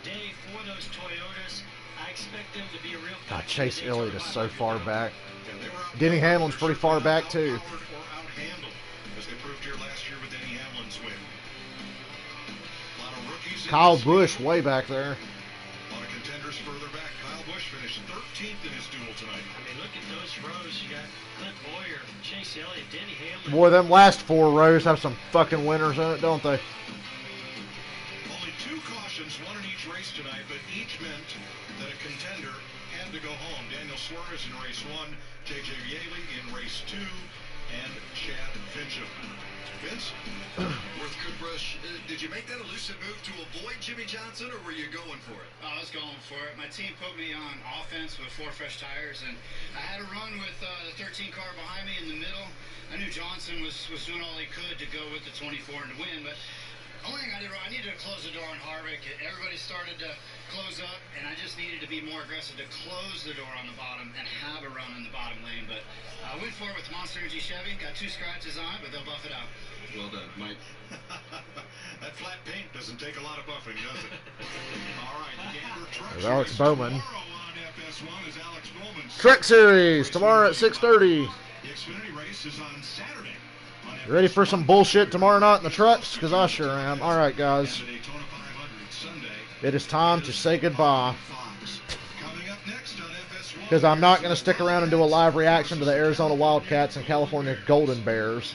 day for those Toyotas. I expect them to be a real. God, Chase Elliott is so far back. Denny Hamlin's pretty far back too. Or outhandled, as they proved here last year with Denny Hamlin's win. A lot of rookies. Kyle Busch way back there. A lot of contenders further back. Kyle Busch finished 13th in his duel tonight. I mean, look at those rows. You got Clint Boyer, Chase Elliott, Denny Hamlin. Boy, them last 4 rows have some fucking winners in it, don't they? Only 2 cautions, one in each race tonight, but each meant that a contender had to go home. Daniel Suarez in race 1, J.J. Yaley in race 2, and Chad Fincham. Vince? Worth Goodbrush, did you make that elusive move to avoid Jimmy Johnson, or were you going for it? I was going for it. My team put me on offense with 4 fresh tires, and I had to run with the 13 car behind me in the middle. I knew Johnson was doing all he could to go with the 24 and to win, but only thing I did wrong, I needed to close the door on Harvick. Everybody started to close up, and I just needed to be more aggressive to close the door on the bottom and have a run in the bottom lane. But I went for it with Monster Energy Chevy. Got 2 scratches on it, but they'll buff it out. Well done, Mike. That flat paint doesn't take a lot of buffing, does it? All right, the Gander Truck There's Alex Bowman. Tomorrow on FS1 is Alex Bowman. Truck Series tomorrow at 6:30. The Xfinity race is on Saturday. You ready for some bullshit tomorrow night in the trucks? Because I sure am. All right, guys. And the Daytona 500 Sunday. It is time to say goodbye. Fox. Coming up next on FS1. because I'm not going to stick around and do a live reaction to the Arizona Wildcats and California Golden Bears.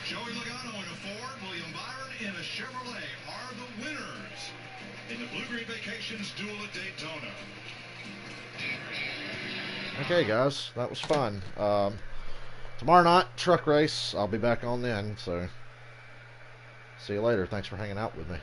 Joey Logano in a Ford, William Byron in a Chevrolet are the winners in the Blue Green Vacations Duel at Daytona. Okay, guys, that was fun. Tomorrow night, truck race. I'll be back on then, so see you later. Thanks for hanging out with me.